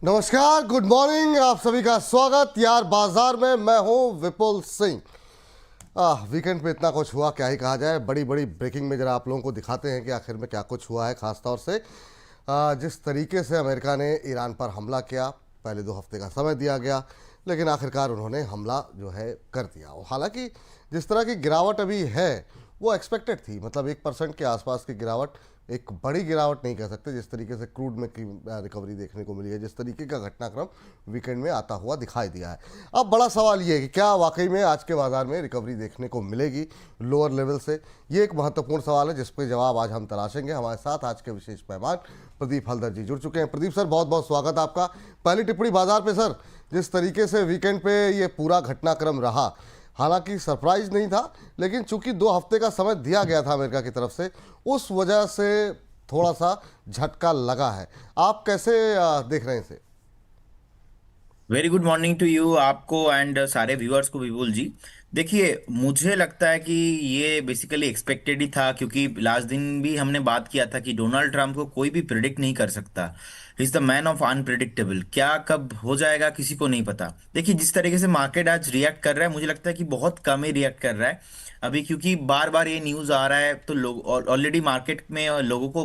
नमस्कार, good morning, आप सभी का स्वागत यार बाजार में। मैं हूं विपुल सिंह। वीकेंड पे इतना कुछ हुआ, क्या ही कहा जाए। बड़ी बड़ी ब्रेकिंग में जरा आप लोगों को दिखाते हैं कि आखिर में क्या कुछ हुआ है। खासतौर से जिस तरीके से अमेरिका ने ईरान पर हमला किया, पहले 2 हफ्ते का समय दिया गया, लेकिन आखिरकार उन्होंने हमला जो है कर दिया। हालांकि जिस तरह की गिरावट अभी है वो एक्सपेक्टेड थी, मतलब 1% के आसपास की गिरावट, एक बड़ी गिरावट नहीं कह सकते। जिस तरीके से क्रूड में की रिकवरी देखने को मिली है, जिस तरीके का घटनाक्रम वीकेंड में आता हुआ दिखाई दिया है। अब बड़ा सवाल ये है कि क्या वाकई में आज के बाजार में रिकवरी देखने को मिलेगी लोअर लेवल से। ये एक महत्वपूर्ण सवाल है जिस पर जवाब आज हम तलाशेंगे। हमारे साथ आज के विशेष मेहमान प्रदीप हल्दर जी जुड़ चुके हैं। प्रदीप सर, बहुत बहुत स्वागत आपका। पहली टिप्पणी बाजार पे सर, जिस तरीके से वीकेंड पे ये पूरा घटनाक्रम रहा, हालांकि सरप्राइज नहीं था, लेकिन चूंकि 2 हफ्ते का समय दिया गया था अमेरिका की तरफ से, उस वजह से थोड़ा सा झटका लगा है। आप कैसे देख रहे हैं इसे? Very good morning to you, आपको एंड सारे व्यूअर्स को, विपुल जी। देखिए, मुझे लगता है कि ये बेसिकली एक्सपेक्टेड ही था, क्योंकि लास्ट दिन भी हमने बात किया था कि डोनाल्ड ट्रंप को कोई भी प्रिडिक्ट नहीं कर सकता। Is the man of unpredictable. क्या कब हो जाएगा किसी को नहीं पता। देखिए, जिस तरीके से मार्केट आज रिएक्ट कर रहा है, मुझे लगता है कि बहुत कम ही रिएक्ट कर रहा है अभी, क्योंकि बार बार ये न्यूज आ रहा है, तो लोग ऑलरेडी मार्केट में लोगों को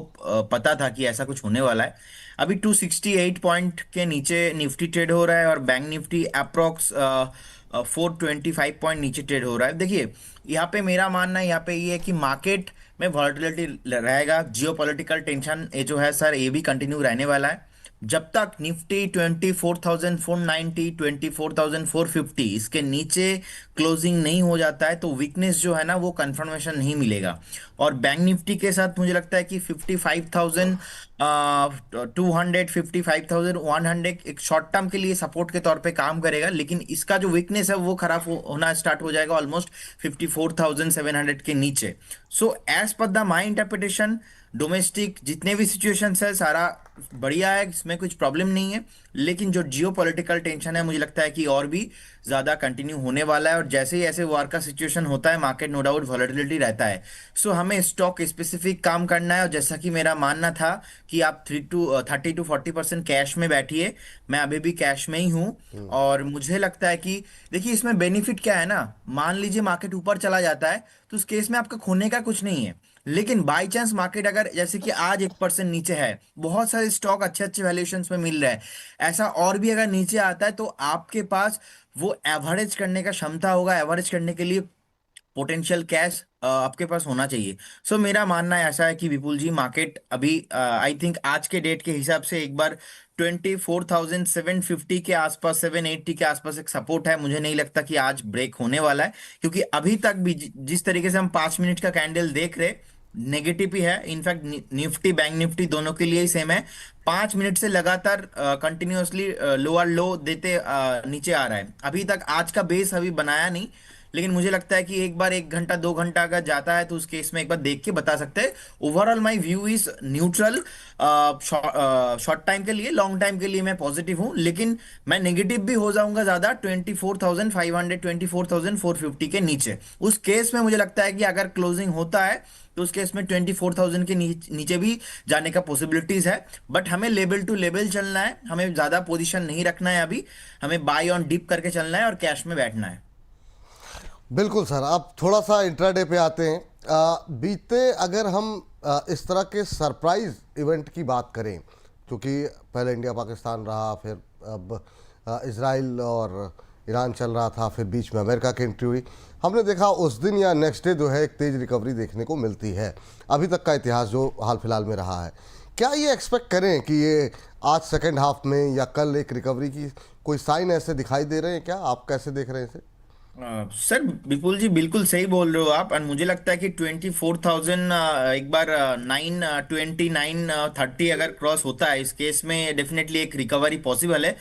पता था कि ऐसा कुछ होने वाला है। अभी 268 पॉइंट के नीचे निफ्टी ट्रेड हो रहा है, और बैंक निफ्टी अप्रोक्स 425 पॉइंट नीचे ट्रेड हो रहा है। देखिए, यहाँ पे मेरा मानना है, यहाँ पे ये है कि मार्केट में वॉलेटिलिटी रहेगा। जियोपॉलिटिकल टेंशन ये जो है सर, ये भी कंटिन्यू रहने वाला है। जब तक निफ्टी 24,490 24,450 इसके नीचे क्लोजिंग नहीं हो जाता है, तो वीकनेस जो है ना, वो कंफर्मेशन नहीं मिलेगा। और बैंक निफ्टी के साथ मुझे लगता है कि 55,200 55,100 एक शॉर्ट टर्म के लिए सपोर्ट के तौर पे काम करेगा, लेकिन इसका जो वीकनेस है वो खराब होना स्टार्ट हो जाएगा ऑलमोस्ट 54,700 के नीचे। So as per the my interpretation, domestic जितने भी सिचुएशंस है सारा बढ़िया है, इसमें कुछ प्रॉब्लम नहीं है। लेकिन जो जियो पॉलिटिकल टेंशन है, मुझे लगता है कि और भी ज्यादा कंटिन्यू होने वाला है, और जैसे ही ऐसे वार का सिचुएशन होता है, मार्केट नो डाउट वॉलेटिलिटी रहता है। सो हमें स्टॉक स्पेसिफिक काम करना है, और जैसा कि मेरा मानना था कि आप 30 to 40% कैश में बैठिए। मैं अभी भी कैश में ही हूँ। और मुझे लगता है कि देखिए, इसमें बेनिफिट क्या है ना, मान लीजिए मार्केट ऊपर चला जाता है, तो उस केस में आपका खोने का कुछ नहीं है। लेकिन बाई चांस मार्केट अगर, जैसे कि आज 1% नीचे है, बहुत सारे स्टॉक अच्छे अच्छे वैल्यूएशंस में मिल रहे हैं, ऐसा और भी अगर नीचे आता है, तो आपके पास वो एवरेज करने का क्षमता होगा। एवरेज करने के लिए पोटेंशियल कैश आपके पास होना चाहिए। सो मेरा मानना ऐसा है कि विपुल जी, मार्केट अभी आई थिंक आज के डेट के हिसाब से एक बार 24,750 के आसपास, 780 के आसपास एक सपोर्ट है। मुझे नहीं लगता कि आज ब्रेक होने वाला है, क्योंकि अभी तक भी जिस तरीके से हम 5 मिनट का कैंडल देख रहे, नेगेटिव ही है। इनफैक्ट निफ्टी बैंक निफ्टी दोनों के लिए ही सेम है। 5 मिनट से लगातार कंटिन्यूअसली लोअर लो देते नीचे आ रहा है। अभी तक आज का बेस अभी बनाया नहीं, लेकिन मुझे लगता है कि एक बार 1 घंटा 2 घंटा अगर जाता है, तो उस केस में एक बार देख के बता सकते हैं। Overall my view is neutral. Short time के लिए, लॉन्ग टाइम के लिए मैं पॉजिटिव हूं, लेकिन मैं नेगेटिव भी हो जाऊंगा ज्यादा 24,500 24,450 के नीचे। उस केस में मुझे लगता है कि अगर क्लोजिंग होता है, तो उस केस में 24,000 के नीचे भी जाने का पॉसिबिलिटीज है। बट हमें लेवल टू लेवल चलना है, हमें ज्यादा पोजीशन नहीं रखना है अभी। हमें बाय ऑन डिप करके चलना है और कैश में बैठना है। बिल्कुल सर। अब थोड़ा सा इंट्राडे पे आते हैं। बीते अगर हम इस तरह के सरप्राइज इवेंट की बात करें, क्योंकि पहले इंडिया पाकिस्तान रहा, फिर अब इसराइल और ईरान चल रहा था, फिर बीच में अमेरिका की एंट्री हुई, हमने देखा उस दिन या नेक्स्ट डे जो है एक तेज़ रिकवरी देखने को मिलती है। अभी तक का इतिहास जो हाल फिलहाल में रहा है, क्या ये एक्सपेक्ट करें कि ये आज सेकेंड हाफ में या कल एक रिकवरी की कोई साइन ऐसे दिखाई दे रहे हैं? क्या आप कैसे देख रहे हैं इसे? सर विपुल जी, बिल्कुल सही बोल रहे हो आप। और मुझे लगता है कि 24,000 एक बार 929 30 अगर क्रॉस होता है, इस केस में डेफिनेटली एक रिकवरी पॉसिबल है।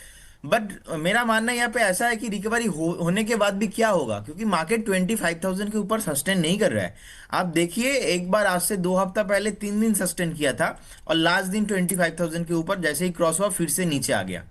बट मेरा मानना यहाँ पे ऐसा है कि रिकवरी होने के बाद भी क्या होगा, क्योंकि मार्केट 25,000 के ऊपर सस्टेन नहीं कर रहा है। आप देखिए, एक बार आज से 2 हफ्ता पहले 3 दिन सस्टेन किया था, और लास्ट दिन 25,000 के ऊपर जैसे ही क्रॉस हुआ, फिर से नीचे आ गया।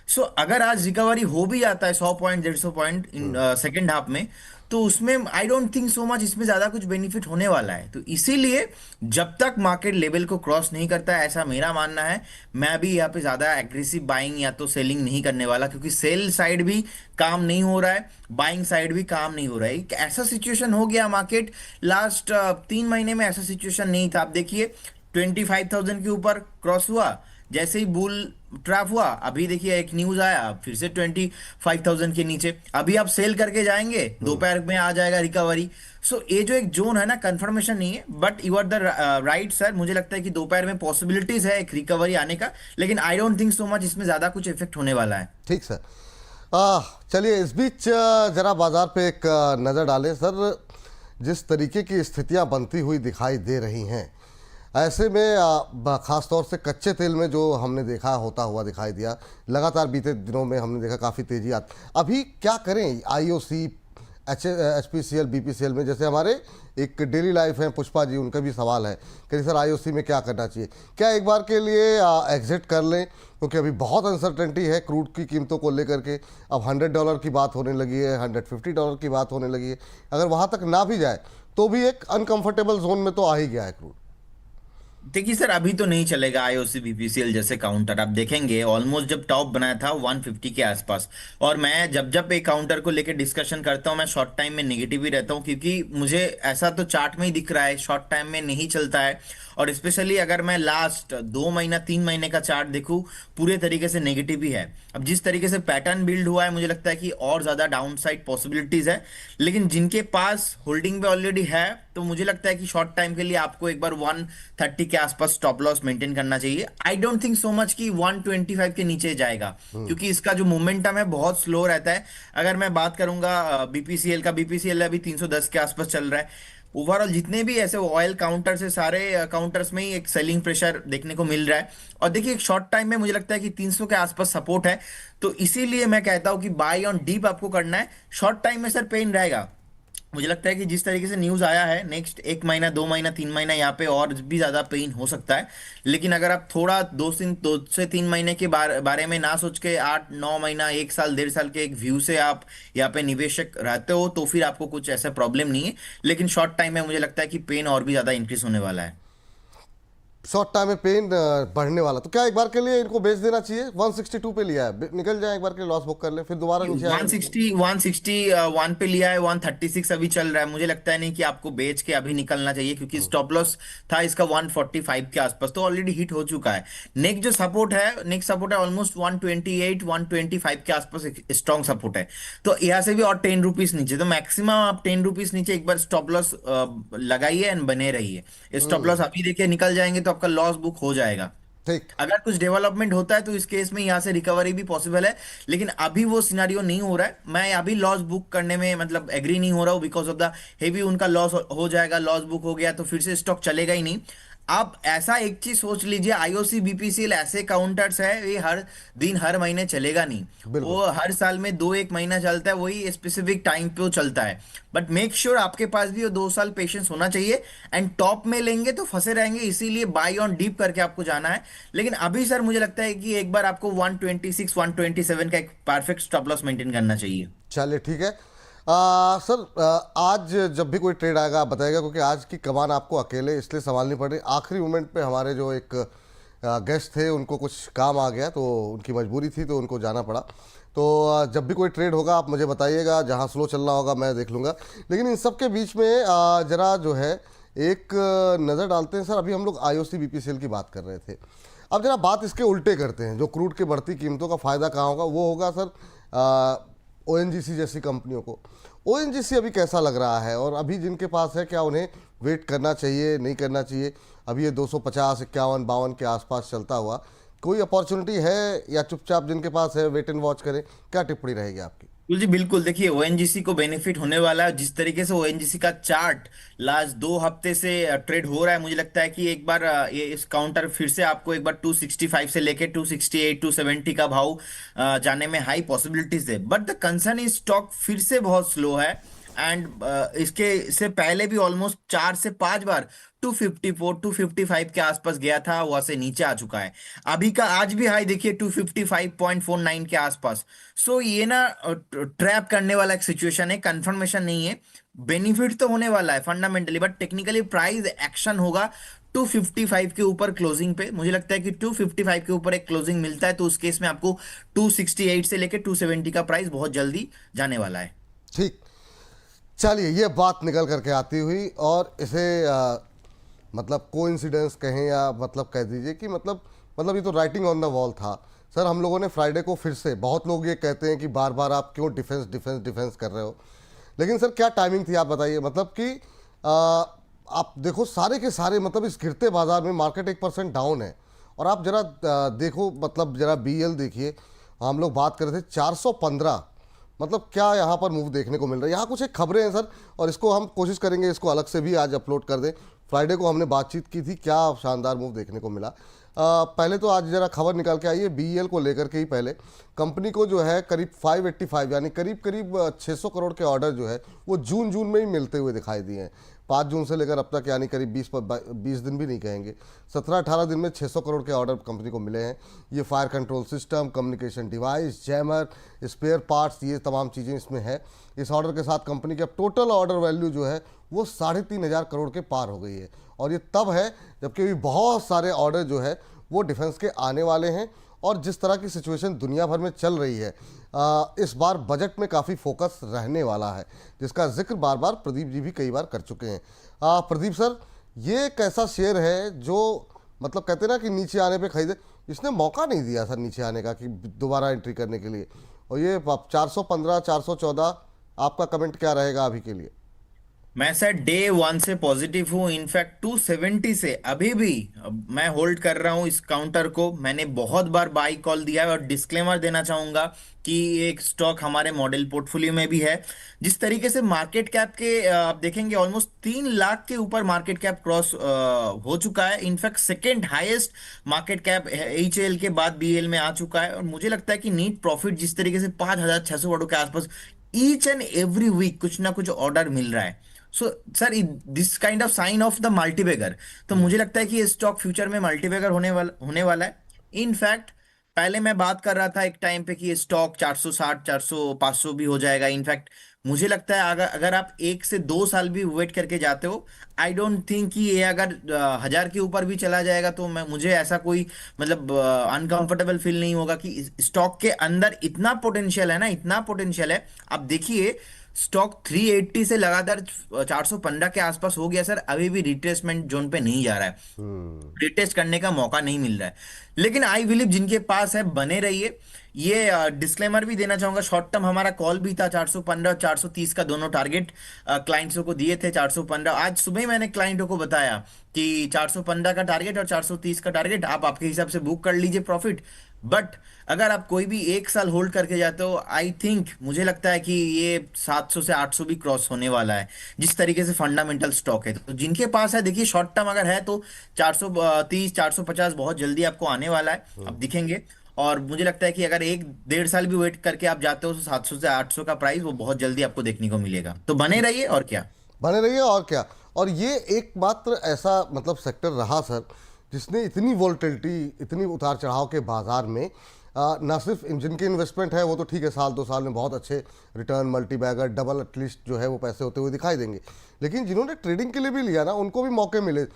सो अगर आज रिकवरी हो भी जाता है 100 point 150 point in second half में, तो उसमें I don't think so much इसमें ज्यादा कुछ बेनिफिट होने वाला है। तो इसीलिए जब तक मार्केट लेवल को क्रॉस नहीं करता है, ऐसा मेरा मानना है, मैं भी यहाँ पे ज्यादा एग्रेसिव बाइंग या तो सेलिंग नहीं करने वाला, क्योंकि सेल साइड भी काम नहीं हो रहा है, बाइंग साइड भी काम नहीं हो रहा है। एक ऐसा सिचुएशन हो गया मार्केट, लास्ट 3 महीने में ऐसा सिचुएशन नहीं था। आप देखिए 25,000 के ऊपर क्रॉस हुआ, जैसे ही बुल ट्रैप हुआ, अभी देखिए एक न्यूज आया फिर से 25,000 के नीचे, अभी आप सेल करके जाएंगे दोपहर में आ जाएगा रिकवरी। सो ये जो एक जोन है ना, कंफर्मेशन नहीं है, but you are the right sir, मुझे लगता है कि दोपहर में पॉसिबिलिटीज है एक रिकवरी आने का, लेकिन I don't think so much इसमें ज्यादा कुछ इफेक्ट होने वाला है। ठीक सर। चलिए इस बीच जरा बाजार पे एक नज़र डालें सर। जिस तरीके की स्थितियां बनती हुई दिखाई दे रही हैं, ऐसे में ख़ास तौर से कच्चे तेल में जो हमने देखा होता हुआ दिखाई दिया, लगातार बीते दिनों में हमने देखा काफ़ी तेजी अभी क्या करें आईओसी HPCL BPCL में? जैसे हमारे एक डेली लाइफ है पुष्पा जी, उनका भी सवाल है कि सर आईओसी में क्या करना चाहिए, क्या एक बार के लिए एग्जिट कर लें, क्योंकि अभी बहुत अनसर्टेनिटी है क्रूड की कीमतों को लेकर के। अब $100 की बात होने लगी है, $150 की बात होने लगी है। अगर वहाँ तक ना भी जाए तो भी एक अनकंफर्टेबल जोन में तो आ ही गया है क्रूड। देखिए सर, अभी तो नहीं चलेगा आईओसी बीपीसीएल जैसे काउंटर। आप देखेंगे ऑलमोस्ट जब टॉप बनाया था 150 के आसपास, और मैं जब जब एक काउंटर को लेकर डिस्कशन करता हूं, मैं शॉर्ट टाइम में नेगेटिव ही रहता हूं, क्योंकि मुझे ऐसा तो चार्ट में ही दिख रहा है, शॉर्ट टाइम में नहीं चलता है। और स्पेशली अगर मैं लास्ट 2 महीना 3 महीने का चार्ट देखूं, पूरे तरीके से नेगेटिव ही है। अब जिस तरीके से पैटर्न बिल्ड हुआ है, मुझे लगता है कि और ज्यादा डाउन साइड पॉसिबिलिटीज है। लेकिन जिनके पास होल्डिंग पे ऑलरेडी है, तो मुझे लगता है कि शॉर्ट टाइम के लिए आपको एक बार 130 के आसपास स्टॉप लॉस मेंटेन करना चाहिए। I don't think so much कि 125 के नीचे जाएगा, क्योंकि इसका जो मोमेंटम है बहुत स्लो रहता है। अगर मैं बात करूंगा बीपीसीएल का, बीपीसीएल अभी 310 के आसपास चल रहा है। ओवरऑल जितने भी ऐसे ऑयल काउंटर्स है, सारे काउंटर्स में ही एक सेलिंग प्रेशर देखने को मिल रहा है। और देखिए एक शॉर्ट टाइम में मुझे लगता है कि 300 के आसपास सपोर्ट है, तो इसीलिए मैं कहता हूं कि बाय ऑन डीप आपको करना है। शॉर्ट टाइम में सर पेन रहेगा। मुझे लगता है कि जिस तरीके से न्यूज आया है, नेक्स्ट 1 महीना 2 महीना 3 महीना यहाँ पे और भी ज्यादा पेन हो सकता है। लेकिन अगर आप थोड़ा 2 से 3 महीने के बारे में ना सोच के 8 9 महीना 1 साल 1.5 साल के एक व्यू से आप यहाँ पे निवेशक रहते हो, तो फिर आपको कुछ ऐसा प्रॉब्लम नहीं है। लेकिन शॉर्ट टाइम में मुझे लगता है कि पेन और भी ज्यादा इंक्रीज होने वाला है। शॉर्ट टाइम में पेन बढ़ने वाला, तो क्या एक बार के लिए इनको बेच देना चाहिए? 162 पे लिया है, निकल जाए एक बार के लिए, लॉस बुक कर ले, फिर दोबारा नीचे आएगा। 161 पे लिया है, 136 अभी चल रहा है। मुझे लगता है नहीं कि आपको बेच के अभी निकलना चाहिए, क्योंकि स्टॉप लॉस था इसका 145 के आसपास, तो ऑलरेडी हिट हो चुका है। नेक्स्ट सपोर्ट है ऑलमोस्ट 128 125 के आसपास, एक स्ट्रॉन्ग सपोर्ट है। तो यहाँ से भी और 10 रुपीज नीचे, तो मैक्सिमम आप 10 रुपीज नीचे एक बार स्टॉप लॉस लगाइए एंड बने रहिए। स्टॉप लॉस अभी देखिए निकल जाएंगे तो आपका लॉस बुक हो जाएगा। ठीक। अगर कुछ डेवलपमेंट होता है तो इस केस में यहाँ से रिकवरी भी पॉसिबल है, लेकिन अभी वो सिनारियो नहीं हो रहा है। मैं अभी लॉस बुक करने में मतलब एग्री नहीं हो रहा हूँ, बिकॉज ऑफ द हेवी उनका लॉस हो जाएगा। लॉस बुक हो गया तो फिर से स्टॉक चलेगा ही नहीं। आप ऐसा एक चीज सोच लीजिए, आईओसी बीपीसीएल ऐसे काउंटर्स है, ये हर दिन हर महीने चलेगा नहीं। बिल्कुल। वो हर साल में 2 1 महीना चलता है, वही स्पेसिफिक टाइम पे वो चलता है। बट मेक श्योर आपके पास भी वो 2 साल पेशेंस होना चाहिए। एंड टॉप में लेंगे तो फंसे रहेंगे, इसीलिए बाय ऑन डीप करके आपको जाना है। लेकिन अभी सर मुझे लगता है कि एक बार आपको 126 127 का एक परफेक्ट स्टॉप लॉस मेंटेन करना चाहिए। चलिए ठीक है। सर आज जब भी कोई ट्रेड आएगा आप बताइएगा, क्योंकि आज की कमान आपको अकेले इसलिए संभालनी पड़ रही। आखिरी मोमेंट पे हमारे जो एक गेस्ट थे उनको कुछ काम आ गया, तो उनकी मजबूरी थी, तो उनको जाना पड़ा। तो जब भी कोई ट्रेड होगा आप मुझे बताइएगा, जहाँ स्लो चल रहा होगा मैं देख लूँगा। लेकिन इन सब के बीच में ज़रा जो है एक नज़र डालते हैं सर। अभी हम लोग आईओसी बीपीसीएल की बात कर रहे थे, अब जरा बात इसके उल्टे करते हैं। जो क्रूड की बढ़ती कीमतों का फ़ायदा कहाँ होगा? वो होगा सर ओएनजीसी जैसी कंपनियों को। ओएनजीसी अभी कैसा लग रहा है, और अभी जिनके पास है क्या उन्हें वेट करना चाहिए, नहीं करना चाहिए? अभी ये 250 51 52 के आसपास चलता हुआ कोई अपॉर्चुनिटी है, या चुपचाप जिनके पास है वेट एंड वॉच करें? क्या टिप्पणी रहेगी आपकी? बिल्कुल जी, बिल्कुल। देखिए ओएनजीसी को बेनिफिट होने वाला है। जिस तरीके से ओएनजीसी का चार्ट लास्ट 2 हफ्ते से ट्रेड हो रहा है, मुझे लगता है कि एक बार ये इस काउंटर फिर से आपको एक बार 265 से लेके 268 270 का भाव जाने में हाई पॉसिबिलिटीज है। But the concern is stock फिर से बहुत स्लो है। एंड इसके से पहले भी ऑलमोस्ट 4 से 5 बार 254 255 के आसपास गया था, वहां से नीचे आ चुका है। अभी का आज भी हाई देखिए 255.49 के आसपास। सो ये ना ट्रैप करने वाला एक सिचुएशन है, कंफर्मेशन नहीं है। बेनिफिट तो होने वाला है fundamentally, but technically price action होगा 255 के ऊपर क्लोजिंग पे। मुझे लगता है कि 255 के ऊपर एक क्लोजिंग मिलता है तो उस केस में आपको 268 से लेके 270 का प्राइस बहुत जल्दी जाने वाला है। ठीक। चलिए, ये बात निकल करके आती हुई, और इसे मतलब कोइंसिडेंस कहें या मतलब कह दीजिए कि मतलब ये तो राइटिंग ऑन द वॉल था सर। हम लोगों ने फ्राइडे को फिर से, बहुत लोग ये कहते हैं कि बार बार आप क्यों डिफेंस डिफेंस डिफेंस कर रहे हो, लेकिन सर क्या टाइमिंग थी आप बताइए। मतलब कि आप देखो सारे के सारे, मतलब इस गिरते बाजार में मार्केट 1% डाउन है, और आप जरा देखो, मतलब जरा बीएल देखिए। हम लोग बात कर रहे थे 415, मतलब क्या यहाँ पर मूव देखने को मिल रहा है। यहाँ कुछ एक खबरें हैं सर, और इसको हम कोशिश करेंगे इसको अलग से भी आज अपलोड कर दें। फ्राइडे को हमने बातचीत की थी, क्या शानदार मूव देखने को मिला। पहले तो आज जरा खबर निकाल के आई है बीईएल को लेकर के ही। पहले कंपनी को जो है करीब 585 यानी करीब करीब 600 करोड़ के ऑर्डर जो है वो जून में ही मिलते हुए दिखाई दिए हैं। 5 जून से लेकर अब तक, यानी करीब 20 दिन भी नहीं कहेंगे, 17-18 दिन में 600 करोड़ के ऑर्डर कंपनी को मिले हैं। ये fire control system, communication device, jammer, spare parts, ये तमाम चीज़ें इसमें है। इस ऑर्डर के साथ कंपनी की अब टोटल ऑर्डर वैल्यू जो है वो 3,500 करोड़ के पार हो गई है। और ये तब है जबकि अभी बहुत सारे ऑर्डर जो है वो डिफेंस के आने वाले हैं। और जिस तरह की सिचुएशन दुनिया भर में चल रही है, इस बार बजट में काफ़ी फोकस रहने वाला है, जिसका जिक्र बार बार प्रदीप जी भी कई बार कर चुके हैं। प्रदीप सर, ये एक ऐसा शेयर है जो मतलब कहते हैं ना कि नीचे आने पे खरीदे, इसने मौका नहीं दिया सर नीचे आने का कि दोबारा एंट्री करने के लिए। और ये 415 414, आपका कमेंट क्या रहेगा अभी के लिए? मैं सर डे वन से पॉजिटिव हूँ। इनफैक्ट 270 से अभी भी मैं होल्ड कर रहा हूँ इस काउंटर को। मैंने बहुत बार बाई कॉल दिया है, और डिस्क्लेमर देना चाहूंगा कि एक स्टॉक हमारे मॉडल पोर्टफोलियो में भी है। जिस तरीके से मार्केट कैप के आप देखेंगे ऑलमोस्ट 3 लाख के ऊपर मार्केट कैप क्रॉस हो चुका है। In fact second highest market cap HL के बाद बीएल में आ चुका है। और मुझे लगता है कि नीट प्रॉफिट जिस तरीके से 5,600 करोड़ के आसपास ईच एंड एवरी वीक कुछ ना कुछ ऑर्डर मिल रहा है। So sir this kind of sine of the multibagger. तो मुझे लगता है कि ये स्टॉक फ्यूचर में मल्टीबैगर होने वाला है। इनफैक्ट पहले मैं बात कर रहा था एक टाइम पे कि ये स्टॉक 460 400 500 भी हो जाएगा। इनफैक्ट मुझे लगता है अगर अगर आप 1 से 2 साल भी वेट करके जाते हो, आई डोंट थिंक कि ये अगर 1,000 के ऊपर भी चला जाएगा तो मैं मुझे ऐसा कोई मतलब अनकंफर्टेबल फील नहीं होगा कि स्टॉक के अंदर इतना पोटेंशियल है ना, इतना पोटेंशियल है। आप देखिए स्टॉक 380 से लगातार 415 के आसपास हो गया सर, अभी भी रिट्रेसमेंट जोन पे नहीं जा रहा है, रिटेस्ट करने का मौका नहीं मिल रहा है। लेकिन आई बिलीव जिनके पास है बने रहिए। ये डिस्क्लेमर भी देना चाहूंगा, शॉर्ट टर्म हमारा कॉल भी था 415 430 का, दोनों टारगेट क्लाइंट्सों को दिए थे। 415 आज सुबह ही मैंने क्लाइंटों को बताया कि 415 का टारगेट और 430 का टारगेट आप आपके हिसाब से बुक कर लीजिए प्रॉफिट। बट अगर आप कोई भी 1 साल होल्ड करके जाते हो, आई थिंक मुझे लगता है कि ये 700 से 800 भी क्रॉस होने वाला है जिस तरीके से फंडामेंटल स्टॉक है। तो जिनके पास है देखिए शॉर्ट टर्म अगर है तो 430 450 बहुत जल्दी आपको आने वाला है, अब दिखेंगे। और मुझे लगता है कि अगर 1 1.5 साल भी वेट करके आप जाते हो तो 700 से 800 का प्राइस वो बहुत जल्दी आपको देखने को मिलेगा। तो बने रहिए और क्या। बने रहिए और क्या। और ये एकमात्र ऐसा मतलब सेक्टर रहा सर जिसने इतनी वोल्टिलिटी, इतनी उतार चढ़ाव के बाजार में, ना सिर्फ जिनके इन्वेस्टमेंट है वो तो ठीक है, 1-2 साल में बहुत अच्छे return, multi bagger, double at least जो है वो पैसे होते हुए दिखाई देंगे, लेकिन जिन्होंने ट्रेडिंग के लिए भी लिया ना उनको भी मौके मिले।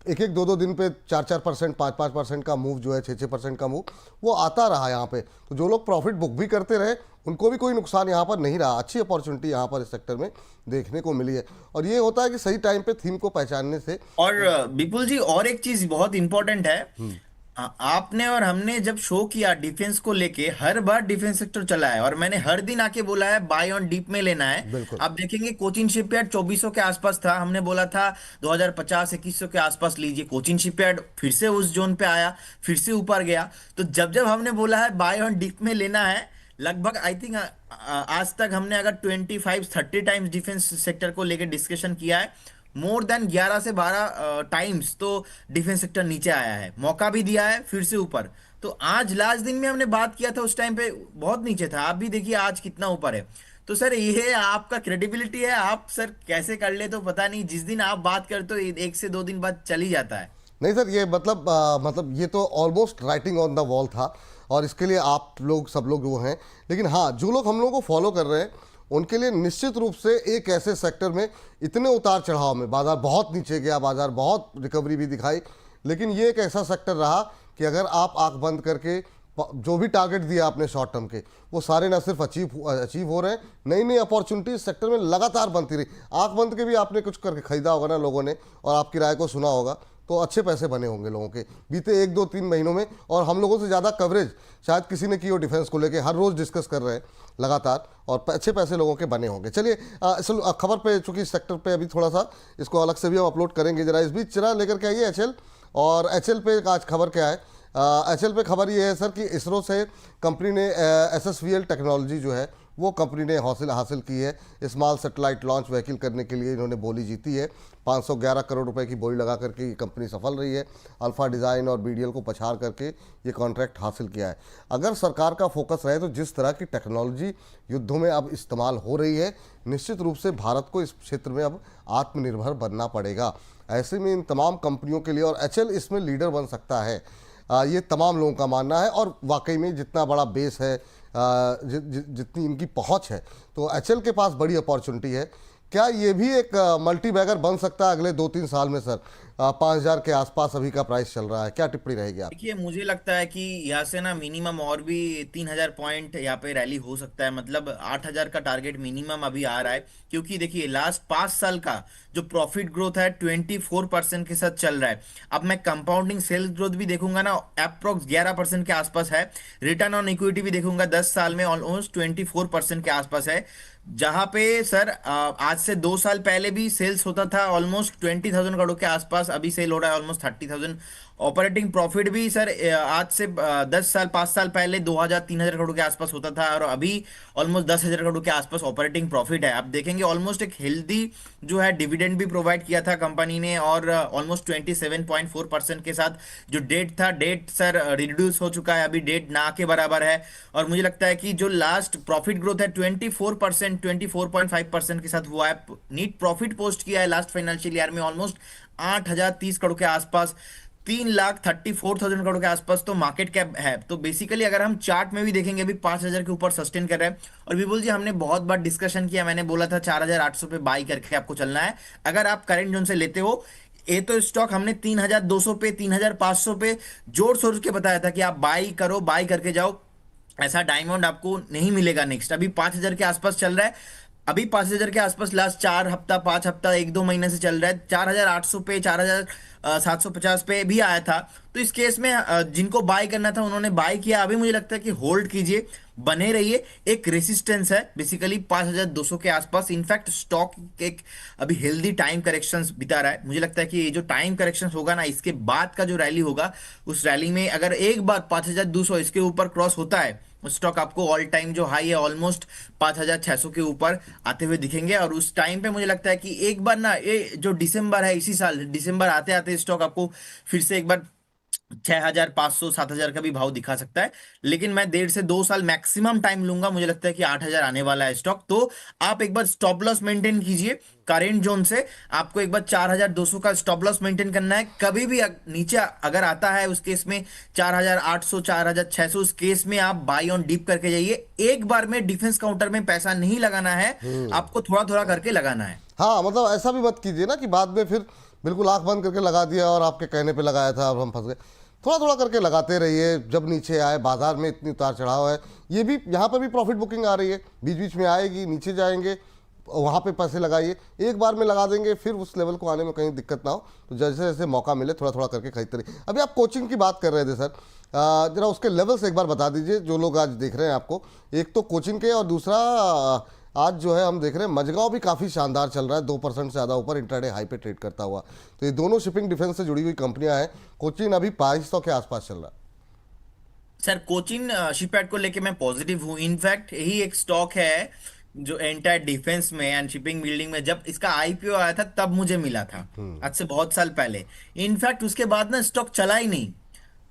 1-1 2-2 दिन पे 4-4%, 5-5% का मूव जो है, 6-6% का मूव वो आता रहा यहाँ पे। तो जो लोग प्रॉफिट बुक भी करते रहे उनको भी कोई नुकसान यहाँ पर नहीं रहा। अच्छी अपॉर्चुनिटी यहाँ पर इस सेक्टर में देखने को मिली है। और ये होता है कि सही टाइम पे थीम को पहचानने से। और विपुल जी और एक चीज बहुत इंपॉर्टेंट है। आपने और हमने जब शो किया डिफेंस को लेके, हर बार डिफेंस सेक्टर चला है और मैंने हर दिन आके बोला है बाय ऑन डीप में लेना है। बिल्कुल। आप देखेंगे कोचिन शिपयार्ड 2400 के आसपास था, हमने बोला था 2050 2100 के आसपास लीजिए। कोचिन शिपयार्ड फिर से उस जोन पे आया, फिर से ऊपर गया। तो जब जब हमने बोला है बाय ऑन डीप में लेना है, लगभग आई थिंक आज तक हमने अगर 25-30 टाइम्स डिफेंस सेक्टर को लेकर डिस्कशन किया है, मोर देन 11 से 12 टाइम्स तो डिफेंस सेक्टर नीचे आया है, मौका भी दिया है फिर से ऊपर। तो आज लास्ट दिन में हमने बात किया था, उस टाइम पे बहुत नीचे था, आप भी देखिए आज कितना ऊपर है। तो सर ये आपका क्रेडिबिलिटी है, आप सर कैसे कर ले तो पता नहीं, जिस दिन आप बात करते हो एक से दो दिन बाद चल ही जाता है। नहीं सर, ये मतलब ये तो almost writing on the wall था, और इसके लिए आप लोग सब लोग वो हैं। लेकिन हाँ, जो लोग हम लोगों को फॉलो कर रहे हैं उनके लिए निश्चित रूप से एक ऐसे सेक्टर में इतने उतार चढ़ाव में बाजार बहुत नीचे गया, बाजार बहुत रिकवरी भी दिखाई, लेकिन ये एक ऐसा सेक्टर रहा कि अगर आप आंख बंद करके जो भी टारगेट दिया आपने शॉर्ट टर्म के, वो सारे ना सिर्फ अचीव हो रहे हैं, नई नई अपॉर्चुनिटी इस सेक्टर में लगातार बनती रही। आंख बंद के भी आपने कुछ करके खरीदा होगा ना लोगों ने, और आपकी राय को सुना होगा, तो अच्छे पैसे बने होंगे लोगों के बीते 1 2 3 महीनों में। और हम लोगों से ज़्यादा कवरेज शायद किसी ने की हो डिफेंस को लेके, हर रोज़ डिस्कस कर रहे हैं लगातार, और अच्छे पैसे लोगों के बने होंगे। चलिए खबर पे, चूंकि सेक्टर पे अभी थोड़ा सा इसको अलग से भी हम अपलोड करेंगे, जरा इस बीच जरा लेकर के आइए एचएल। और एचएल पे आज खबर क्या है? एचएल पे खबर ये है सर कि इसरो से कंपनी ने एसएसवीएल टेक्नोलॉजी जो है वो कंपनी ने हासिल की है। स्मॉल सैटेलाइट लॉन्च व्हीकल करने के लिए इन्होंने बोली जीती है। 511 करोड़ रुपए की बोली लगा करके ये कंपनी सफल रही है। अल्फा डिज़ाइन और बीडीएल को पछाड़ करके ये कॉन्ट्रैक्ट हासिल किया है। अगर सरकार का फोकस रहे तो जिस तरह की टेक्नोलॉजी युद्धों में अब इस्तेमाल हो रही है, निश्चित रूप से भारत को इस क्षेत्र में अब आत्मनिर्भर बनना पड़ेगा। ऐसे में इन तमाम कंपनियों के लिए, और एचएल इसमें लीडर बन सकता है, ये तमाम लोगों का मानना है। और वाकई में जितना बड़ा बेस है, जितनी इनकी पहुंच है, तो एचएल के पास बड़ी अपॉर्चुनिटी है। क्या ये भी एक मल्टी बैगर बन सकता है अगले 2 3 साल में सर? 5,000 के आसपास अभी का प्राइस चल रहा है, क्या टिप्पणी रहेगी आप? देखिए मुझे लगता है कि यहाँ से ना मिनिमम और भी 3,000 पॉइंट यहाँ पे रैली हो सकता है, मतलब 8,000 का टारगेट मिनिमम अभी आ रहा है। क्योंकि देखिए लास्ट 5 साल का जो प्रॉफिट ग्रोथ है 24% के साथ चल रहा है। अब मैं कंपाउंडिंग सेल्स ग्रोथ भी देखूंगा ना, अप्रोक्स 11% के आसपास है। रिटर्न ऑन इक्विटी भी देखूंगा 10 साल में ऑलमोस्ट 24% के आसपास है। जहां पे सर आज से 2 साल पहले भी सेल्स होता था ऑलमोस्ट 20,000 करोड़ के आसपास, अभी सेल हो रहा है ऑलमोस्ट 30,000। ऑपरेटिंग प्रॉफिट भी सर आज से 10 साल 5 साल पहले 2,000 3,000 करोड़ के आसपास होता था, और अभी ऑलमोस्ट 10,000 करोड़ के आसपास ऑपरेटिंग प्रॉफिट है। आप देखेंगे ऑलमोस्ट एक हेल्दी जो है डिविडेंड भी प्रोवाइड किया था कंपनी ने, और ऑलमोस्ट 27.4% के साथ जो डेट था, डेट सर रिड्यूस हो चुका है, अभी डेट ना के बराबर है। और मुझे लगता है कि जो लास्ट प्रॉफिट ग्रोथ है 24%, 24.5% के साथ हुआ है। नीट प्रॉफिट पोस्ट किया है लास्ट फाइनेंशियल ईयर में ऑलमोस्ट 8,030 करोड़ के आसपास, 3,34,000 करोड़ के आसपास तो मार्केट कैप है। तो बेसिकली अगर हम चार्ट में भी देखेंगे अभी 5,000 के ऊपर सस्टेन कर रहा है। और विपुल जी हमने बहुत बार डिस्कशन किया, मैंने बोला था 4,800 पे बाई करके आपको चलना है अगर आप करंट जोन से लेते हो। ये तो स्टॉक हमने 3,200 पे 3,500 पे जोर शोर के बताया था कि आप बाई करो, बाई करके जाओ, ऐसा डायमंड आपको नहीं मिलेगा नेक्स्ट। अभी 5,000 के आसपास चल रहा है, अभी 5,000 के आसपास लास्ट 4 हफ्ता 5 हफ्ता 1 2 महीने से चल रहा है। 4,800 पे 4,750 पे भी आया था। तो इस केस में जिनको बाय करना था उन्होंने बाय किया। अभी मुझे लगता है कि होल्ड कीजिए, बने रहिए। एक रेसिस्टेंस है बेसिकली 5,200 के आसपास। इनफैक्ट स्टॉक एक अभी हेल्दी टाइम करेक्शंस बिता रहा है। मुझे लगता है कि ये जो टाइम करेक्शंस होगा ना, इसके बाद का जो रैली होगा, उस रैली में अगर एक बार 5,200 इसके ऊपर क्रॉस होता है, स्टॉक आपको ऑल टाइम जो हाई है ऑलमोस्ट 5,600 के ऊपर आते हुए दिखेंगे। और उस टाइम पे मुझे लगता है कि एक बार ना, ये जो दिसंबर है, इसी साल दिसंबर आते आते स्टॉक आपको फिर से एक बार 6,500 7,000 का भी भाव दिखा सकता है। लेकिन मैं 1.5 से 2 साल मैक्सिमम टाइम लूंगा, मुझे लगता है कि 8,000 आने वाला है स्टॉक। तो आप एक बार स्टॉप लॉस मेंटेन कीजिए करेंट जोन से। आपको एक बार 4,200 का स्टॉप लॉस मेंटेन करना है। कभी भी नीचे अगर आता है उस केस में 4,800 4,600, उस केस में आप बाई ऑन डीप करके जाइए। एक बार में डिफेंस काउंटर में पैसा नहीं लगाना है, आपको थोड़ा थोड़ा करके लगाना है। हाँ, मतलब ऐसा भी मत कीजिए ना कि बाद में फिर बिल्कुल आंख बंद करके लगा दिया और आपके कहने पे लगाया था और हम फंस गए। थोड़ा थोड़ा करके लगाते रहिए। जब नीचे आए, बाजार में इतनी उतार चढ़ाव है, ये भी यहाँ पर भी प्रॉफिट बुकिंग आ रही है, बीच बीच में आएगी, नीचे जाएंगे, वहाँ पे पैसे लगाइए। एक बार में लगा देंगे, फिर उस लेवल को आने में कहीं दिक्कत ना हो। तो जैसे जैसे मौका मिले थोड़ा थोड़ा करके खरीदते रहिए। अभी आप कोचिंग की बात कर रहे थे सर, जरा उसके लेवल्स एक बार बता दीजिए जो लोग आज देख रहे हैं आपको। एक तो कोचिंग के, और दूसरा आज जो है हम देख रहे हैं मजगांव भी काफ़ी शानदार चल रहा है, 2% से ज़्यादा ऊपर इंट्राडे हाई पे ट्रेड करता हुआ। तो ये दोनों शिपिंग डिफेंस से जुड़ी हुई कंपनियां हैं। कोचिन अभी 2200 के आसपास चल रहा है। सर कोचिन शिपयार्ड को लेके मैं पॉजिटिव हूँ। इनफैक्ट यही एक स्टॉक है जो एंटायर डिफेंस में एंड शिपिंग बिल्डिंग में, जब इसका आईपीओ आया था तब मुझे मिला था, आज से बहुत साल पहले। इनफैक्ट उसके बाद ना स्टॉक चला ही नहीं,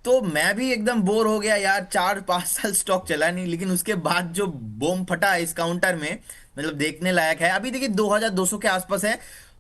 तो मैं भी एकदम बोर हो गया यार, 4 5 साल स्टॉक चला नहीं। लेकिन उसके बाद जो बम फटा इस काउंटर में, मतलब देखने लायक है। अभी देखिए 2200 के आसपास है,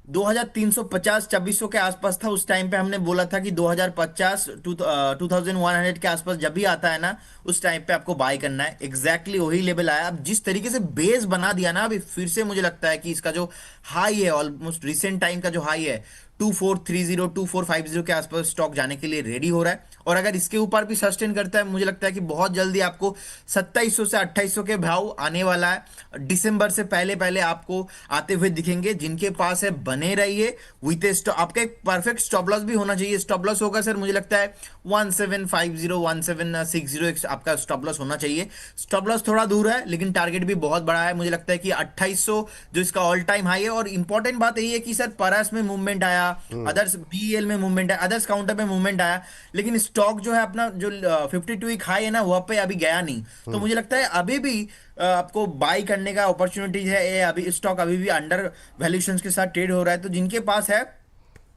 2350 2400 के आसपास था उस टाइम पे। हमने बोला था कि 2050 2100 के आसपास जब भी आता है ना, उस टाइम पे आपको बाय करना है। एग्जैक्टली वही लेवल आया। अब जिस तरीके से बेस बना दिया ना, अभी फिर से मुझे लगता है कि इसका जो हाई है, ऑलमोस्ट रिसेंट टाइम का जो हाई है 2430 2450 के आसपास स्टॉक जाने के लिए रेडी हो रहा है। और अगर इसके ऊपर भी सस्टेन करता है, मुझे लगता है कि बहुत जल्दी आपको 2700 से 2800 के भाव आने वाला है। दिसंबर से पहले पहले आपको आते हुए दिखेंगे। जिनके पास है बने रहिए विथ ए स्टॉप। आपका एक परफेक्ट स्टॉप लॉस भी होना चाहिए। स्टॉप लॉस होगा सर, मुझे लगता है 1750 1760 आपका स्टॉप लॉस होना चाहिए। स्टॉप लॉस थोड़ा दूर है लेकिन टारगेट भी बहुत बड़ा है। मुझे लगता है कि 2800 जो इसका ऑल टाइम हाई है। और इंपॉर्टेंट बात यही है कि सर परस में मूवमेंट आया, अदर्स बीएल में मूवमेंट आया, अदर्स काउंटर में मूवमेंट आया, लेकिन स्टॉक जो है अपना जो 52 वीक हाई है ना, वहां पे अभी गया नहीं। तो मुझे लगता है अभी भी आपको बाई करने का अपॉर्चुनिटीज है। ये अभी स्टॉक अभी भी अंडर वैल्यूएशन के साथ ट्रेड हो रहा है। तो जिनके पास है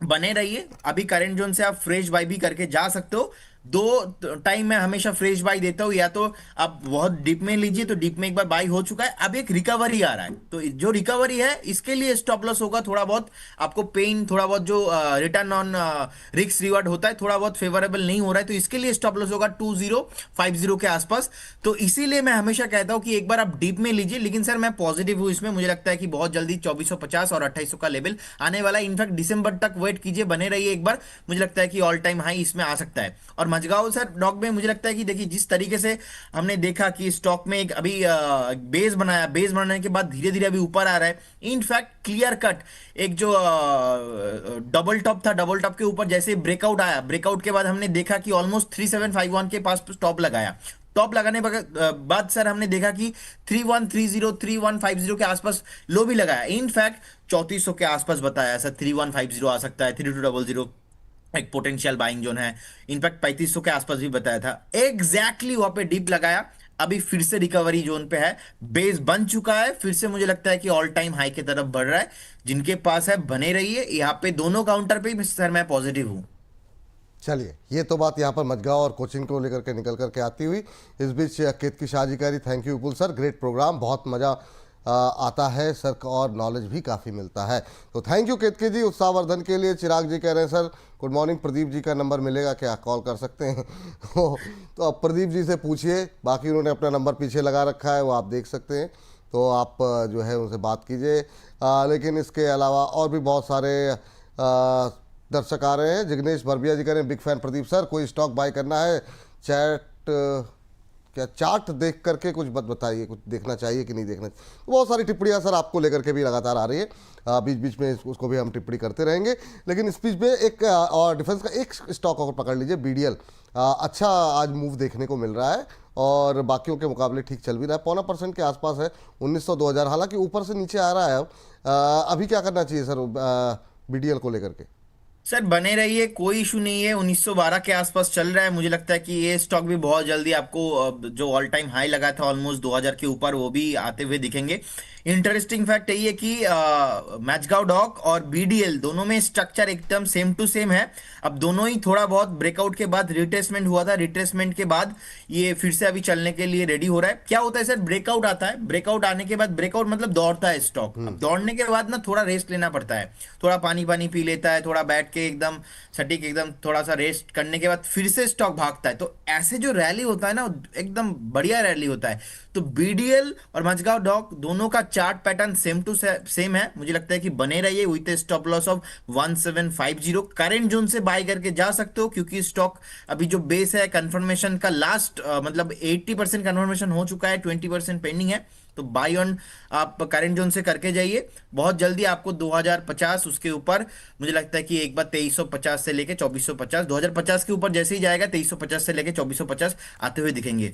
बने रहिए। अभी करंट जोन से आप फ्रेश बाई भी करके जा सकते हो। दो टाइम मैं हमेशा फ्रेश बाई देता हूं, या तो आप बहुत डीप में लीजिए, तो डीप में एक बार बाई हो चुका है, अब एक रिकवरी आ रहा है। तो जो रिकवरी है इसके लिए स्टॉप लॉस होगा थोड़ा बहुत। आपको पेन थोड़ा बहुत जो रिटर्न ऑन रिस्क रिवार्ड होता है थोड़ा बहुत फेवरेबल नहीं हो रहा है, तो इसके लिए स्टॉप लॉस होगा 2050 के आसपास। तो इसीलिए मैं हमेशा कहता हूं कि एक बार आप डीप में लीजिए। लेकिन सर मैं पॉजिटिव हूं इसमें। मुझे लगता है कि बहुत जल्दी 2450 और 2800 का लेवल आने वाला है। इनफैक्ट दिसंबर तक वेट कीजिए, बने रहिए एक बार। मुझे लगता है कि ऑल टाइम हाई इसमें आ सकता है। और मजगांव सर डॉग में मुझे लगता है कि देखिए जिस तरीके से हमने देखा कि स्टॉक में एक अभी बेस बनाया, बेस बनाने के बाद धीरे धीरे अभी ऊपर आ रहा है। इनफैक्ट क्लियर कट एक जो डबल टॉप था, डबल टॉप के ऊपर जैसे ब्रेकआउट आया, ब्रेकआउट के बाद हमने देखा कि ऑलमोस्ट 3751 के पास टॉप लगाया। टॉप लगाने बाद सर हमने देखा कि 3130 3150 के आसपास लो भी लगाया। इनफैक्ट 3400 के आसपास बताया सर 3150 आ सकता है, 3200 एक पोटेंशियल बाइंग जोन है। इनफैक्ट 3500 के आसपास भी बताया था। एग्जैक्टली वहां पे डीप लगाया, अभी फिर से रिकवरी जोन पे है, बेस बन चुका है, फिर से मुझे लगता है कि ऑल टाइम हाई की तरफ बढ़ रहा है। जिनके पास है बने रहिए। यहाँ पे दोनों काउंटर पे भी सर मैं पॉजिटिव हूँ। चलिए, ये तो बात यहाँ पर मजगांव और कोचिंग को लेकर के निकल करके आती हुई। इस बीच केतकी शाह जी कह रही thank you Vipul sir, great program, बहुत मज़ा आता है सर और नॉलेज भी काफ़ी मिलता है। तो थैंक यू केतकी जी उत्साहवर्धन के लिए। चिराग जी कह रहे हैं sir good morning, Pradeep ji का नंबर मिलेगा क्या, कॉल कर सकते हैं? तो अब प्रदीप जी से पूछिए, बाकी उन्होंने अपना नंबर पीछे लगा रखा है, वो आप देख सकते हैं। तो आप जो है उनसे बात कीजिए। लेकिन इसके अलावा और भी बहुत सारे दर्शक आ रहे हैं। जिग्नेश भरबिया जी कह रहे हैं बिग फैन प्रदीप सर, कोई स्टॉक बाय करना है क्या चार्ट देख करके कुछ बताइए, कुछ देखना चाहिए कि नहीं देखना चाहिए। तो बहुत सारी टिप्पणियां सर आपको लेकर के भी लगातार आ रही है, बीच बीच में उसको भी हम टिप्पणी करते रहेंगे। लेकिन इस बीच में एक और डिफेंस का एक स्टॉक और पकड़ लीजिए, बीडीएल। अच्छा आज मूव देखने को मिल रहा है और बाकियों के मुकाबले ठीक चल भी रहा है, 0.25% के आसपास है 1900 2000, हालांकि ऊपर से नीचे आ रहा है। अब अभी क्या करना चाहिए सर बीडीएल को लेकर के? सर बने रहिए, कोई इशू नहीं है। 1912 के आसपास चल रहा है। मुझे लगता है कि ये स्टॉक भी बहुत जल्दी आपको जो ऑल टाइम हाई लगा था ऑलमोस्ट 2000 के ऊपर, वो भी आते हुए दिखेंगे। इंटरेस्टिंग फैक्ट यही है कि मैचगांव डॉक और बीडीएल दोनों में स्ट्रक्चर एकदम सेम टू सेम है। अब दोनों ही थोड़ा बहुत ब्रेकआउट के बाद रिट्रेसमेंट हुआ था, रिट्रेसमेंट के बाद ये फिर से अभी चलने के लिए रेडी हो रहा है। क्या होता है सर, ब्रेकआउट आता है, ब्रेकआउट आने के बाद, ब्रेकआउट मतलब दौड़ता है स्टॉक। अब दौड़ने के बाद ना थोड़ा रेस्ट लेना पड़ता है, थोड़ा पानी पानी पी लेता है, थोड़ा बैठ के एकदम सटीक एकदम थोड़ा सा रेस्ट करने के बाद फिर से स्टॉक भागता है। तो ऐसे जो रैली होता है ना, एकदम बढ़िया रैली होता है। तो बीडीएल और मजगांव डॉक दोनों का chart pattern same to same है। मुझे लगता है कि बने रहिए with stop loss of 1750। Current zone से बाय करके जा सकते हो, क्योंकि स्टॉक अभी जो बेस है कंफर्मेशन का लास्ट मतलब 80% कंफर्मेशन हो चुका है, 20% पेंडिंग है। तो बाई ऑन आप करंट जोन से करके जाइए। बहुत जल्दी आपको 2050 उसके ऊपर मुझे लगता है कि एक बार 2350 से लेके 2450, 2050 के ऊपर जैसे ही जाएगा 2350 से लेके 2450 आते हुए दिखेंगे।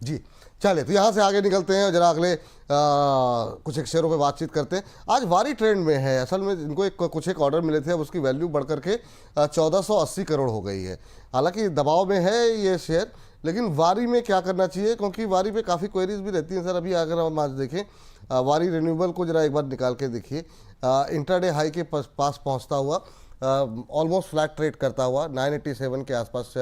जी चलिए, तो यहाँ से आगे निकलते हैं, जरा अगले कुछ एक शेयरों पे बातचीत करते हैं। आज वारी ट्रेंड में है, असल में इनको कुछ एक ऑर्डर मिले थे, अब उसकी वैल्यू बढ़ करके 1480 करोड़ हो गई है। हालांकि दबाव में है ये शेयर, लेकिन वारी में क्या करना चाहिए, क्योंकि वारी पे काफ़ी क्वेरीज भी रहती हैं सर। अभी अगर हम आज देखें वारी रिन्यूएबल को जरा एक बार निकाल के देखिए, इंट्राडे हाई के पास पहुँचता हुआ ऑलमोस्ट फ्लैट ट्रेड करता हुआ 987 के आसपास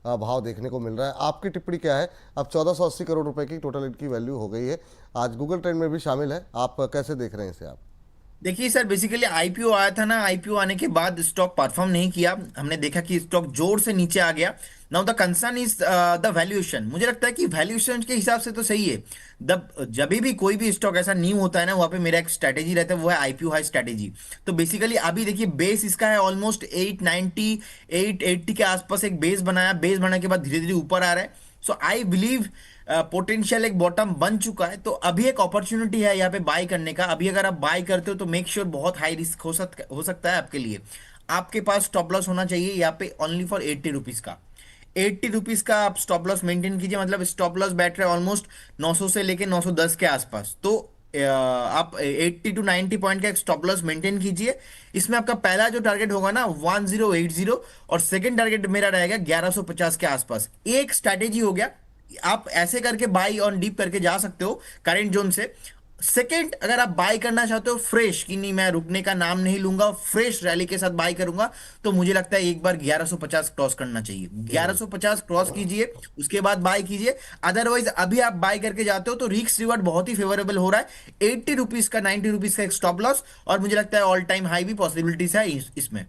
भाव देखने को मिल रहा है। आपकी टिप्पणी क्या है? अब 1480 करोड़ रुपए की टोटल इनकी वैल्यू हो गई है, आज गूगल ट्रेंड में भी शामिल है, आप कैसे देख रहे हैं इसे आप? देखिए सर, बेसिकली आईपीओ आया था ना, आईपीओ आने के बाद स्टॉक परफॉर्म नहीं किया। हमने देखा कि स्टॉक जोर से नीचे आ गया। Now the concern is the valuation. मुझे लगता है कि वैल्यूएशन के हिसाब से तो सही है। जब भी कोई भी स्टॉक ऐसा न्यू होता है ना, वहाँ पे मेरा एक स्ट्रेटेजी रहता है, वो है आईपीओ हाई स्ट्रेटेजी। तो बेसिकली अभी देखिए बेस इसका है ऑलमोस्ट 890 880 के आसपास एक बेस बनाया। बेस बनाने के बाद धीरे धीरे ऊपर आ रहा है। सो आई बिलीव पोटेंशियल एक बॉटम बन चुका है। तो अभी एक अपॉर्चुनिटी है यहाँ पे बाय करने का। अभी अगर आप बाय करते हो तो मेक श्योर बहुत हाई रिस्क हो सकता है आपके लिए। आपके पास स्टॉप लॉस होना चाहिए यहाँ पे ओनली फॉर 80 रुपीज का। 80 रुपीज का आप स्टॉप लॉस मेंटेन कीजिए। मतलब स्टॉप लॉस बैठ रहा है ऑलमोस्ट 900 से लेके 910 के आसपास। तो आप 80 to 90 पॉइंट का एक स्टॉप लॉस मेंटेन कीजिए। इसमें आपका पहला जो टारगेट होगा ना 1080, और सेकंड टारगेट मेरा रहेगा 1150 के आसपास। एक स्ट्रैटेजी हो गया। आप ऐसे करके बाई ऑन डीप करके जा सकते हो करंट जोन से। सेकंड, अगर आप बाय करना चाहते हो फ्रेश, कि नहीं मैं रुकने का नाम नहीं लूंगा, फ्रेश रैली के साथ बाय करूंगा, तो मुझे लगता है एक बार 1150 क्रॉस करना चाहिए। 1150 क्रॉस कीजिए, उसके बाद बाय कीजिए। अदरवाइज अभी आप बाय करके जाते हो तो रिस्क रिवार्ड बहुत ही फेवरेबल हो रहा है। 80 रुपीज का 90 रुपीज का एक स्टॉप लॉस, और मुझे लगता है ऑल टाइम हाई भी पॉसिबिलिटीज है इसमें।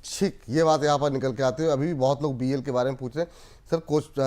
ठीक, ये बात यहाँ पर निकल के आती है। अभी भी बहुत लोग बीएल के बारे में पूछ रहे हैं। सर कोच,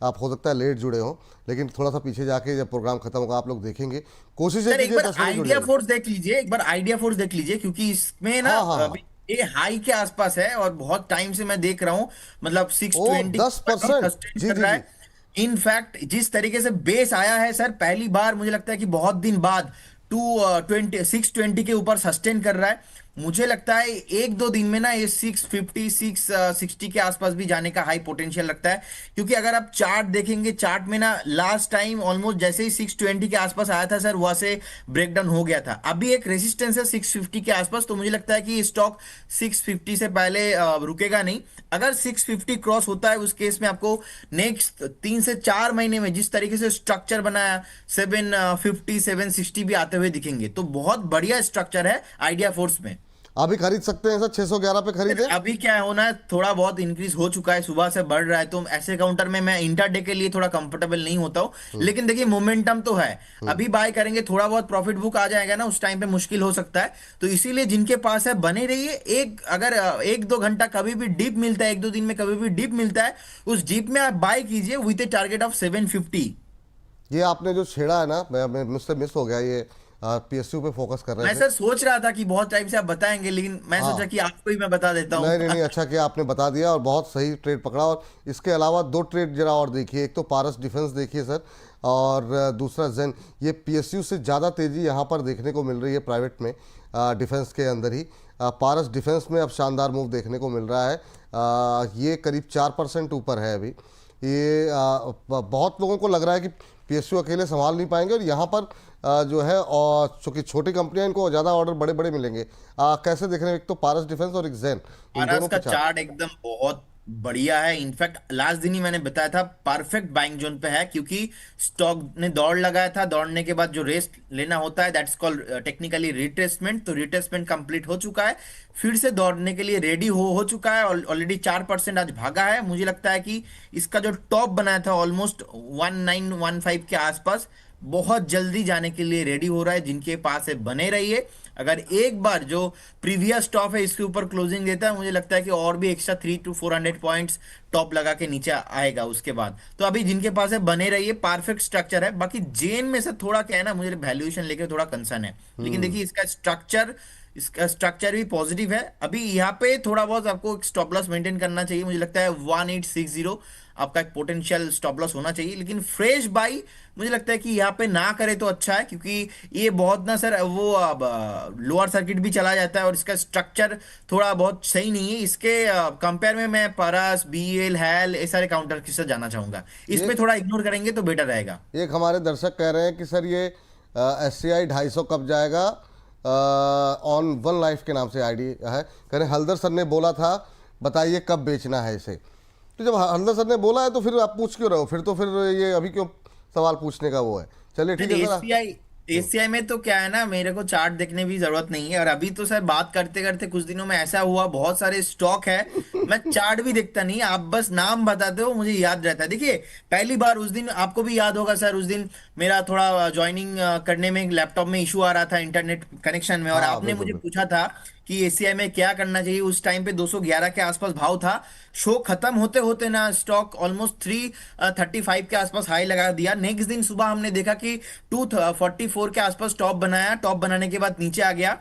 आप हो सकता है लेट जुड़े हो, लेकिन थोड़ा सा पीछे जाके जब प्रोग्राम खत्म होगा आप लोग देखेंगे। कोशिश सर एक कीजिए बार 10 बजे जुड़ आइडिया जाइए। फोर्स देख लीजिए, एक बार आइडिया फोर्स देख लीजिए, क्योंकि इसमें ना हाँ हाँ हाँ। अभी ये हाई के आसपास है और बहुत टाइम से मैं देख रहा हूं। मतलब ओ 620 10%। सस्टेन जी कर जी रहा जी। है। इनफैक्ट जिस तरीके से बेस आया है सर, पहली बार मुझे लगता है कि बहुत दिन बाद 620 के ऊपर सस्टेन कर रहा है। मुझे लगता है एक दो दिन में ना ये 650 660 के आसपास भी जाने का हाई पोटेंशियल लगता है। क्योंकि अगर आप चार्ट देखेंगे, चार्ट में ना लास्ट टाइम ऑलमोस्ट जैसे ही 620 के आसपास आया था सर, वहां से ब्रेकडाउन हो गया था। अभी एक रेजिस्टेंस है 650 के आसपास। तो मुझे लगता है कि स्टॉक 650 से पहले रुकेगा नहीं। अगर 650 क्रॉस होता है, उस केस में आपको नेक्स्ट 3 से 4 महीने में जिस तरीके से स्ट्रक्चर बनाया 750 760 भी आते हुए दिखेंगे। तो बहुत बढ़िया स्ट्रक्चर है आइडिया फोर्स में। अभी खरीद सकते हैं सर, 611 पे खरीदें। अभी क्या है होना है, थोड़ा बहुत इंक्रीज हो चुका है, सुबह से बढ़ रहा है। तो ऐसे काउंटर में मैं इंटरडे के लिए थोड़ा कंफर्टेबल नहीं होता हूँ। लेकिन देखिए मोमेंटम तो है। अभी बाय करेंगे, थोड़ा बहुत प्रॉफिट बुक आ जाएगा ना, उस टाइम पे मुश्किल हो सकता है। तो इसीलिए जिनके पास है बने रहिए। अगर 1-2 घंटा कभी भी डिप मिलता है, 1-2 दिन में कभी भी डिप मिलता है, उस डिप में आप बाय कीजिए विद ए टारगेट ऑफ 750। ये आपने जो छेड़ा है ना, मुझसे मिस हो गया ये। पीएसयू पे फोकस कर रहे मैं थे। सर सोच रहा था कि बहुत टाइम से आप बताएंगे, लेकिन मैं सोचा हाँ, कि आपको ही मैं बता देता हूँ। नहीं नहीं नहीं, अच्छा किया आपने बता दिया और बहुत सही ट्रेड पकड़ा। और इसके अलावा दो ट्रेड जरा और देखिए। एक तो पारस डिफेंस देखिए सर, और दूसरा जेन। ये पीएसयू से ज़्यादा तेज़ी यहाँ पर देखने को मिल रही है प्राइवेट में, डिफेंस के अंदर ही। पारस डिफेंस में अब शानदार मूव देखने को मिल रहा है। ये करीब 4% ऊपर है अभी। ये बहुत लोगों को लग रहा है कि पीएसयू अकेले संभाल नहीं पाएंगे, और यहाँ पर जो है, और चूँकि छोटी कंपनियां, इनको ज़्यादा ऑर्डर बड़े बड़े मिलेंगे। कैसे देख रहे हैं? एक तो पारस डिफेंस और एक जेन, इन आरएस दोनों का के चार्ट। चार्ट एकदम बहुत बढ़िया है। इनफैक्ट लास्ट दिन ही मैंने बताया था परफेक्ट बाइंग जोन पे है, क्योंकि स्टॉक ने दौड़ लगाया था। दौड़ने के बाद जो रेस्ट लेना होता है, दैट्स कॉल्ड टेक्निकली रिट्रेसमेंट। तो रिट्रेसमेंट कंप्लीट हो चुका है, फिर से दौड़ने के लिए रेडी हो चुका है। ऑलरेडी 4% आज भागा है। मुझे लगता है कि इसका जो टॉप बनाया था ऑलमोस्ट 1915 के आसपास, बहुत जल्दी जाने के लिए रेडी हो रहा है। जिनके पास है बने रहिए। अगर एक बार जो प्रीवियस टॉप है इसके ऊपर क्लोजिंग देता है, मुझे लगता है कि और भी एक्स्ट्रा 300 to 400 पॉइंट्स टॉप लगा के नीचे आएगा उसके बाद। तो अभी जिनके पास है बने रहिए, परफेक्ट स्ट्रक्चर है। बाकी जेन में से थोड़ा क्या है ना, मुझे वैल्यूएशन लेकर थोड़ा कंसर्न है। लेकिन देखिए इसका स्ट्रक्चर भी पॉजिटिव है। अभी यहाँ पे थोड़ा बहुत आपको स्टॉप लॉस मेंटेन करना चाहिए। मुझे लगता है 1860 आपका एक पोटेंशियल स्टॉप लॉस होना चाहिए। लेकिन फ्रेश बाई मुझे लगता है कि यहाँ पे ना करे तो अच्छा है, क्योंकि ये बहुत ना सर वो अब लोअर सर्किट भी चला जाता है, और इसका स्ट्रक्चर थोड़ा बहुत सही नहीं है। इसके कंपेयर में मैं परस बीएल हैल ये सारे काउंटर के साथ जाना चाहूंगा। इस पे एक थोड़ा इग्नोर करेंगे तो बेटर रहेगा। एक हमारे दर्शक कह रहे हैं कि सर ये SCI 250 कब जाएगा? ऑन वन लाइफ के नाम से आईडी है। कह रहे हैं हल्दर सर ने बोला था, बताइए कब बेचना है इसे। तो जब हल्दर सर ने बोला है तो फिर आप पूछ क्यों रहे हो? फिर तो फिर ये अभी क्यों सवाल पूछने का वो है? चलिए ठीक है सर। एससीआई एसीआई में तो क्या है ना, मेरे को चार्ट देखने की जरूरत नहीं है। और अभी तो सर बात करते करते कुछ दिनों में ऐसा हुआ, बहुत सारे स्टॉक है, मैं चार्ट भी देखता नहीं, आप बस नाम बताते हो मुझे याद रहता है। देखिए, पहली बार उस दिन आपको भी याद होगा सर, उस दिन मेरा थोड़ा ज्वाइनिंग करने में लैपटॉप में इशू आ रहा था इंटरनेट कनेक्शन में, और हाँ आपने बिल्कुल मुझे बिल्कुल। पूछा था कि एसीआई में क्या करना चाहिए। उस टाइम पे 211 के आसपास भाव था। शो खत्म होते होते ना स्टॉक ऑलमोस्ट 335 के आसपास हाई लगा दिया। नेक्स्ट दिन सुबह हमने देखा कि 244 के आसपास टॉप बनाया, टॉप बनाने के बाद नीचे आ गया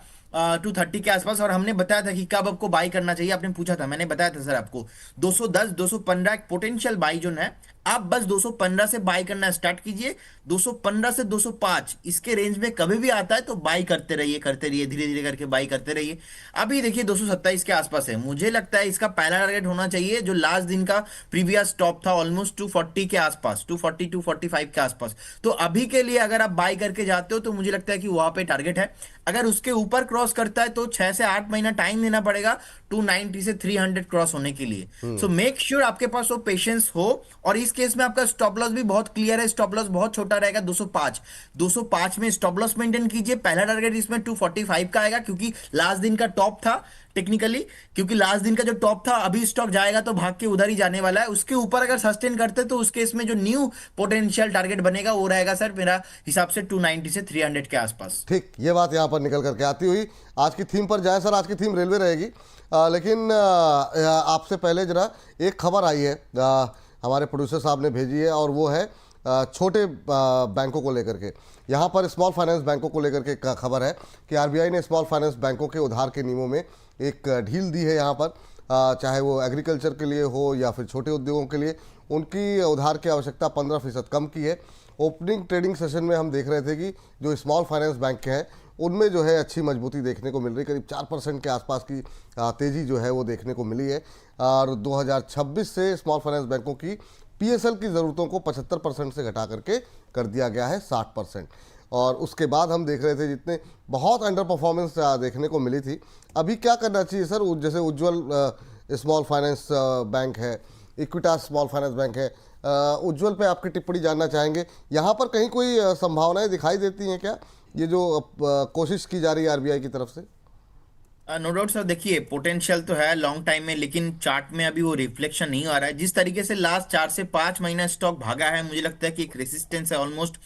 230 के आसपास। और हमने बताया था कि कब आपको बाई करना चाहिए, आपने पूछा था, मैंने बताया था सर आपको 210 215 एक पोटेंशियल बाई जोन है। आप बस 215 से बाई करना स्टार्ट कीजिए। 215 से 205 इसके रेंज में कभी भी आता है तो बाई करते रहिए, धीरे धीरे करके बाई करते रहिए। अभी देखिए 227 के आसपास है, मुझे लगता है इसका पहला टारगेट होना चाहिए जो लास्ट दिन का प्रीवियस टॉप था, ऑलमोस्ट 240 के आसपास, 240 245 के आसपास। तो अभी के लिए अगर आप बाई करके जाते हो तो मुझे लगता है कि वहां पे टारगेट है। अगर उसके ऊपर क्रॉस करता है तो 6 से 8 महीना टाइम देना पड़ेगा 290 से 300 क्रॉस होने के लिए। सो मेक श्योर आपके पास वो पेशेंस हो। और इस केस में आपका स्टॉप लॉस भी बहुत क्लियर है, स्टॉप लॉस बहुत छोटा रहेगा 205। 205 में स्टॉप लॉस मेंटेन कीजिए। पहला टारगेट इसमें 245 का आएगा, क्योंकि लास्ट दिन का टॉप था टेक्निकली, क्योंकि लास्ट दिन का जो टॉप था, अभी स्टॉक जाएगा तो भाग के उधर ही जाने वाला है। उसके ऊपर अगर सस्टेन करते तो उस केस में जो न्यू पोटेंशियल टारगेट बनेगा वो रहेगा सर मेरा हिसाब से 290 से 300 के आसपास। ठीक, ये बात यहाँ पर निकल करके आती हुई आज की थीम पर जाएं सर। आज की थीम रेलवे रहेगी, लेकिन आपसे पहले जरा एक खबर आई है, हमारे प्रोड्यूसर साहब ने भेजी है, और वो है छोटे बैंकों को लेकर के। यहाँ पर स्मॉल फाइनेंस बैंकों को लेकर के खबर है कि आरबीआई ने स्मॉल फाइनेंस बैंकों के उधार के नियमों में एक ढील दी है। यहाँ पर चाहे वो एग्रीकल्चर के लिए हो या फिर छोटे उद्योगों के लिए, उनकी उधार की आवश्यकता 15% कम की है। ओपनिंग ट्रेडिंग सेशन में हम देख रहे थे कि जो स्मॉल फाइनेंस बैंक के हैं उनमें जो है अच्छी मजबूती देखने को मिल रही, करीब 4% के आसपास की तेज़ी जो है वो देखने को मिली है। और 2026 से स्मॉल फाइनेंस बैंकों की पीएसएल की ज़रूरतों को 75% से घटा करके कर दिया गया है 60%। और उसके बाद हम देख रहे थे जितने बहुत अंडर परफॉर्मेंस देखने को मिली थी। अभी क्या करना चाहिए सर? जैसे उज्ज्वल स्मॉल फाइनेंस बैंक है, इक्विटास स्मॉल फाइनेंस बैंक है, उज्ज्वल पे आपकी टिप्पणी जानना चाहेंगे। यहाँ पर कहीं कोई संभावनाएं दिखाई देती हैं क्या, ये जो कोशिश की जा रही है आरबीआई की तरफ से? नो डाउट सर, देखिए पोटेंशियल तो है लॉन्ग टाइम में, लेकिन चार्ट में अभी वो रिफ्लेक्शन नहीं आ रहा है। जिस तरीके से लास्ट 4 से 5 महीना स्टॉक भागा है, मुझे लगता है कि एक रेसिस्टेंस है ऑलमोस्ट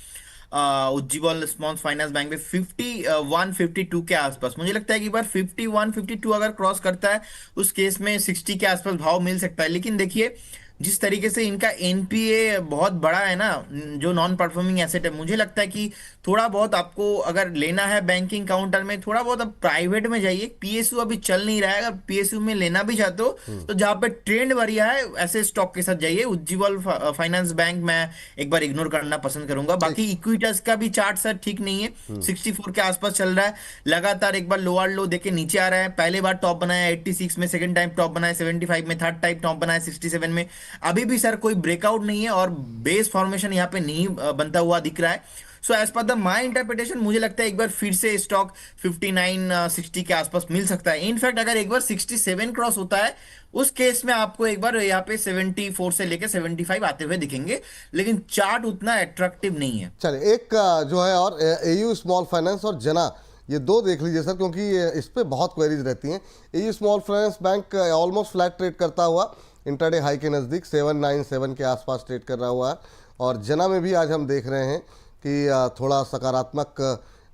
उज्जीवल स्मॉल फाइनेंस बैंक में 51 52 के आसपास। मुझे लगता है कि एक बार 51 52 अगर क्रॉस करता है उस केस में 60 के आसपास भाव मिल सकता है। लेकिन देखिए जिस तरीके से इनका एनपीए बहुत बड़ा है ना, जो नॉन परफॉर्मिंग एसेट है, मुझे लगता है कि थोड़ा बहुत आपको अगर लेना है बैंकिंग काउंटर में, थोड़ा बहुत अब प्राइवेट में जाइए। पीएसयू अभी चल नहीं रहा है, अगर पीएसयू में लेना भी चाहते हो तो जहां पे ट्रेंड बढ़िया है ऐसे स्टॉक के साथ जाइए। उज्जीवल फाइनेंस बैंक मैं एक बार इग्नोर करना पसंद करूंगा। ठीक। बाकी इक्विटस का भी चार्ट सर ठीक नहीं है, 64 के आसपास चल रहा है, लगातार एक बार लोअर लो देके नीचे आ रहा है। पहले बार टॉप बनाया 86 में, सेकंड टाइम टॉप बनाया 75 में, थर्ड टाइम टॉप बनाया 67 में। अभी भी सर कोई ब्रेकआउट नहीं है और बेस फॉर्मेशन यहाँ पे नहीं बनता हुआ दिख रहा है। So as per the my interpretation मुझे लगता है एक बार फिर से स्टॉक 59 60 के आसपास मिल सकता है। इनफैक्ट अगर एक बार 67 क्रॉस होता है उस केस में आपको एक बार यहाँ पे 74 से लेकर 75 आते हुए दिखेंगे, लेकिन चार्ट उतना अट्रैक्टिव नहीं है। चलिए, एक जो है और एयू स्मॉल फाइनेंस और जना, ये दो देख लीजिए सर, क्योंकि इस पे बहुत क्वेरीज रहती हैं। AU small finance bank almost flat trade करता हुआ इंटरडे हाई के नज़दीक 797 के आसपास ट्रेड कर रहा हुआ है। और जना में भी आज हम देख रहे हैं कि थोड़ा सकारात्मक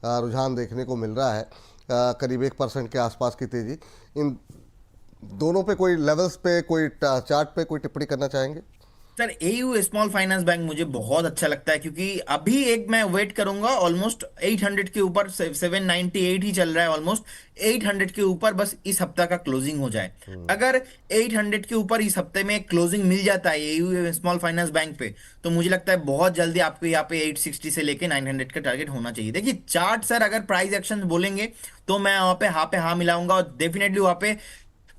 रुझान देखने को मिल रहा है, करीब 1% के आसपास की तेज़ी। इन दोनों पे कोई लेवल्स पे, कोई चार्ट पे कोई टिप्पणी करना चाहेंगे? Sir AU small finance bank मुझे बहुत अच्छा लगता है, क्योंकि अभी एक मैं वेट करूंगा ऑलमोस्ट 800 के ऊपर, 798 ही चल रहा है ऑलमोस्ट, 800 के ऊपर बस इस हफ्ता का क्लोजिंग हो जाए। अगर 800 के ऊपर इस हफ्ते में क्लोजिंग मिल जाता है एयू स्मॉल फाइनेंस बैंक पे, तो मुझे लगता है बहुत जल्दी आपको यहाँ पे 860 से लेके 900 का टारगेट होना चाहिए। देखिए चार्ट सर अगर प्राइस एक्शन बोलेंगे तो मैं वहां पे हाँ मिलाऊंगा, और डेफिनेटली वहां पे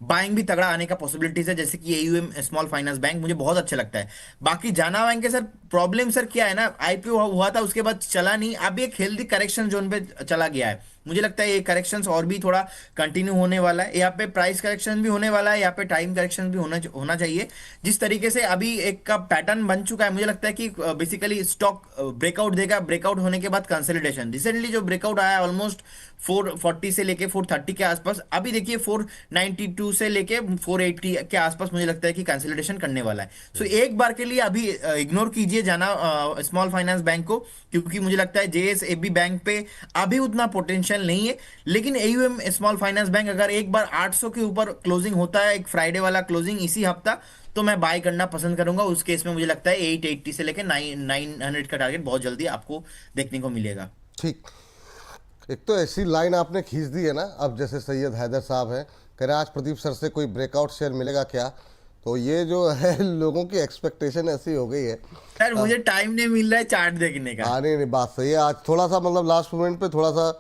बाइंग भी तगड़ा आने का पॉसिबिलिटीज है, जैसे कि एयूएम स्मॉल फाइनेंस बैंक मुझे बहुत अच्छा लगता है। बाकी जाना बैंक के सर प्रॉब्लम सर क्या है ना, आईपीओ हुआ था उसके बाद चला नहीं, अभी एक हेल्दी करेक्शन जोन पे चला गया है। मुझे लगता है ये करेक्शंस और भी थोड़ा कंटिन्यू होने वाला है। यहाँ पे प्राइस करेक्शन भी होने वाला है, यहाँ पे टाइम करेक्शन भी होना होना चाहिए। जिस तरीके से अभी एक का पैटर्न बन चुका है, मुझे लगता है कि बेसिकली स्टॉक ब्रेकआउट देगा, ब्रेकआउट होने के बाद कंसोलिडेशन। रिसेंटली जो ब्रेकआउट आया ऑलमोस्ट 440 से लेके 430 के आसपास, अभी देखिए 492 से लेके 480 के आसपास मुझे लगता है कि कैंसिलेशन करने वाला है। सो एक बार के लिए अभी इग्नोर कीजिए जाना स्मॉल फाइनेंस बैंक को, क्योंकि मुझे लगता है जेएसएबी बैंक पे अभी उतना पोटेंशियल नहीं है। लेकिन एयूएम स्मॉल फाइनेंस बैंक अगर एक बार 800 के ऊपर क्लोजिंग होता है, एक फ्राइडे वाला क्लोजिंग इसी हफ्ता, तो मैं बाय करना पसंद करूंगा। उस केस में मुझे लगता है 880 से लेके 900 का टारगेट बहुत जल्दी आपको देखने को मिलेगा। ठीक। एक तो ऐसी लाइन आपने खींच दी है ना, अब जैसे सैयद हैदर साहब हैं, कह रहे हैं आज प्रदीप सर से कोई ब्रेकआउट शेयर मिलेगा क्या, तो ये जो है लोगों की एक्सपेक्टेशन ऐसी हो गई है। सर मुझे टाइम नहीं मिल रहा है चार्ट देखने का। हाँ, नहीं नहीं, बात सही है। आज थोड़ा सा मतलब लास्ट मोमेंट पे थोड़ा सा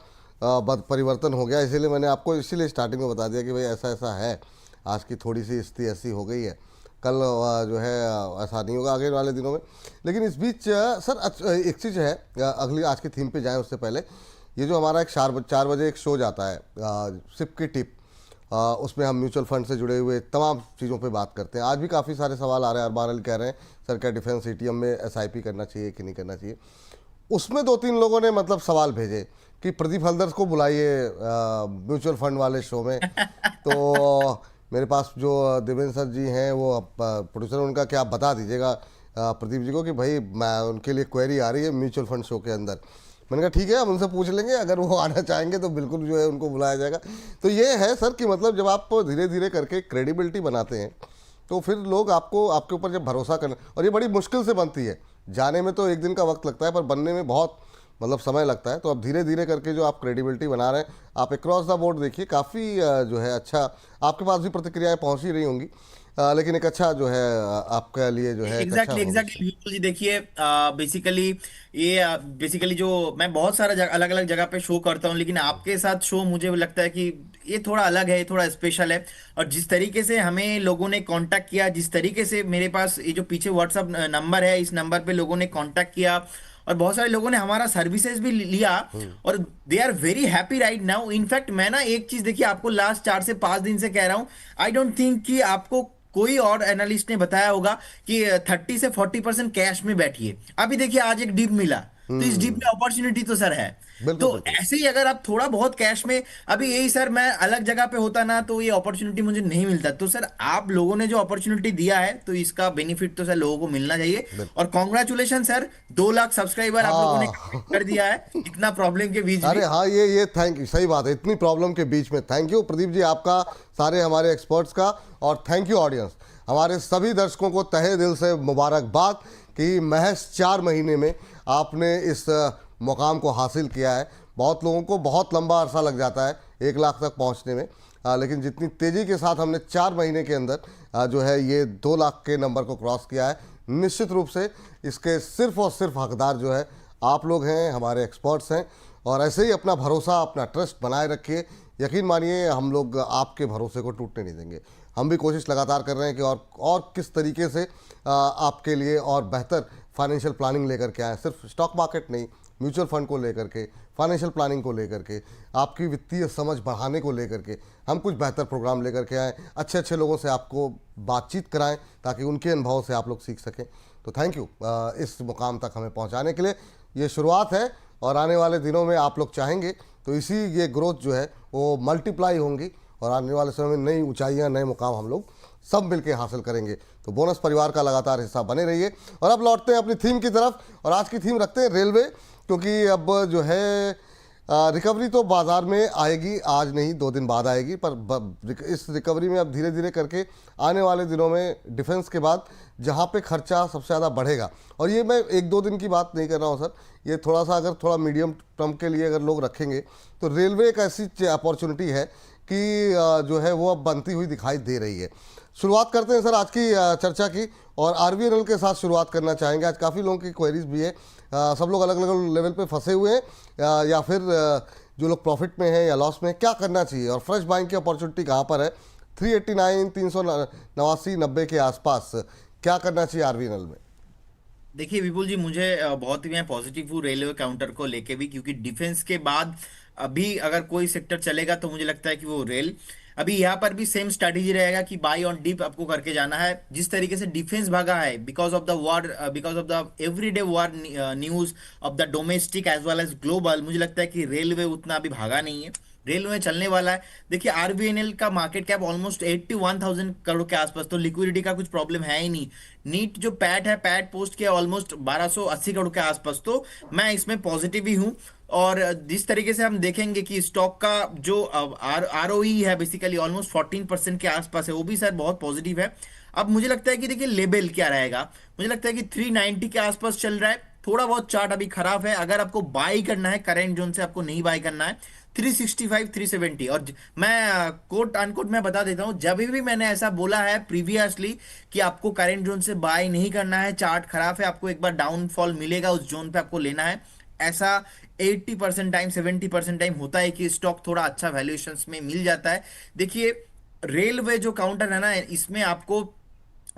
परिवर्तन हो गया, इसीलिए मैंने आपको इसीलिए स्टार्टिंग में बता दिया कि भाई ऐसा ऐसा है, आज की थोड़ी सी स्थिति ऐसी हो गई है। कल जो है ऐसा नहीं होगा आगे वाले दिनों में। लेकिन इस बीच सर एक चीज़ है, अगली आज की थीम पे जाएं उससे पहले, ये जो हमारा एक 4 बजे एक शो जाता है सिप की टिप, उसमें हम म्यूचुअल फंड से जुड़े हुए तमाम चीज़ों पे बात करते हैं। आज भी काफ़ी सारे सवाल आ रहे हैं, अरबान अली कह रहे हैं सर क्या डिफेंस एटीएम में एसआईपी करना चाहिए कि नहीं करना चाहिए। उसमें 2-3 लोगों ने मतलब सवाल भेजे कि प्रदीप हल्दर को बुलाइए म्यूचुअल फंड वाले शो में। तो मेरे पास जो देवेंद्र सर जी हैं वो प्रोड्यूसर, उनका क्या आप बता दीजिएगा प्रदीप जी को कि भाई मैं उनके लिए क्वेरी आ रही है म्यूचुअल फंड शो के अंदर। मैंने कहा ठीक है, हम उनसे पूछ लेंगे, अगर वो आना चाहेंगे तो बिल्कुल जो है उनको बुलाया जाएगा। तो ये है सर कि मतलब जब आप धीरे धीरे करके क्रेडिबिलिटी बनाते हैं तो फिर लोग आपको आपके ऊपर जब भरोसा करना, और ये बड़ी मुश्किल से बनती है, जाने में तो एक दिन का वक्त लगता है पर बनने में बहुत मतलब समय लगता है। तो अब धीरे धीरे करके जो आप क्रेडिबिलिटी बना रहे हैं, आप अक्रॉस द बोर्ड देखिए काफ़ी जो है अच्छा, आपके पास भी प्रतिक्रियाएं पहुंच ही रही होंगी, लेकिन एक अच्छा जो है आपके लिए जो है एक अच्छा एग्जैक्टली भविष्य एग्जैक्टली बिल्कुल जी। देखिए बेसिकली ये बेसिकली जो मैं बहुत सारा अलग अलग जगह पे शो करता हूँ, लेकिन आपके साथ शो मुझे लगता है कि ये थोड़ा अलग है, ये थोड़ा स्पेशल है। और जिस तरीके से हमें लोगों ने कांटेक्ट किया, जिस तरीके से मेरे पास ये जो पीछे व्हाट्सअप नंबर है, इस नंबर पे लोगों ने कांटेक्ट किया और बहुत सारे लोगों ने हमारा सर्विसेज भी लिया, और they are very happy right now. In fact मैं ना एक चीज देखिए आपको लास्ट 4 से 5 दिन से कह रहा हूँ, आई डोंट थिंक कि आपको कोई और एनालिस्ट ने बताया होगा कि 30 से 40% कैश में बैठिए। अभी देखिए आज एक डिप मिला, तो इस डिप में अपॉर्चुनिटी तो सर है। बिल्कुल तो बिल्कुल। ऐसे ही अगर आप थोड़ा बहुत कैश में, अभी यही सर मैं अलग जगह पे होता ना तो ये अपॉर्चुनिटी मुझे नहीं मिलता। तो सर आप लोगों ने जो अपॉर्चुनिटी दिया है तो इसका बेनिफिट तो सर लोगों को मिलना चाहिए। और कॉन्ग्रेचुलेशन सर, 2 लाख सब्सक्राइबर आप लोगों ने हाँ कर दिया है इतना प्रॉब्लम के बीच अरे भी। हाँ, ये थैंक यू, सही बात है, इतनी प्रॉब्लम के बीच में थैंक यू प्रदीप जी आपका, सारे हमारे एक्सपर्ट्स का, और थैंक यू ऑडियंस, हमारे सभी दर्शकों को तहे दिल से मुबारकबाद कि महज 4 महीने में आपने इस मुकाम को हासिल किया है। बहुत लोगों को बहुत लंबा अरसा लग जाता है 1 लाख तक पहुंचने में, लेकिन जितनी तेज़ी के साथ हमने 4 महीने के अंदर जो है ये 2 लाख के नंबर को क्रॉस किया है, निश्चित रूप से इसके सिर्फ और सिर्फ हकदार जो है आप लोग हैं, हमारे एक्सपर्ट्स हैं। और ऐसे ही अपना भरोसा, अपना ट्रस्ट बनाए रखिए। यकीन मानिए हम लोग आपके भरोसे को टूटने नहीं देंगे। हम भी कोशिश लगातार कर रहे हैं कि और किस तरीके से आपके लिए और बेहतर फाइनेंशियल प्लानिंग लेकर के आए, सिर्फ स्टॉक मार्केट नहीं, म्यूचुअल फंड को लेकर के, फाइनेंशियल प्लानिंग को लेकर के, आपकी वित्तीय समझ बढ़ाने को लेकर के हम कुछ बेहतर प्रोग्राम लेकर के आएँ, अच्छे अच्छे लोगों से आपको बातचीत कराएं ताकि उनके अनुभव से आप लोग सीख सकें। तो थैंक यू इस मुकाम तक हमें पहुंचाने के लिए। ये शुरुआत है और आने वाले दिनों में आप लोग चाहेंगे तो इसी ये ग्रोथ जो है वो मल्टीप्लाई होंगी, और आने वाले समय में नई ऊंचाइयां, नए मुकाम हम लोग सब मिलके हासिल करेंगे। तो बोनस परिवार का लगातार हिस्सा बने रहिए। और अब लौटते हैं अपनी थीम की तरफ, और आज की थीम रखते हैं रेलवे, क्योंकि अब जो है रिकवरी तो बाज़ार में आएगी, आज नहीं 2 दिन बाद आएगी, पर इस रिकवरी में अब धीरे धीरे करके आने वाले दिनों में डिफेंस के बाद जहाँ पे खर्चा सबसे ज़्यादा बढ़ेगा, और ये मैं 1-2 दिन की बात नहीं कर रहा हूँ सर, ये थोड़ा सा अगर थोड़ा मीडियम टर्म के लिए अगर लोग रखेंगे तो रेलवे एक ऐसी अपॉर्चुनिटी है कि जो है वो अब बनती हुई दिखाई दे रही है। शुरुआत करते हैं सर आज की चर्चा की, और आरवीएनएल के साथ शुरुआत करना चाहेंगे। आज काफ़ी लोगों की क्वेरीज भी है, सब लोग अलग अलग लेवल पे फंसे हुए हैं, या फिर जो लोग प्रॉफिट में हैं या लॉस में, क्या करना चाहिए और फ्रेश बाइंग की अपॉर्चुनिटी कहाँ पर है। 389, 389, 90 के आसपास क्या करना चाहिए आरवीएनएल में। देखिए विपुल जी, मुझे बहुत ही मैं पॉजिटिव हूँ रेलवे काउंटर को लेके भी, क्योंकि डिफेंस के बाद अभी अगर कोई सेक्टर चलेगा तो मुझे लगता है कि वो रेल। अभी यहाँ पर भी सेम स्ट्रैटेजी रहेगा कि बाय ऑन डिप आपको करके जाना है। जिस तरीके से डिफेंस भागा है because of the war, because of the everyday war news of the domestic as well as global, मुझे लगता है कि रेलवे उतना अभी भागा नहीं है, रेलवे चलने वाला है। देखिए आरबीएनएल का मार्केट कैप ऑलमोस्ट 81,000 करोड़ के आसपास, तो लिक्विडिटी का कुछ प्रॉब्लम है ही नहीं। नीट जो पैट है, पैट पोस्ट के ऑलमोस्ट 1280 करोड़ के आसपास, तो मैं इसमें पॉजिटिव ही हूँ। और जिस तरीके से हम देखेंगे कि स्टॉक का जो आरओई है बेसिकली ऑलमोस्ट 14% के आसपास है, वो भी सर बहुत पॉजिटिव है। अब मुझे लगता है कि देखिए लेवल क्या रहेगा, मुझे लगता है कि 390 के आसपास चल रहा है। थोड़ा बहुत चार्ट अभी खराब है, अगर आपको बाई करना है करेंट जोन से, आपको नहीं बाई करना है 365 370। और मैं कोट अनकोट मैं बता देता हूं, जब भी मैंने ऐसा बोला है प्रीवियसली कि आपको करेंट जोन से बाय नहीं करना है, चार्ट खराब है, आपको एक बार डाउनफॉल मिलेगा उस जोन पे आपको लेना है, ऐसा 80% टाइम 70% टाइम होता है कि स्टॉक थोड़ा अच्छा वैल्यूएशन में मिल जाता है। देखिए रेलवे जो काउंटर है ना, इसमें आपको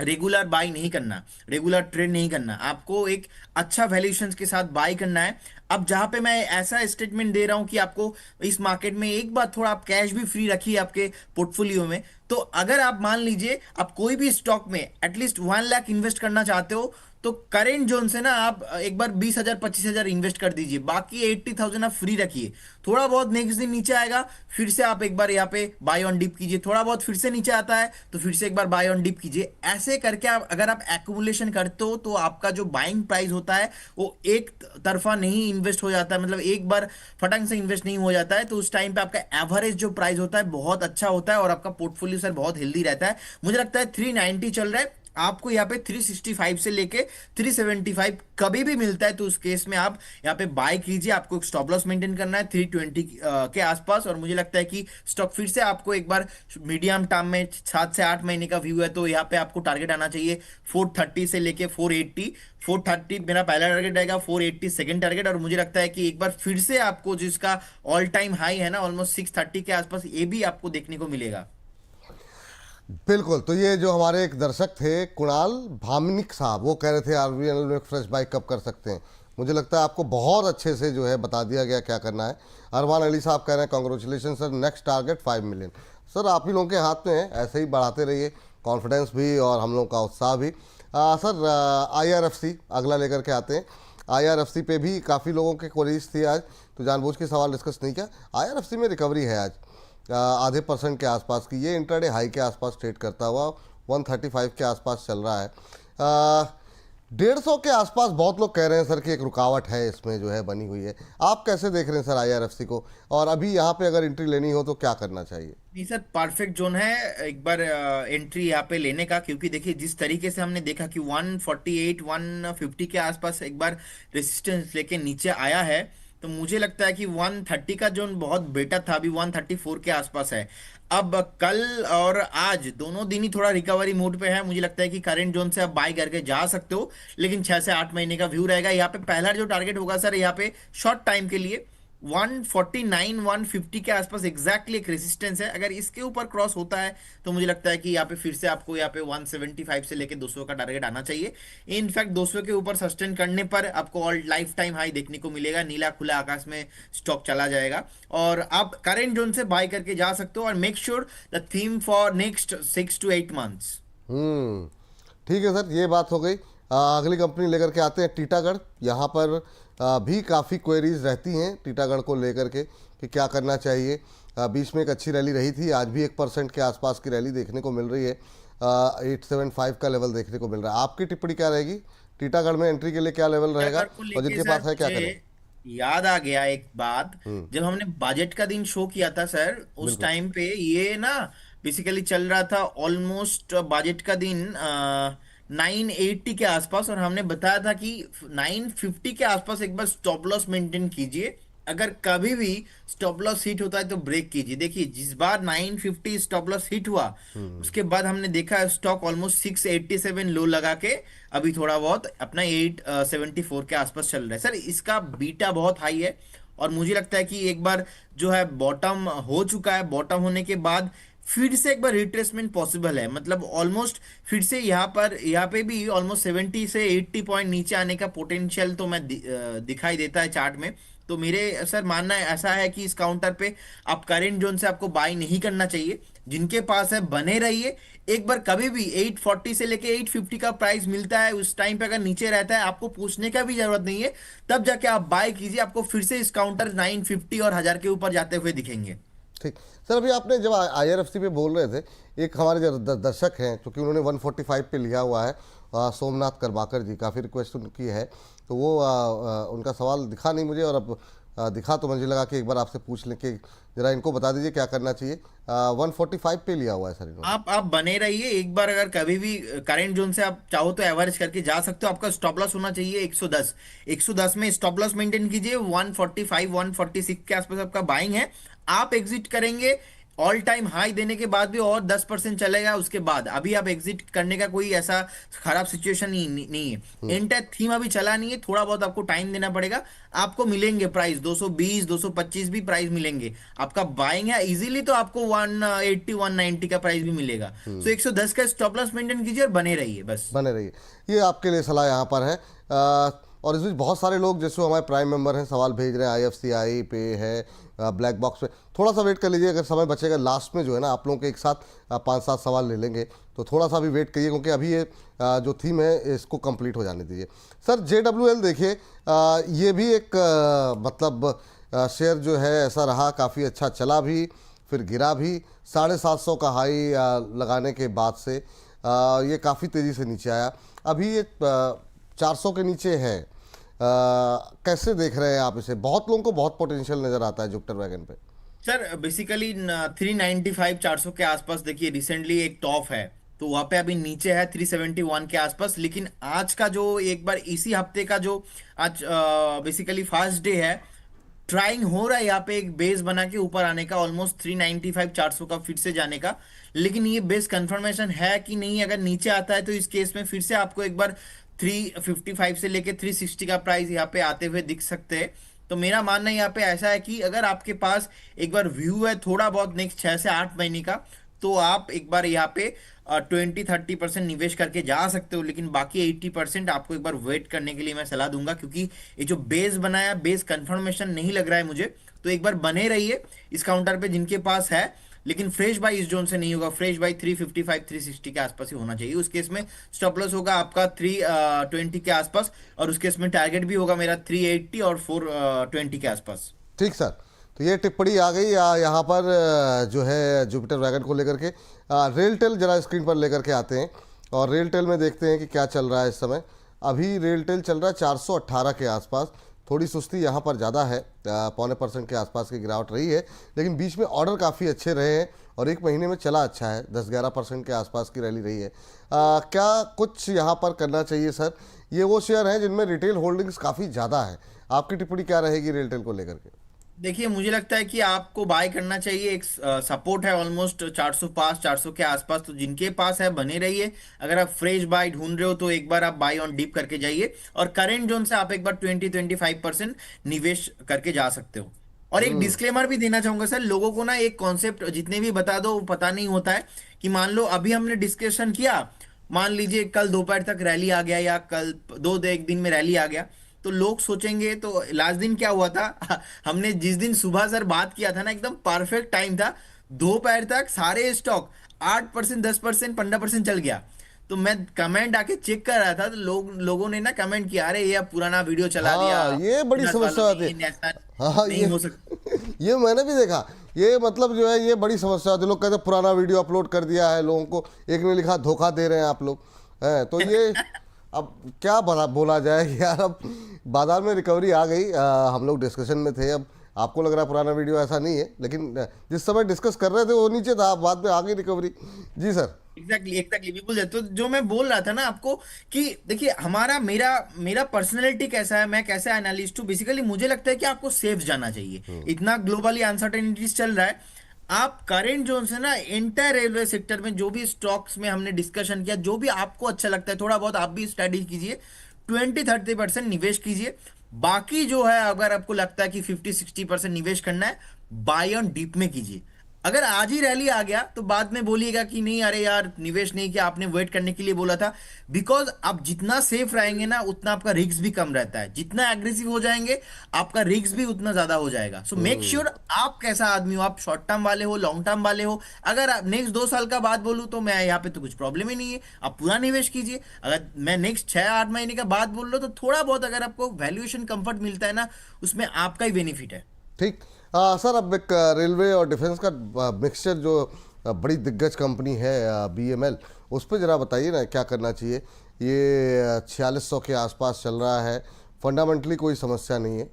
रेगुलर बाई नहीं करना, रेगुलर ट्रेड नहीं करना, आपको एक अच्छा वैल्यूएशंस के साथ बाई करना है। अब जहां पे मैं ऐसा स्टेटमेंट दे रहा हूं कि आपको इस मार्केट में एक बार थोड़ा आप कैश भी फ्री रखिए आपके पोर्टफोलियो में, तो अगर आप मान लीजिए आप कोई भी स्टॉक में एटलीस्ट 1 लाख इन्वेस्ट करना चाहते हो, तो करेंट जोन से ना आप एक बार 20,000 25,000 इन्वेस्ट कर दीजिए, बाकी 80,000 आप फ्री रखिए। थोड़ा बहुत नेक्स्ट दिन नीचे आएगा, फिर से आप एक बार यहाँ पे बाय ऑन डिप कीजिए, थोड़ा बहुत फिर से नीचे आता है तो फिर से एक बार बाय ऑन डिप कीजिए। ऐसे करके आप अगर आप एक्यूमुलेशन करते हो तो आपका जो बाइंग प्राइस होता है वो एक तरफा नहीं इन्वेस्ट हो जाता है, मतलब एक बार फटंग से इन्वेस्ट नहीं हो जाता है, तो उस टाइम पे आपका एवरेज जो प्राइस होता है बहुत अच्छा होता है और आपका पोर्टफोलियो सर बहुत हेल्दी रहता है। मुझे लगता है 390 चल रहा है, आपको यहाँ पे 365 से लेके 375 कभी भी मिलता है तो उस केस में आप यहाँ पे बाय कीजिए। आपको एक स्टॉप लॉस मेंटेन करना है 320 के आसपास, और मुझे लगता है कि स्टॉक फिर से आपको एक बार मीडियम टर्म में 7 से 8 महीने का व्यू है तो यहाँ पे आपको टारगेट आना चाहिए 430 से लेके 480। 430 मेरा पहला टारगेट रहेगा, 480 सेकंड टारगेट, और मुझे लगता है कि एक बार फिर से आपको जिसका ऑल टाइम हाई है ना ऑलमोस्ट 630 के आसपास, ये भी आपको देखने को मिलेगा। बिल्कुल। तो ये जो हमारे एक दर्शक थे कुणाल भामनिक साहब, वो कह रहे थे आरबीएल में फ्रेश बाई कब कर सकते हैं। मुझे लगता है आपको बहुत अच्छे से जो है बता दिया गया क्या करना है। अरमान अली साहब कह रहे हैं congratulation sir, next target 5 million. Sir आप ही लोगों के हाथ में है, ऐसे ही बढ़ाते रहिए, कॉन्फिडेंस भी और हम लोग का उत्साह भी। सर आईआरएफसी अगला लेकर के आते हैं। आईआरएफसी पे भी काफ़ी लोगों के क्वेरीज थी आज, तो जानबूझ के सवाल डिस्कस नहीं किया। आईआरएफसी में रिकवरी है आज आधे % के आसपास की, ये इंट्राडे हाई के आसपास ट्रेड करता हुआ 135 के आसपास चल रहा है। 150 के आसपास बहुत लोग कह रहे हैं सर कि एक रुकावट है इसमें जो है बनी हुई है। आप कैसे देख रहे हैं सर आईआरएफसी को, और अभी यहाँ पे अगर एंट्री लेनी हो तो क्या करना चाहिए? नहीं सर, परफेक्ट जोन है एक बार एंट्री यहाँ पे लेने का, क्योंकि देखिए जिस तरीके से हमने देखा कि 148 150 के आसपास एक बार रेसिस्टेंस लेके नीचे आया है, तो मुझे लगता है कि 130 का जोन बहुत बेटर था, अभी 134 के आसपास है। अब कल और आज दोनों दिन ही थोड़ा रिकवरी मोड पे है, मुझे लगता है कि करंट जोन से आप बाय करके जा सकते हो, लेकिन 6 से 8 महीने का व्यू रहेगा। यहाँ पे पहला जो टारगेट होगा सर, यहाँ पे शॉर्ट टाइम के लिए 149 150 के आसपास एग्जैक्टली एक रेजिस्टेंस है, अगर इसके ऊपर क्रॉस होता है तो मुझे लगता है कि यहाँ पे फिर से आपको यहाँ पे 175 से लेके 200 का टारगेट आना चाहिए। इनफैक्ट 200 के ऊपर सस्टेन करने पर आपको ऑल लाइफ टाइम हाई देखने को मिलेगा, नीला खुला आकाश में स्टॉक चला जाएगा, और आप करेंट जोन से बाय करके जा सकते हो। और make sure the theme for next 6 to 8 months। ठीक है सर, ये बात हो गई। अगली कंपनी लेकर के आते हैं टीटागढ़। यहाँ पर भी काफ़ी क्वेरीज रहती हैं टीटागढ़ को लेकर के कि क्या करना चाहिए। बीच में एक अच्छी रैली रही थी, आज भी 1% के आसपास की रैली देखने को मिल रही है। 875 का लेवल देखने को मिल रहा है। आपकी टिप्पणी क्या रहेगी, टीटागढ़ में एंट्री के लिए क्या लेवल रहेगा, और जिनके पास है क्या करें? याद आ गया एक बात, जब हमने बजट का दिन शो किया था सर, उस टाइम पे ये ना बेसिकली चल रहा था ऑलमोस्ट बजट का दिन 980 के आसपास, और हमने बताया था कि 950 के आसपास एक बार स्टॉप लॉस मेंटेन कीजिए, अगर कभी भी स्टॉप लॉस हिट होता है तो ब्रेक कीजिए। देखिए जिस बार 950 स्टॉप लॉस हिट हुआ, उसके बाद हमने देखा स्टॉक ऑलमोस्ट 687 लो लगा के अभी थोड़ा बहुत अपना 874 के आसपास चल रहा है। सर इसका बीटा बहुत हाई है, और मुझे लगता है कि एक बार जो है बॉटम हो चुका है, बॉटम होने के बाद फिर से एक बार रिट्रेसमेंट पॉसिबल है, मतलब ऑलमोस्ट फिर से यहाँ पे भी ऑलमोस्ट 70 से 80 पॉइंट नीचे आने का पोटेंशियल तो मैं दिखाई देता है चार्ट में। तो मेरे सर मानना ऐसा है कि इस काउंटर पे आप करेंट जोन से आपको बाय नहीं करना चाहिए। जिनके पास है बने रहिए। एक बार कभी भी 840 से लेके 850 का प्राइस मिलता है, उस टाइम पे अगर नीचे रहता है आपको पूछने का भी जरूरत नहीं है, तब जाके आप बाय कीजिए। आपको फिर से इस काउंटर 950 और 1000 के ऊपर जाते हुए दिखेंगे। ठीक। सर अभी आपने जब आईआरएफसी पे बोल रहे थे, एक हमारे जो दर्शक हैं, क्योंकि उन्होंने 145 पे लिया हुआ है, सोमनाथ करबाकर जी, काफ़ी रिक्वेस्ट उनकी है, तो वो उनका सवाल दिखा नहीं मुझे, और अब दिखा तो मुझे लगा कि एक बार आपसे पूछ लें कि जरा इनको बता दीजिए क्या करना चाहिए। 145 पे लिया हुआ है सर इन्होंने। आप बने रहिए। एक बार अगर कभी भी करंट जोन से आप चाहो तो एवरेज करके जा सकते हो। आपका स्टॉप लॉस होना चाहिए 110। 110 में स्टॉप लॉस मेंटेन कीजिए। 145 146 के आसपास आपका बाइंग है। आप एग्जिट करेंगे ऑल टाइम हाई देने के बाद भी और 10% चलेगा उसके बाद। अभी आप एग्जिट करने का कोई ऐसा खराब सिचुएशन नहीं है। एंटायर थीम अभी चला नहीं है, थोड़ा बहुत आपको टाइम देना पड़ेगा। आपको मिलेंगे प्राइस 220 225 भी प्राइस मिलेंगे। आपका बाइंग है इजीली तो आपको 180 190 का प्राइस भी मिलेगा। सो 110 का स्टॉप लॉस मेंटेन कीजिए और बने रहिए बस। बने रहिए, ये आपके लिए सलाह यहाँ पर है। और इस बीच बहुत सारे लोग जैसे हमारे प्राइम मेंबर हैं सवाल भेज रहे हैं, आईएफसीआई पे है, ब्लैक बॉक्स पे। थोड़ा सा वेट कर लीजिए, अगर समय बचेगा लास्ट में जो है ना, आप लोगों के एक साथ 5-7 सवाल ले लेंगे, तो थोड़ा सा भी वेट करिए, क्योंकि अभी ये जो थीम है इसको कंप्लीट हो जाने दीजिए। सर JWL देखिए, ये भी एक मतलब शेयर जो है ऐसा रहा, काफ़ी अच्छा चला भी, फिर गिरा भी। 750 का हाई लगाने के बाद से ये काफ़ी तेज़ी से नीचे आया, अभी ये 400 के नीचे है। कैसे देख रहे हैं आप इसे? बहुत लोगों को बहुत पोटेंशियल नज़र आता है जुपिटर वैगन पे। सर बेसिकली 395 400 के आसपास देखिए रिसेंटली एक टॉप है, तो वहां पे अभी नीचे है 371 के आसपास। लेकिन आज का जो एक बार इसी हफ्ते का जो आज बेसिकली फर्स्ट डे है, ट्राइंग हो रहा है यहाँ पे एक बेस बना के ऊपर आने का, ऑलमोस्ट 395 400 का फिर से जाने का। लेकिन ये बेस कंफर्मेशन है कि नहीं, अगर नीचे आता है तो इस केस में फिर से आपको एक बार 355 से लेके 360 का प्राइस यहाँ पे आते हुए दिख सकते हैं। तो मेरा मानना यहाँ पे ऐसा है कि अगर आपके पास एक बार व्यू है थोड़ा बहुत नेक्स्ट 6 से 8 महीने का, तो आप एक बार यहाँ पे 20-30% निवेश करके जा सकते हो। लेकिन बाकी 80% आपको एक बार वेट करने के लिए मैं सलाह दूंगा, क्योंकि ये जो बेस बनाया, बेस कंफर्मेशन नहीं लग रहा है मुझे। तो एक बार बने रहिए इस काउंटर पे जिनके पास है। लेकिन फ्रेश बाई इस जोन से नहीं होगा, फ्रेश बाई 355 360 के आसपास ही होना चाहिए। उस केस में स्टॉप लॉस होगा आपका 320 के आसपास, और उस केस में टारगेट भी होगा मेरा 380 और 420 के आसपास। ठीक सर, तो ये टिप्पणी आ गई यहाँ पर जो है जुपिटर वैगन को लेकर के। रेल टेल जरा स्क्रीन पर लेकर के आते हैं, और रेल टेल में देखते हैं कि क्या चल रहा है इस समय। अभी रेल टेल चल रहा है 418 के आसपास, थोड़ी सुस्ती यहाँ पर ज़्यादा है, 0.25% के आसपास की गिरावट रही है, लेकिन बीच में ऑर्डर काफ़ी अच्छे रहे हैं, और एक महीने में चला अच्छा है, 10-11% के आसपास की रैली रही है। क्या कुछ यहाँ पर करना चाहिए सर? ये वो शेयर हैं जिनमें रिटेल होल्डिंग्स काफ़ी ज़्यादा है, आपकी टिप्पणी क्या रहेगी रेल टेल को लेकर के? देखिए मुझे लगता है कि आपको बाय करना चाहिए। एक सपोर्ट है ऑलमोस्ट 405 400 के आसपास, तो जिनके पास है बने रहिए। अगर आप फ्रेश बाय ढूंढ रहे हो तो एक बार आप बाय ऑन डीप करके जाइए, और करेंट जोन से आप एक बार 20-25% निवेश करके जा सकते हो। और एक डिस्क्लेमर भी देना चाहूंगा सर, लोगों को ना एक कॉन्सेप्ट जितने भी बता दो वो पता नहीं होता है। कि मान लो अभी हमने डिस्कशन किया, मान लीजिए कल दोपहर तक रैली आ गया, या कल एक दिन में रैली आ गया, तो लोग सोचेंगे तो लास्ट दिन क्या हुआ था हमने जिस दिन सुबह सर बात किया था ना, एकदम परफेक्ट टाइम था। दोपहर तक सारे स्टॉक 8% 10% 15% चल गया। तो मैं कमेंट आके चेक कर रहा था, तो लोगों ने ना कमेंट किया, अरे ये अब पुराना वीडियो चला दिया, हाँ, ये बड़ी बिजनेस वालों समस्या ने, होती ये है। ऐसा हाँ, नहीं हो सकता। ये मैंने भी देखा, ये मतलब जो है ये बड़ी समस्या होती है। लोग कहते हैं पुराना वीडियो अपलोड कर दिया है लोगों को, एक ने लिखा धोखा दे रहे हैं आप लोग, है तो ये अब क्या बोला जाए यार। अब बाजार में रिकवरी आ गई, हम लोग डिस्कशन में थे, अब आपको लग रहा है पुराना वीडियो, ऐसा नहीं है, लेकिन जिस समय डिस्कस कर रहे थे वो नीचे था, बाद में आ गई रिकवरी। जी सर। एग्जैक्टली बिल्कुल। तो जो मैं बोल रहा था ना आपको, कि देखिए हमारा मेरा मेरा पर्सनैलिटी कैसा है, मैं कैसा एनालिस्ट हूँ, बेसिकली मुझे लगता है कि आपको सेफ जाना चाहिए। इतना ग्लोबली अनसर्टेनिटीज चल रहा है। आप करेंट जोन से ना एंटायर रेलवे सेक्टर में जो भी स्टॉक्स में हमने डिस्कशन किया, जो भी आपको अच्छा लगता है थोड़ा बहुत आप भी स्टडी कीजिए, 20-30% निवेश कीजिए। बाकी जो है अगर आपको लगता है कि 50-60% निवेश करना है, बाय ऑन डीप में कीजिए। अगर आज ही रैली आ गया तो बाद में बोलिएगा कि नहीं अरे यार निवेश नहीं किया, आपने वेट करने के लिए बोला था। बिकॉज आप जितना सेफ रहेंगे ना उतना आपका रिस्क भी कम रहता है, जितना एग्रेसिव हो जाएंगे आपका रिस्क भी उतना ज्यादा हो जाएगा। सो मेक हम्म। श्योर आप कैसा आदमी हो, आप शॉर्ट टर्म वाले हो लॉन्ग टर्म वाले हो। अगर नेक्स्ट 2 साल का बात बोलूं तो मैं यहाँ पे तो कुछ प्रॉब्लम ही नहीं है, आप पूरा निवेश कीजिए। अगर मैं नेक्स्ट 6-8 महीने का बात बोल रहा हूं तो थोड़ा बहुत अगर आपको वैल्यूएशन कंफर्ट मिलता है ना, उसमें आपका ही बेनिफिट है। ठीक। सर, अब एक रेलवे और डिफेंस का मिक्सचर जो बड़ी दिग्गज कंपनी है बीएमएल, उस पर ज़रा बताइए ना क्या करना चाहिए। ये 4600 के आसपास चल रहा है, फंडामेंटली कोई समस्या नहीं है।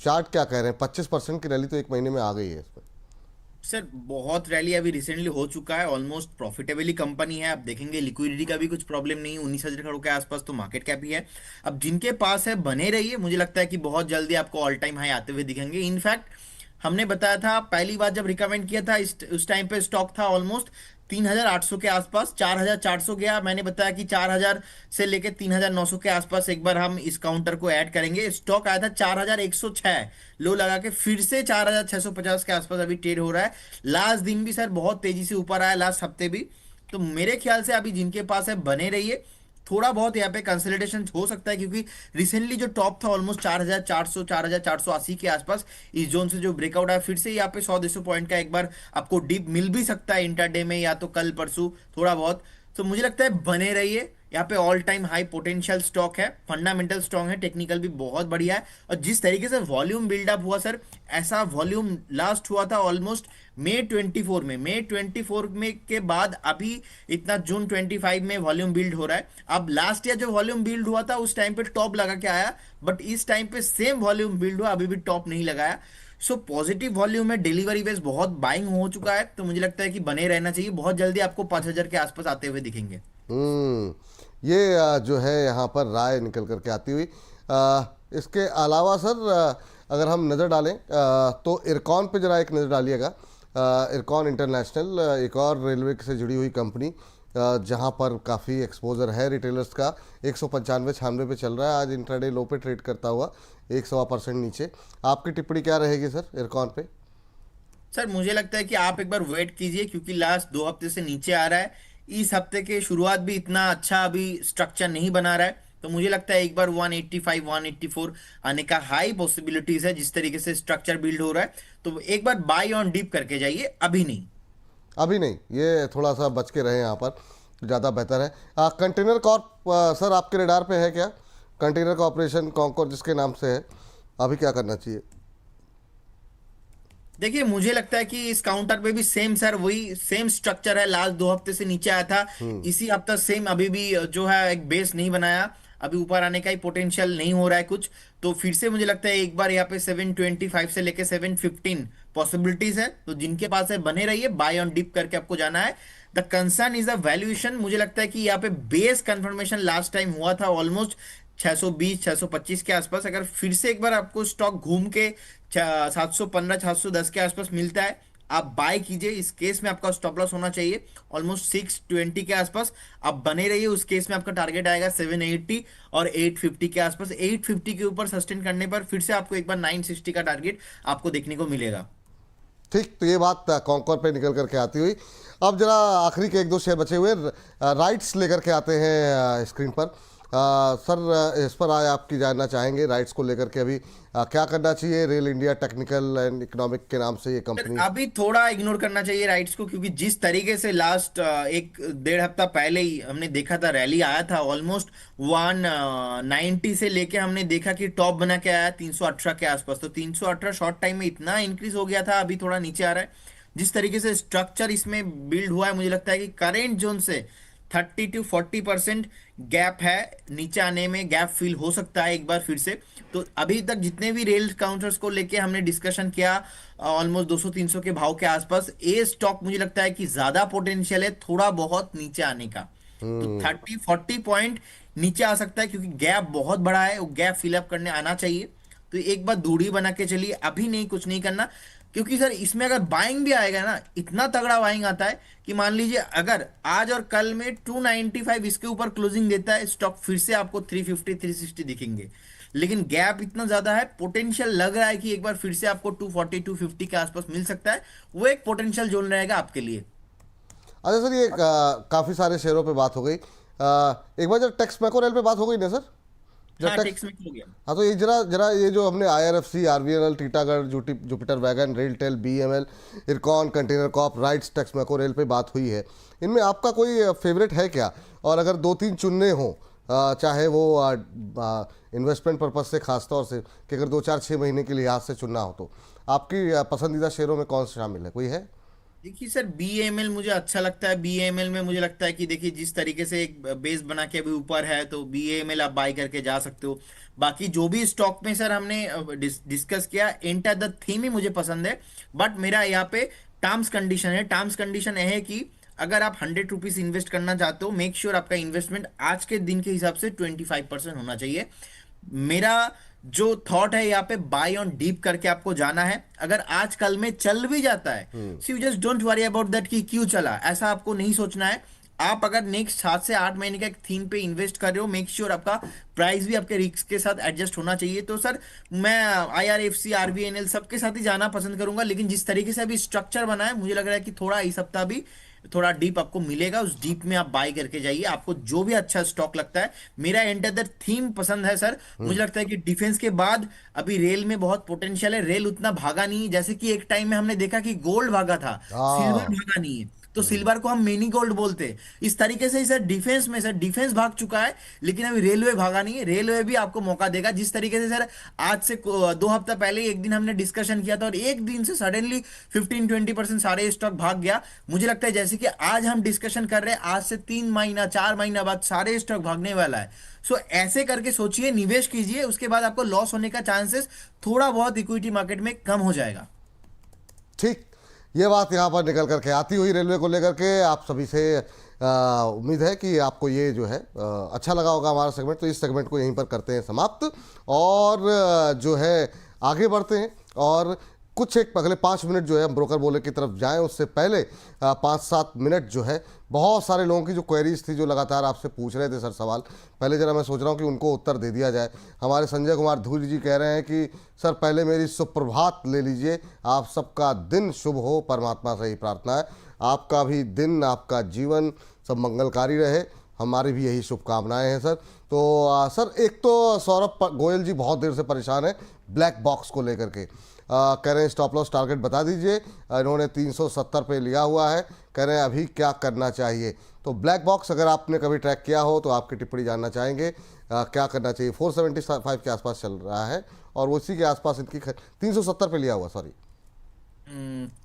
चार्ट क्या कह रहे हैं? 25% की रैली तो एक महीने में आ गई है इस पर। सर बहुत रैली अभी रिसेंटली हो चुका है, ऑलमोस्ट प्रॉफिटेबली कंपनी है। आप देखेंगे लिक्विडिटी का भी कुछ प्रॉब्लम नहीं, 19,000 करोड़ के आसपास तो मार्केट कैप ही है। अब जिनके पास है बने रहिए, मुझे लगता है कि बहुत जल्दी आपको ऑल टाइम हाई आते हुए दिखेंगे। इनफैक्ट हमने बताया था पहली बार जब रिकमेंड किया था, उस टाइम पे स्टॉक था ऑलमोस्ट 3,800 के आसपास, 4,400 गया। मैंने बताया कि 4,000 से लेके 3,900 के आसपास एक बार हम इस काउंटर को ऐड करेंगे। स्टॉक आया था 4,106, लो लगा के फिर से 4,650 के आसपास अभी ट्रेड हो रहा है। लास्ट दिन भी सर बहुत तेजी से ऊपर आया, लास्ट हफ्ते भी। तो मेरे ख्याल से अभी जिनके पास है बने रहिए। थोड़ा बहुत यहाँ पे कंसोलिडेशन हो सकता है क्योंकि रिसेंटली जो टॉप था ऑलमोस्ट 4,400 4,480 के आसपास, इस जोन से जो ब्रेकआउट आया फिर से यहाँ पे 100-200 पॉइंट का एक बार आपको डिप मिल भी सकता है इंटरडे में, या तो कल परसों थोड़ा बहुत। तो मुझे लगता है बने रहिए, यहाँ पे all time high potential stock है, फंडामेंटल स्ट्रांग है, टेक्निकल भी बहुत बढ़िया है। और जिस तरीके से वॉल्यूम बिल्डअप हुआ सर, ऐसा वॉल्यूम लास्ट हुआ था ऑलमोस्ट मई 24 में के बाद अभी इतना जून 25 में वॉल्यूम बिल्ड हो रहा है। अब लास्ट ईयर जो वॉल्यूम बिल्ड हुआ था उस टाइम पे टॉप लगा के आया, बट इस टाइम पे सेम वॉल्यूम बिल्ड हुआ, अभी भी टॉप नहीं लगाया। सो पॉजिटिव वॉल्यूम है, डिलीवरी बेस बहुत बाइंग हो चुका है, तो मुझे लगता है कि बने रहना चाहिए। बहुत जल्दी आपको 5,000 के आसपास आते हुए दिखेंगे। हम्म। ये जो है यहाँ पर राय निकल करके आती हुई। इसके अलावा सर, अगर हम नज़र डालें तो इरकॉन पे ज़रा एक नज़र डालिएगा। इरकॉन इंटरनेशनल, एक और रेलवे से जुड़ी हुई कंपनी, जहाँ पर काफ़ी एक्सपोजर है रिटेलर्स का। 195-96 पे चल रहा है, आज इंट्राडे लो पे ट्रेड करता हुआ 1.25% नीचे। आपकी टिप्पणी क्या रहेगी सर इरकॉन पे? सर मुझे लगता है कि आप एक बार वेट कीजिए क्योंकि लास्ट 2 हफ्ते से नीचे आ रहा है। इस हफ्ते के शुरुआत भी इतना अच्छा अभी स्ट्रक्चर नहीं बना रहा है, तो मुझे लगता है एक बार 185 184 आने का हाई पॉसिबिलिटीज है, जिस तरीके से स्ट्रक्चर बिल्ड हो रहा है। तो एक बार बाई ऑन डीप करके जाइए, अभी नहीं। अभी नहीं, ये थोड़ा सा बच के रहे यहाँ पर, ज़्यादा बेहतर है। कंटेनर कॉर्प सर आपके रडार पे है क्या? कंटेनर कॉर्पोरेशन कॉन्कोर जिसके नाम से है, अभी क्या करना चाहिए? देखिए मुझे लगता है कि इस काउंटर पे भी सेम सर वही सेम स्ट्रक्चर है, लास्ट 2 हफ्ते से नीचे आया था, इसी हफ्ता सेम अभी भी जो है एक बेस नहीं बनाया, अभी ऊपर आने का ही पोटेंशियल नहीं हो रहा है कुछ। तो फिर से मुझे लगता है एक बार यहाँ पे 725 से लेके 715 पॉसिबिलिटीज है, तो जिनके पास है बने रहिए, बाय ऑन डिप करके आपको जाना है। The concern is the valuation. मुझे लगता है कि यहाँ पे बेस कंफर्मेशन लास्ट टाइम हुआ था ऑलमोस्ट 620 625 के आसपास। अगर फिर से एक बार आपको स्टॉक घूम के 715 710 के आसपास मिलता है, आप बाय कीजिए। इस केस में आपका स्टॉप लॉस होना चाहिए ऑलमोस्ट 620 के आसपास। आप बने रहिए, उस केस में आपका टारगेट आएगा 780 और 850 के आसपास। 850 के ऊपर सस्टेन करने पर फिर से आपको एक बार 960 का टारगेट आपको देखने को मिलेगा। ठीक, तो ये बात कॉन्कोर पे निकल करके आती हुई, अब जरा आखिरी के एक दो शेयर बचे हुए राइट्स लेकर के आते हैं स्क्रीन पर। सर, इस पर आए आपकी जानना चाहेंगे राइट्स को लेकर के अभी क्या करना चाहिए? Rail India technical and economic के नाम से ये कंपनी। अभी थोड़ा इग्नोर करना चाहिए राइट्स को, क्योंकि जिस तरीके से लास्ट 1-1.5 हफ्ता पहले ही हमने देखा था, रैली आया था ऑलमोस्ट 190 से लेके हमने देखा कि टॉप बना के आया 318 के आसपास। तो 318 शॉर्ट टाइम में इतना इंक्रीज हो गया था, अभी थोड़ा नीचे आ रहा है। जिस तरीके से स्ट्रक्चर इसमें बिल्ड हुआ है, मुझे लगता है कि करेंट जोन से 30 to 40% गैप है, नीचे आने में गैप फिल हो सकता है एक बार फिर से। तो अभी तक जितने भी रेल काउंटर्स को लेके हमने डिस्कशन किया, ऑलमोस्ट 200-300 के भाव के आसपास, ये स्टॉक मुझे लगता है कि ज्यादा पोटेंशियल है थोड़ा बहुत नीचे आने का। तो 30-40 पॉइंट नीचे आ सकता है क्योंकि गैप बहुत बड़ा है, वो गैप फिलअप करने आना चाहिए। तो एक बार दूरी बना के चलिए, अभी नहीं, कुछ नहीं करना। क्योंकि सर इसमें अगर बाइंग भी आएगा ना, इतना तगड़ा बाइंग आता है कि मान लीजिए अगर आज और कल में 295 इसके ऊपर क्लोजिंग देता है स्टॉक, फिर से आपको 350 360 दिखेंगे। लेकिन गैप इतना ज्यादा है, पोटेंशियल लग रहा है कि एक बार फिर से आपको 240 250 के आसपास मिल सकता है। वो एक पोटेंशियल जोन रहेगा आपके लिए। अच्छा सर, ये काफ़ी सारे शेयरों पे बात हो गई। एक बार जब टेक्स मैकोरेल पे बात हो गई ना सर, जब हाँ, टेक्स। टेक्स में हो गया। हाँ, तो ये जरा जरा ये जो हमने IRFC, RVNL, Titagarh, Jupiter wagon, RailTel, BEML, IRCON, container corp, RITES, Texmaco पे बात हुई है, इनमें आपका कोई फेवरेट है क्या? और अगर दो तीन चुनने हों, चाहे वो इन्वेस्टमेंट पर्पज से, खासतौर से कि अगर 2 4 6 महीने के लिहाज से चुनना हो, तो आपकी पसंदीदा शेयरों में कौन से शामिल है, कोई है? देखिए सर, बीएमएल मुझे अच्छा लगता है। बीएमएल में मुझे लगता है कि देखिए जिस तरीके से एक बेस बना के अभी ऊपर है, तो बीएमएल आप बाई करके जा सकते हो। बाकी जो भी स्टॉक में सर हमने डिस्कस किया, एंटर द थीम ही मुझे पसंद है। बट मेरा यहाँ पे टर्म्स कंडीशन है। टर्म्स कंडीशन यह है कि अगर आप 100 रुपीज इन्वेस्ट करना चाहते हो, मेक श्योर आपका इन्वेस्टमेंट आज के दिन के हिसाब से 25% होना चाहिए। मेरा जो थॉट है यहाँ पे, बाय ऑन डीप करके आपको जाना है। अगर आज कल में चल भी जाता है, see you just don't worry about that कि क्यों चला, ऐसा आपको नहीं सोचना है। आप अगर नेक्स्ट 7 से 8 महीने का एक थीम पे इन्वेस्ट कर रहे हो, मेक श्योर आपका प्राइस भी आपके रिस्क के साथ एडजस्ट होना चाहिए। तो सर मैं आईआरएफसी, आरबीएनएल सबके साथ ही जाना पसंद करूंगा, लेकिन जिस तरीके से अभी स्ट्रक्चर बना है, मुझे लग रहा है कि थोड़ा इस हफ्ता भी थोड़ा डीप आपको मिलेगा। उस डीप में आप बाय करके जाइए, आपको जो भी अच्छा स्टॉक लगता है। मेरा एंटर द थीम पसंद है सर। मुझे लगता है कि डिफेंस के बाद अभी रेल में बहुत पोटेंशियल है। रेल उतना भागा नहीं है, जैसे कि एक टाइम में हमने देखा कि गोल्ड भागा था, सिल्वर हाँ। भागा नहीं है। तो सिल्वर को हम मिनी गोल्ड बोलते हैं। इस तरीके से ही सर डिफेंस में, सर डिफेंस भाग चुका है, लेकिन अभी रेलवे भागा नहीं है। रेलवे भी आपको मौका देगा। जिस तरीके से सर आज से 2 हफ्ता पहले एक दिन हमने डिस्कशन किया था, और एक दिन से सडनली 15-20% सारे स्टॉक भाग गया। मुझे लगता है जैसे कि आज हम डिस्कशन कर रहे हैं, आज से 3 महीना 4 महीना बाद सारे स्टॉक भागने वाला है। सो ऐसे करके सोचिए, निवेश कीजिए, उसके बाद आपको लॉस होने का चांसेस थोड़ा बहुत इक्विटी मार्केट में कम हो जाएगा। ठीक। ये बात यहाँ पर निकल करके आती हुई रेलवे को लेकर के आप सभी से उम्मीद है कि आपको ये जो है अच्छा लगा होगा हमारा सेगमेंट। तो इस सेगमेंट को यहीं पर करते हैं समाप्त, और जो है आगे बढ़ते हैं। और कुछ एक अगले 5 मिनट जो है हम ब्रोकर बोले की तरफ जाएं, उससे पहले 5 7 मिनट जो है बहुत सारे लोगों की जो क्वेरीज थी, जो लगातार आपसे पूछ रहे थे सर सवाल, पहले जरा मैं सोच रहा हूँ कि उनको उत्तर दे दिया जाए। हमारे संजय कुमार धूरी जी कह रहे हैं कि सर पहले मेरी सुप्रभात ले लीजिए, आप सबका दिन शुभ हो, परमात्मा से ही प्रार्थना है। आपका भी दिन, आपका जीवन सब मंगलकारी रहे, हमारी भी यही शुभकामनाएं हैं सर। तो सर, एक तो सौरभ गोयल जी बहुत देर से परेशान है ब्लैक बॉक्स को लेकर के। कह रहे हैं स्टॉप लॉस टारगेट बता दीजिए। इन्होंने 370 पे लिया हुआ है, कह रहे हैं अभी क्या करना चाहिए। तो ब्लैक बॉक्स अगर आपने कभी ट्रैक किया हो तो आपकी टिप्पणी जानना चाहेंगे, क्या करना चाहिए। 475 के आसपास चल रहा है, और उसी के आसपास इनकी 370 पे लिया हुआ, सॉरी।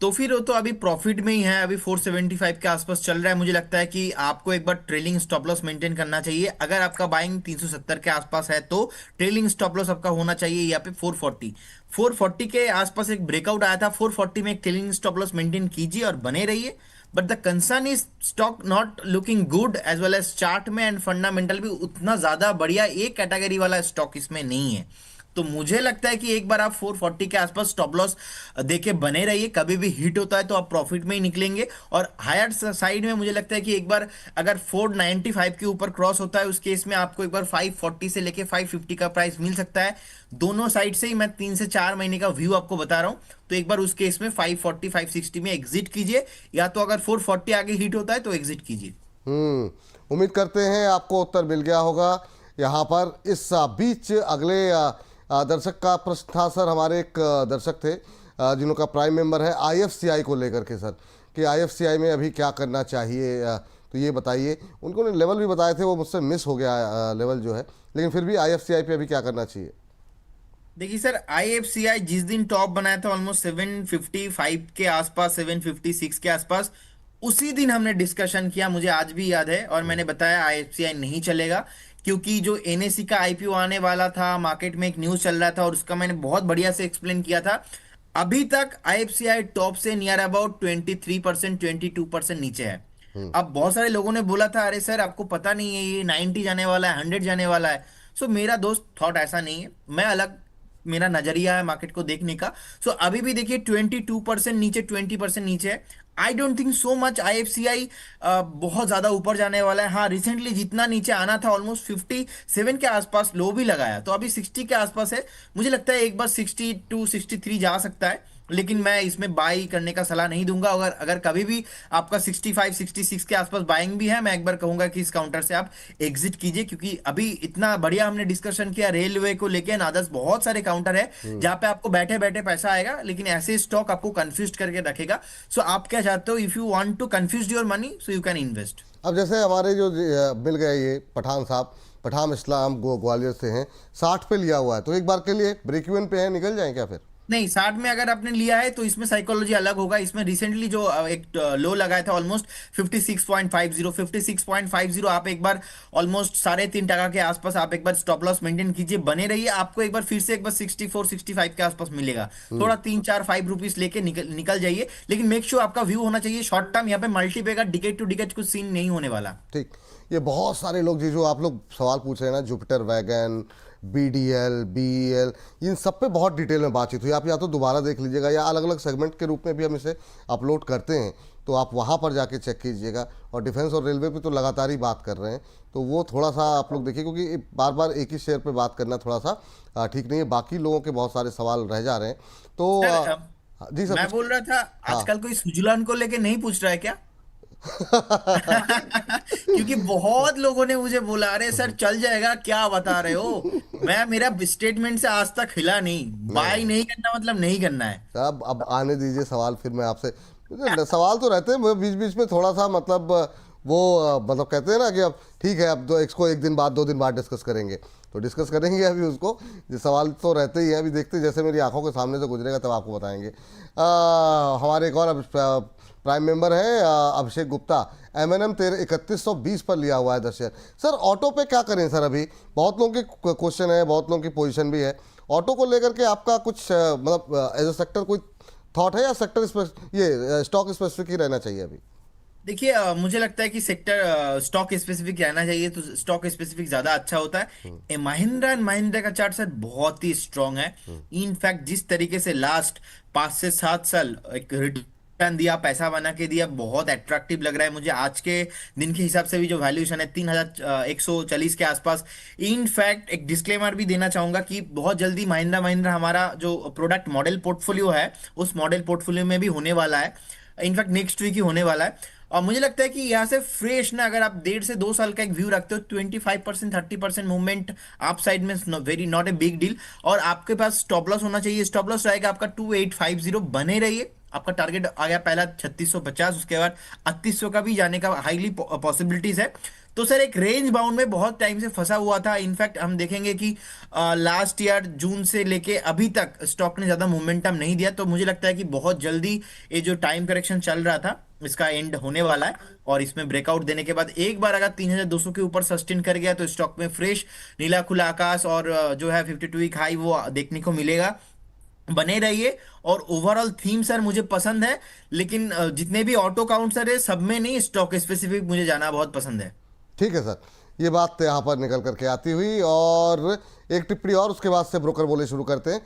तो फिर वो तो अभी प्रॉफिट में ही है। अभी 475 के आसपास चल रहा है। मुझे लगता है कि आपको एक बार ट्रेलिंग स्टॉप लॉस मेंटेन करना चाहिए। अगर आपका बाइंग 370 के आसपास है, तो ट्रेलिंग स्टॉप लॉस आपका होना चाहिए यहाँ पे 440 के आसपास। एक ब्रेकआउट आया था 440 में, एक ट्रेलिंग स्टॉप लॉस मेंटेन कीजिए और बने रहिए। But the concern is stock not looking good as well as chart में, एंड फंडामेंटल भी उतना ज्यादा बढ़िया एक कैटेगरी वाला स्टॉक इसमें नहीं है। तो मुझे लगता है कि एक बार आप 440 के आसपास स्टॉप लॉस देके बने रहिए। कभी भी हिट होता है तो आप प्रॉफिट में ही निकलेंगे। और हायर साइड में मुझे लगता है कि एक बार अगर 495 के ऊपर क्रॉस होता है, उस केस में आपको एक बार 540 से लेके 550 का प्राइस मिल सकता है। दोनों साइड से ही मैं 3 से 4 महीने का व्यू आपको बता रहा हूं। तो एक बार उस केस में 540 560 में एग्जिट कीजिए, या तो अगर 440 आगे हिट होता है तो एग्जिट कीजिए। उम्मीद करते हैं आपको उत्तर मिल गया होगा यहाँ पर। इस बीच अगले दर्शक का प्रश्न था सर, हमारे एक दर्शक थे जिनका प्राइम मेंबर है आईएफसीआई को लेकर के सर, कि आईएफसीआई में अभी क्या करना चाहिए। तो ये बताइए। उनको ने लेवल भी बताए थे, वो मुझसे मिस हो गया लेवल जो है, लेकिन फिर भी आईएफसीआई पे अभी क्या करना चाहिए। देखिए सर, आईएफसीआई जिस दिन टॉप बनाया था ऑलमोस्ट 755 के आसपास, 756 के आसपास, उसी दिन हमने डिस्कशन किया, मुझे आज भी याद है। और मैंने बताया आईएफसीआई नहीं चलेगा, क्योंकि जो एनएससी का आईपीओ आने वाला था, मार्केट में एक न्यूज चल रहा था, और उसका मैंने बहुत बढ़िया से एक्सप्लेन किया था। अभी तक आईएफसीआई टॉप से नियर अबाउट 23% 22% नीचे है। अब बहुत सारे लोगों ने बोला था, अरे सर आपको पता नहीं है ये 90 जाने वाला है, 100 जाने वाला है। सो मेरा दोस्त थॉट ऐसा नहीं है। मैं अलग मेरा नजरिया है मार्केट को देखने का। सो अभी भी देखिए 22% नीचे, 20% नीचे है। I don't think so much IFCI बहुत ज्यादा ऊपर जाने वाला है। हाँ, रिसेंटली जितना नीचे आना था ऑलमोस्ट 57 के आसपास लो भी लगाया, तो अभी 60 के आसपास है। मुझे लगता है एक बार 62 63 जा सकता है, लेकिन मैं इसमें बाई करने का सलाह नहीं दूंगा। अगर अगर कभी भी आपका 65 66 के आसपास बाइंग भी है, मैं एक बार कहूंगा कि इस काउंटर से आप एग्जिट कीजिए, क्योंकि अभी इतना बढ़िया हमने डिस्कशन किया रेलवे को लेके, अदर्स बहुत सारे काउंटर है जहां पे आपको बैठे बैठे पैसा आएगा, लेकिन ऐसे स्टॉक आपको कंफ्यूज करके रखेगा। सो आप क्या चाहते हो? If you want to confuse your money, so you can invest. अब जैसे हमारे जो मिल गए ये पठान साहब, पठान इस्लाम ग्वालियर से हैं, 60 पे लिया हुआ है, तो एक बार के लिए ब्रेक इवन पे है, निकल जाए क्या फिर? नहीं, 60 में अगर आपने लिया है तो इसमें साइकोलॉजी अलग होगा। इसमें रिसेंटली जो एक लो लगाया था ऑलमोस्ट 56.50, 56.50 आप एक बार ऑलमोस्ट 3.5% के आसपास आप एक बार स्टॉप लॉस मेंटेन कीजिए, बने रहिए। आपको एक बार फिर से एक बार 64 65 के आसपास मिलेगा। थोड़ा 3 4 5 रुपीज लेके निकल जाइए, लेकिन मेक श्योर आपका व्यू होना चाहिए शॉर्ट टर्म। यहाँ पे मल्टीपे का डिकेट टू डिकेट कुछ सीन नहीं होने वाला। ठीक। ये बहुत सारे लोग जो आप लोग सवाल पूछ रहे हैं ना, जुपिटर वैगन, BDL, BEL, इन सब पे बहुत डिटेल में बातचीत हुई। आप या तो दोबारा देख लीजिएगा या अलग अलग सेगमेंट के रूप में भी हम इसे अपलोड करते हैं, तो आप वहाँ पर जाके चेक कीजिएगा। और डिफेंस और रेलवे पे तो लगातार ही बात कर रहे हैं, तो वो थोड़ा सा आप लोग देखिए, क्योंकि बार बार एक ही शेयर पे बात करना थोड़ा सा ठीक नहीं है। बाकी लोगों के बहुत सारे सवाल रह जा रहे हैं, तो सर, जी सर मैं कुछ। बोल रहा था, हाँ। आजकल कोई सुजलान को लेके नहीं पूछ रहा है क्या? क्योंकि बहुत लोगों ने मुझे बोला, अरे सर चल जाएगा, क्या बता रहे हो? मैं, मेरा स्टेटमेंट से आज तक हिला नहीं। बाय नहीं, नहीं करना मतलब नहीं करना है। अब आने दीजिए सवाल, फिर मैं आपसे सवाल तो रहते हैं बीच बीच में थोड़ा सा, मतलब वो मतलब कहते हैं ना कि अब ठीक है, अब तो इसको एक दिन बाद 2 दिन बाद डिस्कस करेंगे, तो डिस्कस करेंगे अभी उसको। ये सवाल तो रहते ही हैं, अभी देखते हैं, जैसे मेरी आंखों के सामने से गुजरेगा तब आपको बताएंगे। हमारे एक और प्राइम मेंबर हैं अभिषेक गुप्ता, MNM 3120 पर लिया हुआ है 10 शेयर। सर ऑटो पे क्या करें सर? अभी बहुत लोगों के क्वेश्चन है, बहुत लोगों की पोजीशन भी है। ऑटो को लेकर के आपका कुछ मतलब एज अ सेक्टर कोई थॉट है, या सेक्टर ये स्टॉक स्पेसिफिक ही रहना चाहिए अभी? देखिए, मुझे लगता है कि सेक्टर स्टॉक स्पेसिफिक रहना चाहिए, तो स्टॉक स्पेसिफिक ज्यादा अच्छा होता है। महिंद्रा एंड महिंद्रा का चार्ट सर बहुत ही स्ट्रांग है। इनफैक्ट जिस तरीके से लास्ट 5 से 7 साल एक रिटर्न दिया, पैसा बना के दिया, बहुत अट्रैक्टिव लग रहा है मुझे। आज के दिन के हिसाब से भी जो वैल्यूएशन है 3140 के आसपास। इनफैक्ट एक डिस्क्लेमर भी देना चाहूंगा कि बहुत जल्दी महिंद्रा महिंद्रा हमारा जो प्रोडक्ट मॉडल पोर्टफोलियो है, उस मॉडल पोर्टफोलियो में भी होने वाला है। इनफैक्ट नेक्स्ट वीक ही होने वाला है। और मुझे लगता है कि यहाँ से फ्रेश ना, अगर आप 1.5 से 2 साल का एक व्यू रखते हो, 25% 30% मूवमेंट आप साइड में very not a big deal. और आपके पास स्टॉप लॉस होना चाहिए। स्टॉप लॉस रहेगा आपका 2850, बने रहिए। आपका टारगेट आ गया पहला 3650, उसके बाद 3800 का भी जाने का हाईली पॉसिबिलिटीज है। तो सर एक रेंज बाउंड में बहुत टाइम से फंसा हुआ था। इनफैक्ट हम देखेंगे कि लास्ट ईयर जून से लेके अभी तक स्टॉक ने ज्यादा मोमेंटम नहीं दिया। तो मुझे लगता है कि बहुत जल्दी ये जो टाइम करेक्शन चल रहा था, इसका एंड होने वाला है। और इसमें ब्रेकआउट देने के बाद एक बार अगर 3200 के ऊपर सस्टेन कर गया, तो स्टॉक में फ्रेश नीला खुला आकाश और जो है 52 वीक हाई वो देखने को मिलेगा। बने रहिए। और ओवरऑल थीम सर मुझे पसंद है, लेकिन जितने भी ऑटो काउंट सर है, सब में नहीं, स्टॉक स्पेसिफिक मुझे जाना बहुत पसंद है। ठीक है सर, ये बात यहाँ पर निकल करके आती हुई, और एक टिप्पणी और उसके बाद से ब्रोकर बोले शुरू करते हैं।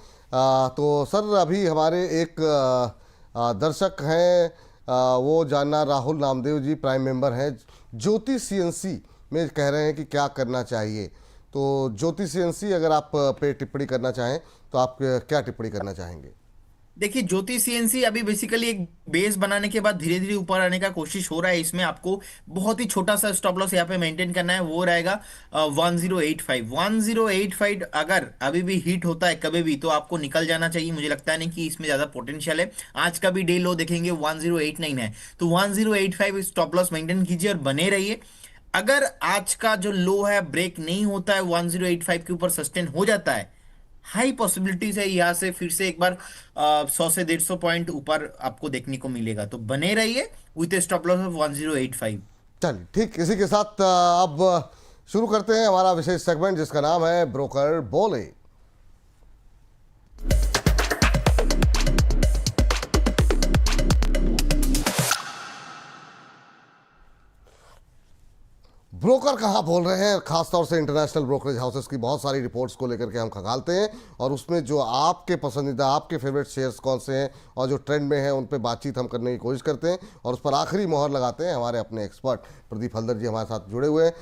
तो सर अभी हमारे एक दर्शक हैं, वो जानना राहुल नामदेव जी, प्राइम मेंबर हैं, ज्योति CNC में कह रहे हैं कि क्या करना चाहिए। तो ज्योति CNC अगर आप पे टिप्पणी करना चाहें तो आप क्या टिप्पणी करना चाहेंगे? देखिए, ज्योति सीएनसी अभी बेसिकली एक बेस बनाने के बाद धीरे धीरे ऊपर आने का कोशिश हो रहा है। इसमें आपको बहुत ही छोटा सा स्टॉप लॉस यहाँ पे मेंटेन करना है, वो रहेगा 1085। अगर अभी भी हिट होता है कभी भी, तो आपको निकल जाना चाहिए। मुझे लगता है नहीं कि इसमें ज्यादा पोटेंशियल है। आज का भी डे लो देखेंगे 1089 है, तो 1085 स्टॉप लॉस मेंटेन कीजिए और बने रहिए। अगर आज का जो लो है ब्रेक नहीं होता है, 1085 के ऊपर सस्टेन हो जाता है, हाई पॉसिबिलिटीज है यहाँ से फिर से एक बार 100 से 150 पॉइंट ऊपर आपको देखने को मिलेगा। तो बने रहिए with A stop loss of 1085। चलिए ठीक, इसी के साथ अब शुरू करते हैं हमारा विशेष सेगमेंट, जिसका नाम है ब्रोकर बोले। ब्रोकर कहाँ बोल रहे हैं, खासतौर से इंटरनेशनल ब्रोकरेज हाउसेस की बहुत सारी रिपोर्ट्स को लेकर के हम खंगालते हैं और उसमें जो आपके पसंदीदा, आपके फेवरेट शेयर्स कौन से हैं और जो ट्रेंड में हैं उन पे बातचीत हम करने की कोशिश करते हैं और उस पर आखिरी मोहर लगाते हैं हमारे अपने एक्सपर्ट प्रदीप हल्दर जी हमारे साथ जुड़े हुए हैं।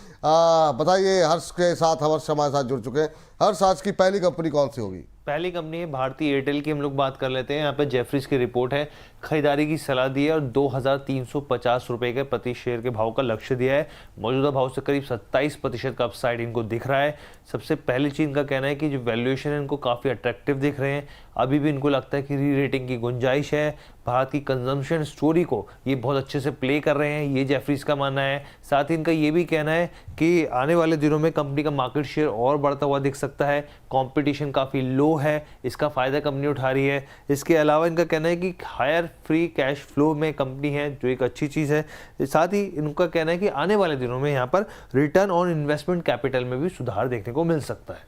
बताइए, हर्ष के साथ हर्ष हमारे साथ जुड़ चुके हैं। हर्ष, आज की पहली कंपनी कौन सी होगी? पहली कंपनी है भारतीय एयरटेल की, हम लोग बात कर लेते हैं। यहाँ पे जेफरीज की रिपोर्ट है, खरीदारी की सलाह दी है और 2350 रुपए के प्रति शेयर के भाव का लक्ष्य दिया है। मौजूदा भाव से करीब 27% का अपसाइड इनको दिख रहा है। सबसे पहली चीज इनका कहना है कि जो वैल्यूएशन है इनको काफ़ी अट्रैक्टिव दिख रहे हैं। अभी भी इनको लगता है कि री रेटिंग की गुंजाइश है। भारत की कंजम्पशन स्टोरी को ये बहुत अच्छे से प्ले कर रहे हैं, ये जेफरीज का मानना है। साथ ही इनका ये भी कहना है कि आने वाले दिनों में कंपनी का मार्केट शेयर और बढ़ता हुआ दिख सकता है। कंपटीशन काफ़ी लो है, इसका फ़ायदा कंपनी उठा रही है। इसके अलावा इनका कहना है कि हायर फ्री कैश फ्लो में कंपनी है, जो एक अच्छी चीज़ है। साथ ही इनका कहना है कि आने वाले दिनों में यहाँ पर रिटर्न ऑन इन्वेस्टमेंट कैपिटल में भी सुधार देखने को मिल सकता है।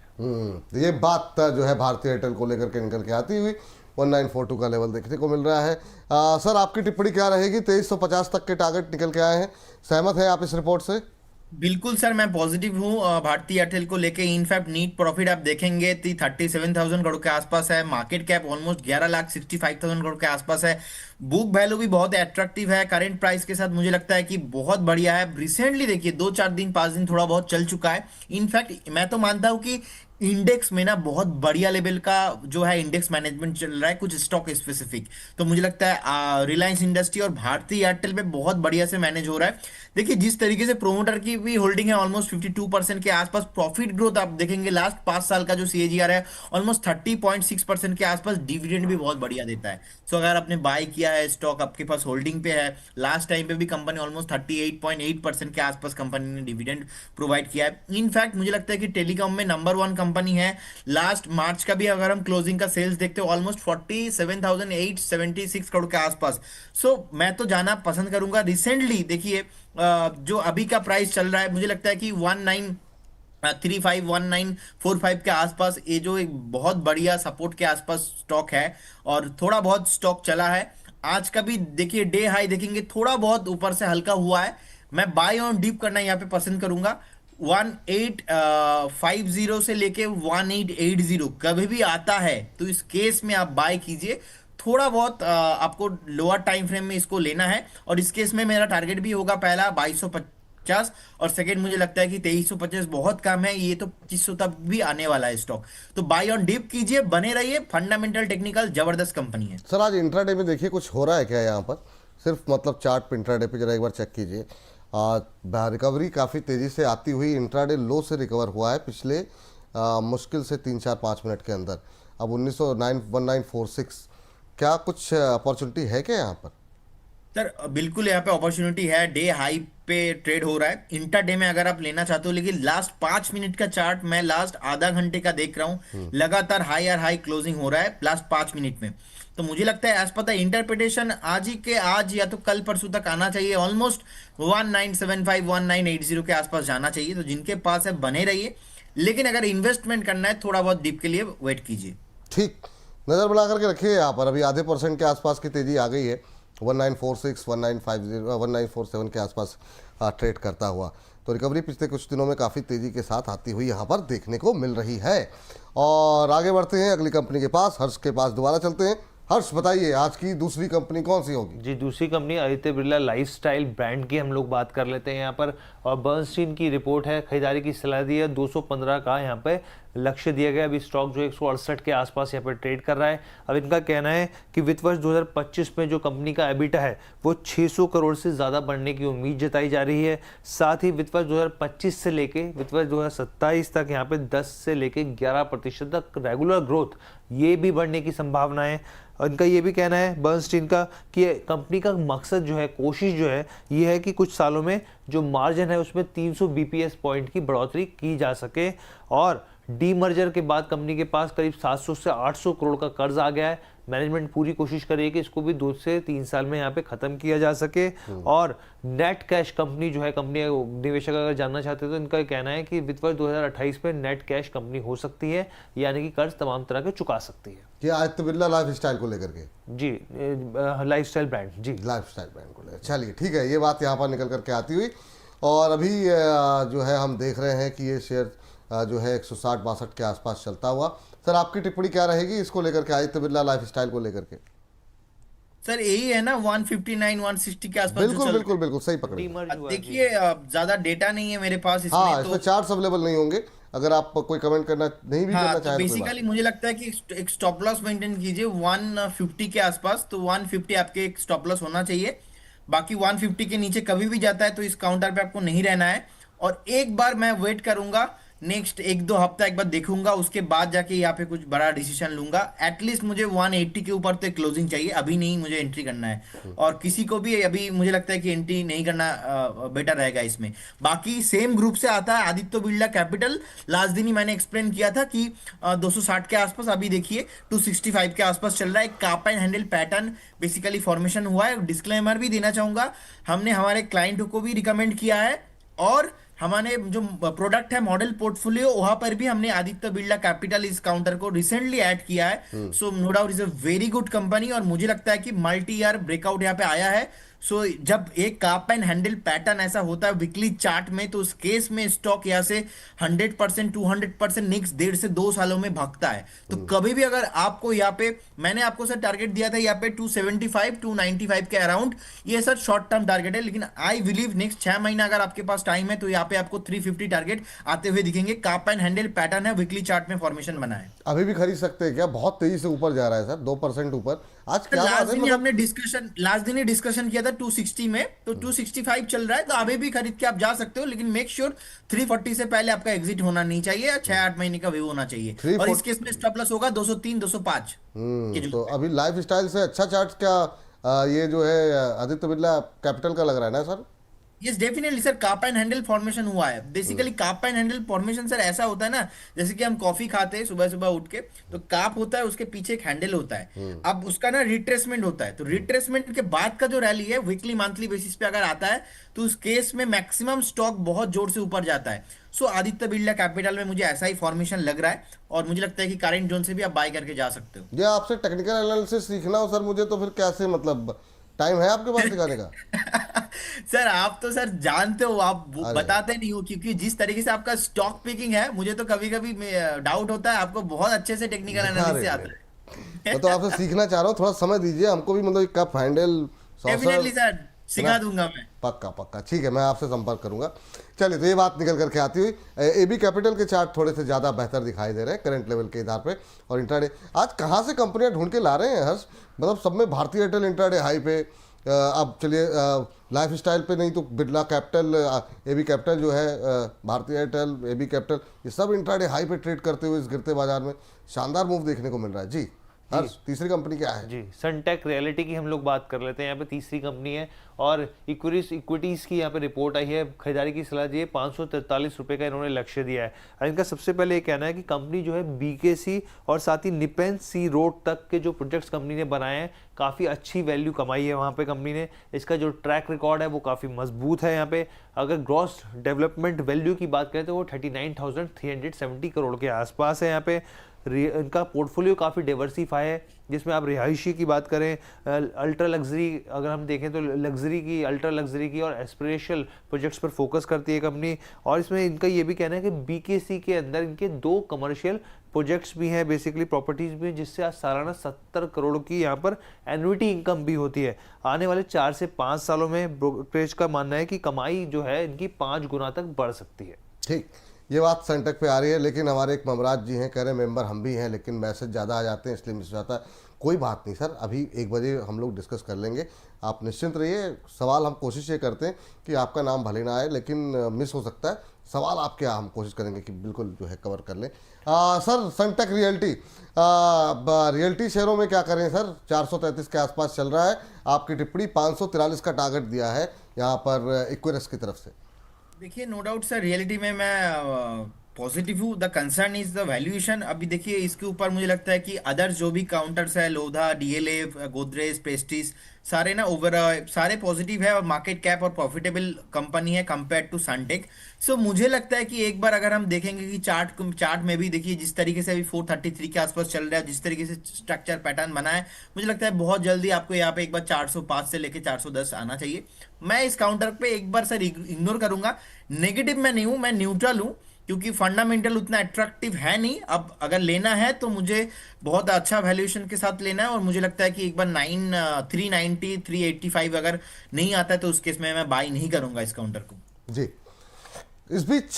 ये बात जो है भारतीय एयरटेल को लेकर के निकल के आती हुई 1942 का लेवल देखने को मिल रहा है। सर, आपकी टिप्पणी क्या रहेगी? 2350 तक के टारगेट निकल के आए हैं, सहमत हैं आप इस रिपोर्ट से? बिल्कुल सर, मैं पॉजिटिव हूँ भारतीय एयरटेल को लेके। इनफैक्ट नीट प्रॉफिट आप देखेंगे 37,000 करोड़ के आसपास है। मार्केट कैप ऑलमोस्ट 11,65,000 करोड़ के आसपास है। बुक वैल्यू भी बहुत अट्रैक्टिव है करंट प्राइस के साथ, मुझे लगता है कि बहुत बढ़िया है। रिसेंटली देखिए 2-4 दिन 5 दिन थोड़ा बहुत चल चुका है। इनफैक्ट मैं तो मानता हूँ कि इंडेक्स में ना बहुत बढ़िया लेवल का जो है इंडेक्स मैनेजमेंट चल रहा है, कुछ स्टॉक स्पेसिफिक। तो मुझे लगता है रिलायंस इंडस्ट्री और भारतीय एयरटेल पे बहुत बढ़िया से मैनेज हो रहा है। देखिए जिस तरीके से प्रोमोटर की भी होल्डिंग है ऑलमोस्ट 52% के आसपास। प्रॉफिट ग्रोथ आप देखेंगे लास्ट 5 साल का जो सीएजीआर है ऑलमोस्ट 30.6% के आसपास। डिविडेंड भी बहुत बढ़िया देता है। सो अगर आपने बाय किया है स्टॉक, आपके पास होल्डिंग पे है, लास्ट टाइम पे भी कंपनी ऑलमोस्ट 38.8% के आसपास कंपनी ने डिविडेंड प्रोवाइड किया है। इनफैक्ट मुझे लगता है कि टेलीकॉम में नंबर 1 कंपनी है। लास्ट मार्च का भी अगर हम क्लोजिंग का सेल्स देखते हो ऑलमोस्ट 47,876 करोड़ के आसपास। सो मैं तो जाना पसंद करूंगा। रिसेंटली देखिए जो अभी का प्राइस चल रहा है, मुझे लगता है कि 1935 के आसपास ये जो एक बहुत बढ़िया सपोर्ट के आसपास स्टॉक है और थोड़ा बहुत स्टॉक चला है। आज का भी देखिए डे हाई देखेंगे थोड़ा बहुत ऊपर से हल्का हुआ है। मैं बाय ऑन डिप करना यहाँ पे पसंद करूंगा। 1850 से लेके 1880 कभी भी आता है तो इस केस में आप बाय कीजिए। थोड़ा बहुत आपको लोअर टाइम फ्रेम में इसको लेना है और इस केस में मेरा टारगेट भी होगा पहला 2250 और सेकंड मुझे लगता है कि 2350 बहुत कम है, ये तो 2500 तक भी आने वाला है स्टॉक। तो बाय ऑन डिप कीजिए, बने रहिए। फंडामेंटल टेक्निकल जबरदस्त कंपनी है। सर, आज इंट्राडे में देखिए कुछ हो रहा है क्या यहाँ पर? सिर्फ मतलब चार्ट पे इंट्राडे पे जरा एक बार चेक कीजिए। रिकवरी काफ़ी तेज़ी से आती हुई इंट्राडे लो से रिकवर हुआ है पिछले मुश्किल से 3-4-5 मिनट के अंदर। अब 1946 क्या कुछ अपॉर्चुनिटी है क्या यहाँ पर? सर बिल्कुल यहाँ पे अपॉर्चुनिटी है। डे हाई पे ट्रेड हो रहा है। इंटर डे में अगर आप लेना चाहते हो, लेकिन लास्ट 5 मिनट का चार्ट मैं लास्ट आधा घंटे का देख रहा हूँ, लगातार हाई और हाई क्लोजिंग हो रहा है लास्ट 5 मिनट में। तो मुझे लगता है एज पर द इंटरप्रिटेशन आज या तो कल परसों तक आना चाहिए। ऑलमोस्ट 1975 1980 के आसपास जाना चाहिए। तो जिनके पास है बने रहिए, लेकिन अगर इन्वेस्टमेंट करना है थोड़ा बहुत डीप के लिए वेट कीजिए। ठीक, नज़र बना करके रखिए। यहाँ पर अभी आधे % के आसपास की तेज़ी आ गई है। 1946 1950 1947 के आसपास ट्रेड करता हुआ। तो रिकवरी पिछले कुछ दिनों में काफ़ी तेज़ी के साथ आती हुई यहाँ पर देखने को मिल रही है। और आगे बढ़ते हैं अगली कंपनी के पास। हर्ष के पास दोबारा चलते हैं। हर्ष, बताइए आज की दूसरी कंपनी कौन सी होगी? जी, दूसरी company Aditya Birla lifestyle brand की हम लोग बात कर लेते हैं यहाँ पर। और बर्नस्टीन की रिपोर्ट है, खरीदारी की सलाह दी है, 215 का यहाँ पे लक्ष्य दिया गया। अभी स्टॉक जो 168 के आसपास यहाँ पर ट्रेड कर रहा है। अब इनका कहना है कि वित्त वर्ष 2025 में जो कंपनी का एबिटा है वो 600 करोड़ से ज़्यादा बढ़ने की उम्मीद जताई जा रही है। साथ ही वित्त वर्ष 2025 से लेके वित्त वर्ष 2027 तक यहाँ पे 10 से लेके 11% तक रेगुलर ग्रोथ ये भी बढ़ने की संभावना है। इनका ये भी कहना है बर्नस्टीन का कि कंपनी का मकसद जो है, कोशिश जो है ये है कि कुछ सालों में जो मार्जिन है उसमें 300 बीपीएस पॉइंट की बढ़ोतरी की जा सके। और डीमर्जर के बाद कंपनी के पास करीब 700 से 800 करोड़ का कर्ज आ गया है। मैनेजमेंट पूरी कोशिश करेगी कि इसको भी 2 से 3 साल में यहाँ पे खत्म किया जा सके। और नेट कैश कंपनी जो है, कंपनी निवेशक अगर जानना चाहते हैं तो इनका कहना है कि वित्त वर्ष 2028 में नेट कैश कंपनी हो सकती है, यानी कि कर्ज तमाम तरह के चुका सकती है। ये आदित्य बिरला लाइफस्टाइल को लेकर के? जी, लाइफस्टाइल ब्रांड। जी, लाइफस्टाइल ब्रांड को लेकर। चलिए ठीक है, ये बात यहाँ पर निकल करके आती हुई। और अभी जो है हम देख रहे हैं कि ये शेयर जो है 160-62 के आसपास चलता हुआ। सर आपकी टिप्पणी क्या रहेगी इसको लेकर के, आदित्य बिरला लाइफस्टाइल को लेकर के? सर यही है ना 159 160 के आसपास जो बिल्कुल चल बिल्कुल बिल्कुल सही पकड़े। डीमर्ज अब हुआ है जी। देखिए ज्यादा डेटा नहीं है मेरे पास इसमें हाँ, तो इसमें चार्ट्स अवेलेबल नहीं होंगे, अगर आप कोई कमेंट करना नहीं भी हाँ करना तो चाहें तो कोई बात बेसिकली मुझे लगता है कि एक स्टॉप लॉस मेंटेन कीजिए 150 के आसपास, तो 150 आपके एक स्टॉप लॉस होना चाहिए। बाकी 150 के नीचे कभी भी जाता है तो इस काउंटर पे आपको नहीं रहना है। और एक बार मैं वेट करूंगा, नेक्स्ट एक दो हफ्ता एक बार देखूंगा, उसके बाद जाके यहाँ पे कुछ बड़ा डिसीजन लूंगा। एटलीस्ट मुझे 180 के ऊपर तो क्लोजिंग चाहिए, अभी नहीं मुझे एंट्री करना है। और किसी को भी अभी मुझे लगता है कि एंट्री नहीं करना बेटर रहेगा इसमें। बाकी सेम ग्रुप से आता है आदित्य बिरला कैपिटल। लास्ट दिन ही मैंने एक्सप्लेन किया था कि 260 के आसपास, अभी देखिए 265 के आसपास चल रहा है। Cup and handle pattern basically formation हुआ है। डिस्क्लेमर भी देना चाहूंगा, हमने हमारे क्लाइंट को भी रिकमेंड किया है, और हमारे जो प्रोडक्ट है मॉडल पोर्टफोलियो वहां पर भी हमने आदित्य बिरला कैपिटल इस काउंटर को रिसेंटली ऐड किया है। So no doubt is a very good company, और मुझे लगता है कि मल्टी ईयर ब्रेकआउट यहाँ पे आया है। सो जब एक काप एंड हैंडल पैटर्न ऐसा होता है वीकली चार्ट में, तो उस केस में स्टॉक यहाँ से 100% 200% नेक्स्ट 1.5 से 2 सालों में भागता है। तो कभी भी अगर आपको यहाँ पे, मैंने आपको सर टारगेट दिया था यहाँ पे 275 295 के अराउंड, ये सर शॉर्ट टर्म टारगेट है। लेकिन आई बिलीव नेक्स्ट 6 महीना अगर आपके पास टाइम है तो यहाँ पे आपको 350 टारगेट आते हुए दिखेंगे। काप एंड हैंडल पैटर्न है, वीकली चार्ट में फॉर्मेशन बना है। अभी भी खरीद सकते हैं क्या? बहुत तेजी से ऊपर जा रहा है सर, 2% ऊपर आज। क्या बात लास्ट है, दिन ही मतलब हमने लास्ट दिन ही डिस्कशन किया था 260 में, तो 265 चल रहा है, तो अभी भी खरीद के आप जा सकते हो। लेकिन मेक श्योर 340 से पहले आपका एग्जिट होना नहीं चाहिए, 6-8 महीने का व्यू होना चाहिए। और इस केस में स्टॉप लॉस होगा 203 205 के जो। तो अभी लाइफ स्टाइल से अच्छा चार्ट क्या ये जो है आदित्य बिरला कैपिटल का लग रहा है ना sir? Yes definitely sir, cup and handle formation हुआ है। Basically cup and handle formation sir ऐसा होता है ना, जैसे कि हम कॉफी खाते हैं सुबह सुबह उठ के, तो काप होता है, उसके पीछे एक हैंडल होता है। अब उसका ना रिट्रेसमेंट होता है, तो रिट्रेसमेंट के बाद का जो रैली है वीकली मंथली बेसिस पे अगर आता है, तो उस केस में मैक्सिमम स्टॉक बहुत जोर से ऊपर जाता है। सो आदित्य बिरला कैपिटल में मुझे ऐसा ही फॉर्मेशन लग रहा है, और मुझे लगता है कि करंट जोन से भी आप बाय करके जा सकते हो। ये आपसे टेक्निकल एनालिसिस सीखना हो सर मुझे, तो फिर कैसे, मतलब टाइम है आपके पास सिखाने का? सर आप तो सर जानते हो, आप अरे बताते नहीं हो, क्योंकि जिस तरीके से आपका स्टॉक पिकिंग है, मुझे तो कभी कभी डाउट होता है आपको बहुत अच्छे से टेक्निकल एनालिसिस अरे आता है। मैं तो आपसे सीखना चाह रहा हूँ, थोड़ा समय दीजिए हमको भी, मतलब cup handle definitely saucer. Sir, सिखा दूंगा मैं। पक्का पक्का, ठीक है, मैं आपसे संपर्क करूंगा। चलिए, तो ये बात निकल करके आती हुई एबी कैपिटल के चार्ट थोड़े से ज़्यादा बेहतर दिखाई दे रहे हैं करंट लेवल के आधार पे। और इंट्राडे आज कहाँ से कंपनियां ढूंढ के ला रहे हैं हर्ष, मतलब सब में भारतीय एयरटेल इंट्राडे हाई पे। अब चलिए लाइफ स्टाइल पे नहीं तो बिरला कैपिटल, एबी कैपिटल जो है, भारतीय एयरटेल, एबी कैपिटल, ये सब इंट्राडे हाई पे ट्रेड करते हुए इस गिरते बाजार में शानदार मूव देखने को मिल रहा है। जी हर्ष, तीसरी कंपनी क्या है? जी, सनटेक रियलिटी की हम लोग बात कर लेते हैं। यहाँ पे तीसरी कंपनी है, और इक्विटीज़ की यहाँ पे रिपोर्ट आई है। खरीदारी की सलाह दी है, 543 रुपये का इन्होंने लक्ष्य दिया है। और इनका सबसे पहले ये कहना है कि कंपनी जो है बीकेसी और साथ ही निपेन सी रोड तक के जो प्रोजेक्ट्स कंपनी ने बनाए हैं, काफ़ी अच्छी वैल्यू कमाई है वहाँ पे कंपनी ने। इसका जो ट्रैक रिकॉर्ड है वो काफ़ी मजबूत है। यहाँ पे अगर ग्रॉस डेवलपमेंट वैल्यू की बात करें तो वो 39,370 करोड़ के आसपास है। यहाँ पे इनका पोर्टफोलियो काफ़ी डाइवर्सिफाई है, जिसमें आप रिहायशी की बात करें, अल्ट्रा लग्जरी अगर हम देखें तो लग्जरी की, अल्ट्रा लग्जरी की और एस्पिरेशनल प्रोजेक्ट्स पर फोकस करती है कंपनी। और इसमें इनका ये भी कहना है कि बीकेसी के अंदर इनके 2 कमर्शियल प्रोजेक्ट्स भी हैं, बेसिकली प्रॉपर्टीज़ भी हैं, जिससे आज सालाना 70 करोड़ की यहाँ पर एनुइटी इनकम भी होती है। आने वाले 4 से 5 सालों में ब्रोकरेज का मानना है कि कमाई जो है इनकी 5 गुना तक बढ़ सकती है। ठीक, ये बात सनटेक पे आ रही है, लेकिन हमारे एक ममराज जी हैं, कह रहे मेंबर हम भी हैं, लेकिन मैसेज ज़्यादा आ जाते हैं इसलिए मिस हो जाता है। कोई बात नहीं सर, अभी 1 बजे हम लोग डिस्कस कर लेंगे, आप निश्चिंत रहिए। सवाल हम कोशिश ये करते हैं कि आपका नाम भले ना आए, लेकिन मिस हो सकता है सवाल आपके, हम कोशिश करेंगे कि बिल्कुल जो है कवर कर लें। सर सनटेक रियल्टी शेयरों में क्या करें सर? 433 के आसपास चल रहा है, आपकी टिप्पणी 543 का टारगेट दिया है यहाँ पर इक्विरस की तरफ से। देखिए नो डाउट सर, रियलिटी में मैं पॉजिटिव हूँ। The concern is the valuation. अभी देखिए इसके ऊपर मुझे लगता है कि अदर जो भी काउंटर्स है, लोधा, डीएलए, गोदरेज, प्रेस्टीज, सारे ना ओवर सारे पॉजिटिव है और मार्केट कैप और प्रॉफिटेबल कंपनी है कंपेयर टू सनटेक। सो मुझे लगता है कि एक बार अगर हम देखेंगे कि चार्ट में भी देखिए जिस तरीके से अभी 433 के आसपास चल रहा है, जिस तरीके से स्ट्रक्चर पैटर्न बना है, मुझे लगता है बहुत जल्दी आपको यहाँ पे एक बार 405 से लेके 410 आना चाहिए। मैं इस काउंटर पे एक बार सर इग्नोर करूंगा। नेगेटिव में नहीं हूं, मैं न्यूट्रल हूं, क्योंकि फंडामेंटल उतना अट्रैक्टिव है नहीं। अब अगर लेना है तो मुझे बहुत अच्छा वैल्यूएशन के साथ लेना है, और मुझे लगता है कि एक बार 390 385 अगर नहीं आता है तो उस केस में मैं बाई नहीं करूंगा इस काउंटर को। जी, इस बीच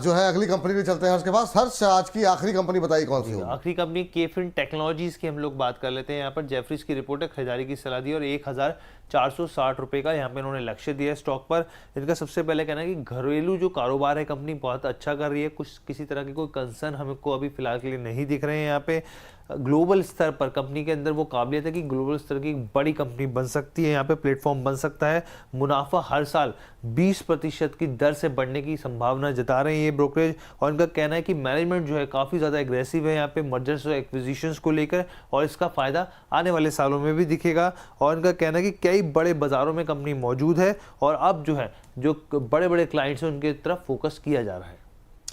जो है अगली कंपनी पे चलते हैं हर्ष के पास। हर्ष, आज की आखिरी कंपनी बताइए कौन सी होगी? आखिरी कंपनी केफिन टेक्नोलॉजीज की हम लोग बात कर लेते हैं। यहाँ पर जेफरीज की रिपोर्ट है, खरीदारी की सलाह दी और 1460 रुपए का यहाँ पे इन्होंने लक्ष्य दिया है स्टॉक पर। इनका सबसे पहले कहना है कि घरेलू जो कारोबार है कंपनी बहुत अच्छा कर रही है, कुछ किसी तरह की कोई कंसर्न हमको अभी फिलहाल के लिए नहीं दिख रहे हैं। यहाँ पे ग्लोबल स्तर पर कंपनी के अंदर वो काबिलियत है कि ग्लोबल स्तर की एक बड़ी कंपनी बन सकती है, यहाँ पे प्लेटफॉर्म बन सकता है। मुनाफा हर साल 20% की दर से बढ़ने की संभावना जता रहे हैं ये ब्रोकरेज, और इनका कहना है कि मैनेजमेंट जो है काफ़ी ज़्यादा एग्रेसिव है यहाँ पे मर्जर्स और एक्विजिशंस को लेकर, और इसका फ़ायदा आने वाले सालों में भी दिखेगा। और इनका कहना है कि कई बड़े बाज़ारों में कंपनी मौजूद है और अब जो है जो बड़े बड़े क्लाइंट्स हैं उनके तरफ फोकस किया जा रहा है।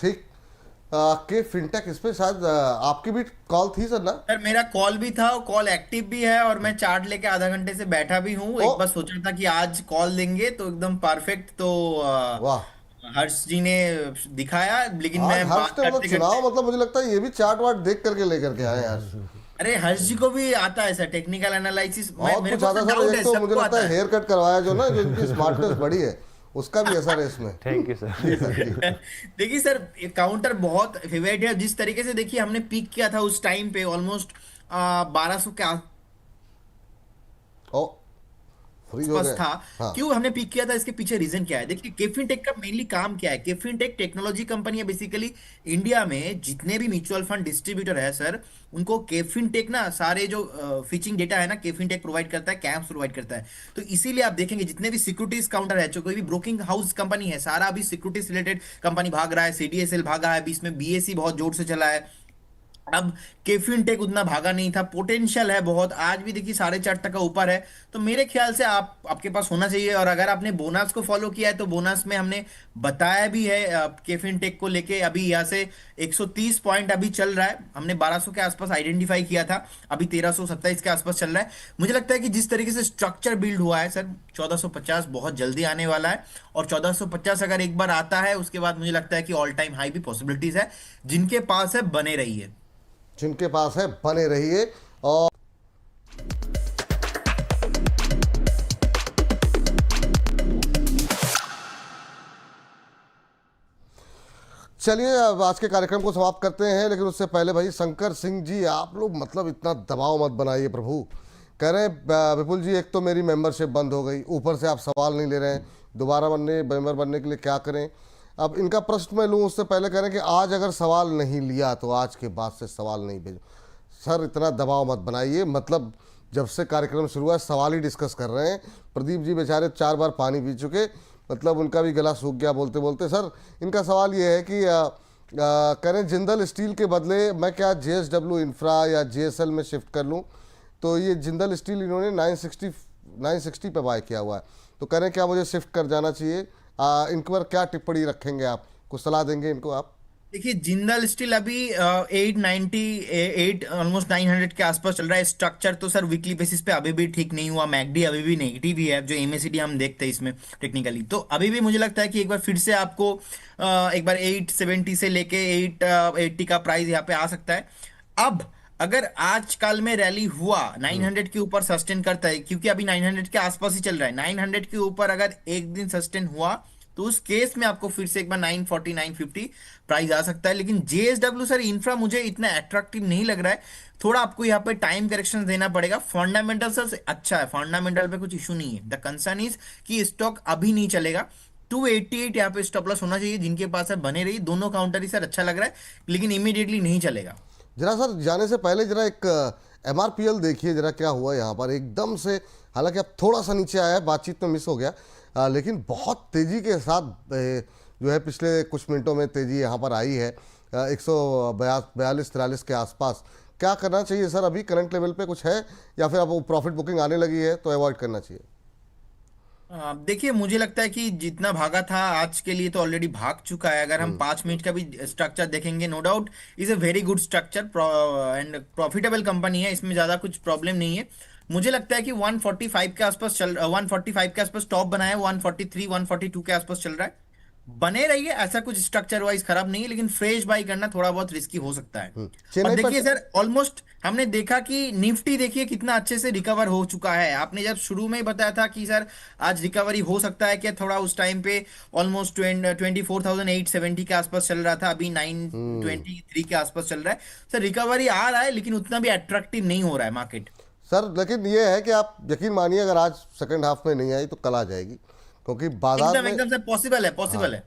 ठीक, के फिनटेक, इस पे शायद आपकी भी कॉल थी सर ना? सर मेरा कॉल भी था, कॉल एक्टिव भी है, और मैं चार्ट लेके आधा घंटे से बैठा भी हूँ। एक बार सोचा था कि आज कॉल देंगे तो एकदम परफेक्ट, तो वाह, हर्ष जी ने दिखाया, लेकिन मैं आज बात हर्ष ने मतलब करते चुनाव, मतलब मुझे लगता है ये भी चार्ट वार्ट देख करके लेकर के आए हर्ष। अरे हर्ष जी को भी आता है सर टेक्निकल एनालिसिस। बहुत मेरे कुछ को आता तो सर, डाउट एक है, तो मुझे सबको लगता आता है है। हेयर कट करवाया जो ना, जो इनकी स्मार्टनेस बड़ी है, उसका भी असर है इसमें। Thank you sir. देखिए सर, काउंटर बहुत फेवरेट है। जिस तरीके से देखिए हमने पीक किया था उस टाइम पे ऑलमोस्ट 1200 के ओ, फ्रीज हो आसपास गए। था। हाँ, क्यों हमने पिक किया था, इसके पीछे रीजन क्या है? देखिए केफिन टेक का मेनली काम क्या है। केफिन टेक टेक्नोलॉजी कंपनी है बेसिकली। इंडिया में जितने भी म्यूचुअल फंड डिस्ट्रीब्यूटर है सर, उनको केफिन टेक ना सारे जो फिचिंग डेटा है ना, केफिन टेक प्रोवाइड करता है, कैम्स प्रोवाइड करता है। तो इसीलिए आप देखेंगे जितने भी सिक्योरिटीज काउंटर है, जो कोई भी ब्रोकिंग हाउस कंपनी है, सारा अभी सिक्योरिटीज रिलेटेड कंपनी भाग रहा है। सीडीएसएल भागा है, अभी इसमें बीएसई बहुत जोर से चला है। अब केफिन टेक उतना भागा नहीं था, पोटेंशियल है बहुत, आज भी देखिए 4.5% ऊपर है। तो मेरे ख्याल से आपके पास होना चाहिए। और अगर आपने बोनस को फॉलो किया है तो बोनस में हमने बताया भी है केफिन टेक को लेके। अभी यहाँ से 130 पॉइंट अभी चल रहा है, हमने 1200 के आसपास आइडेंटिफाई किया था, अभी 1327 के आसपास चल रहा है। मुझे लगता है कि जिस तरीके से स्ट्रक्चर बिल्ड हुआ है सर, 1450 बहुत जल्दी आने वाला है, और 1450 अगर एक बार आता है उसके बाद मुझे लगता है कि ऑल टाइम हाई भी पॉसिबिलिटीज है। जिनके पास है बने रहिए, जिनके पास है बने रहिए। और चलिए अब आज के कार्यक्रम को समाप्त करते हैं, लेकिन उससे पहले भाई शंकर सिंह जी, आप लोग मतलब इतना दबाव मत बनाइए प्रभु। कह रहे हैं विपुल जी, एक तो मेरी मेंबरशिप बंद हो गई, ऊपर से आप सवाल नहीं ले रहे हैं, दोबारा मेंबर बनने के लिए क्या करें? अब इनका प्रश्न मैं लूँ उससे पहले कह रहे हैं कि आज अगर सवाल नहीं लिया तो आज के बाद से सवाल नहीं भेजो। सर इतना दबाव मत बनाइए, मतलब जब से कार्यक्रम शुरू हुआ सवाल ही डिस्कस कर रहे हैं। प्रदीप जी बेचारे 4 बार पानी पी चुके, मतलब उनका भी गला सूख गया बोलते बोलते। सर इनका सवाल ये है कि कह रहे हैं जिंदल स्टील के बदले मैं क्या JSW इंफ्रा या JSL में शिफ्ट कर लूँ? तो ये जिंदल स्टील इन्होंने 960 पे बाय किया हुआ है, तो कह रहे हैं क्या मुझे शिफ्ट कर जाना चाहिए? इनके पर क्या टिप्पणी रखेंगे आप, कुछ सलाह देंगे इनको आप? देखिए जिंदल स्टील अभी 898 ऑलमोस्ट 900 के आसपास चल रहा है। स्ट्रक्चर तो सर वीकली बेसिस पे अभी भी ठीक नहीं हुआ, मैकडी अभी भी नेगेटिव ही है, जो MACD हम देखते हैं इसमें टेक्निकली। तो अभी भी मुझे लगता है कि एक बार फिर से आपको एक बार 870 से लेके 880 का प्राइस यहाँ पे आ सकता है। अब अगर आज कल में रैली हुआ 900 के ऊपर सस्टेन करता है, क्योंकि अभी 900 के आसपास ही चल रहा है, 900 के ऊपर अगर एक दिन सस्टेन हुआ तो उस केस में आपको फिर से एक बार 940 950 प्राइस आ सकता है। लेकिन JSW सर इंफ्रा मुझे इतना अट्रैक्टिव नहीं लग रहा है, थोड़ा आपको यहाँ पे टाइम करेक्शन देना पड़ेगा। फंडामेंटल सर अच्छा है, फंडामेंटल पे कुछ इशू नहीं है। द कंसर्न इज कि स्टॉक अभी नहीं चलेगा। 288 यहाँ पे स्टॉप लॉस होना चाहिए, जिनके पास है बने रही। दोनों काउंटर ही सर अच्छा लग रहा है, लेकिन इमीडिएटली नहीं चलेगा। जरा सर जाने से पहले जरा एक MRPL देखिए जरा क्या हुआ यहाँ पर एकदम से। हालांकि अब थोड़ा सा नीचे आया है, बातचीत में मिस हो गया, लेकिन बहुत तेज़ी के साथ जो है पिछले कुछ मिनटों में तेज़ी यहाँ पर आई है 142-43 के आसपास। क्या करना चाहिए सर, अभी करंट लेवल पे कुछ है या फिर अब प्रॉफिट बुकिंग आने लगी है तो अवॉइड करना चाहिए? देखिए, मुझे लगता है कि जितना भागा था आज के लिए तो ऑलरेडी भाग चुका है। अगर हम 5 मिनट का भी स्ट्रक्चर देखेंगे, no doubt is a very good structure and profitable company है, इसमें ज्यादा कुछ प्रॉब्लम नहीं है। मुझे लगता है कि 145 के आसपास 145 के आसपास टॉप बनाया है, 143 142 के आसपास चल रहा है। बने रहिए, ऐसा कुछ स्ट्रक्चर वाइज खराब नहीं है, लेकिन फ्रेश बाई करना थोड़ा बहुत रिस्की हो सकता है। और चेन्नई पर देखिए सर, ऑलमोस्ट हमने देखा कि निफ्टी देखिए कितना अच्छे से रिकवर हो चुका है। आपने जब शुरू में ही बताया था कि सर आज रिकवरी हो सकता है क्या, थोड़ा उस टाइम पे ऑलमोस्ट 24,870 के आसपास चल रहा था, अभी 923 के आसपास चल रहा है। सर रिकवरी आ रहा है, लेकिन उतना भी अट्रैक्टिव नहीं हो रहा है मार्केट। सर, लेकिन ये है कि आप यकीन मानिए अगर आज सेकंड हाफ में नहीं आई तो कल आ जाएगी, क्योंकि बाजार एकदम में एकदम सर पॉसिबल है, पॉसिबल है।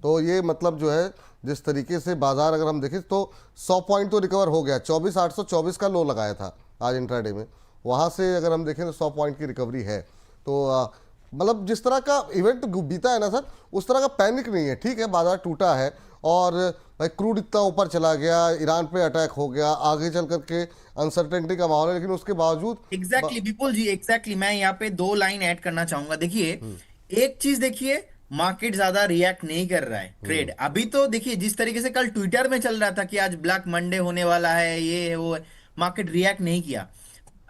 तो ये मतलब जो है जिस तरीके से बाजार अगर हम देखें तो 100 पॉइंट तो रिकवर हो गया। 24,824 का लो लगाया था आज इंट्राडे में, वहाँ से अगर हम देखें तो 100 पॉइंट की रिकवरी है। तो मतलब जिस तरह का इवेंट बीता है ना सर, उस तरह का पैनिक नहीं है। ठीक है, बाजार टूटा है और भाई क्रूड इतना ऊपर चला गया, ईरान पे अटैक हो गया, आगे चल करके अनसर्टेनिटी का माहौल है, लेकिन उसके बावजूद एग्जैक्टली विपुल जी, एग्जैक्टली मैं यहाँ पे 2 लाइन ऐड करना चाहूंगा। देखिए, एक चीज देखिए, मार्केट ज्यादा रिएक्ट नहीं कर रहा है ट्रेड अभी। तो देखिए जिस तरीके से कल ट्विटर में चल रहा था कि आज ब्लैक मंडे होने वाला है, ये है वो है, मार्केट रिएक्ट नहीं किया।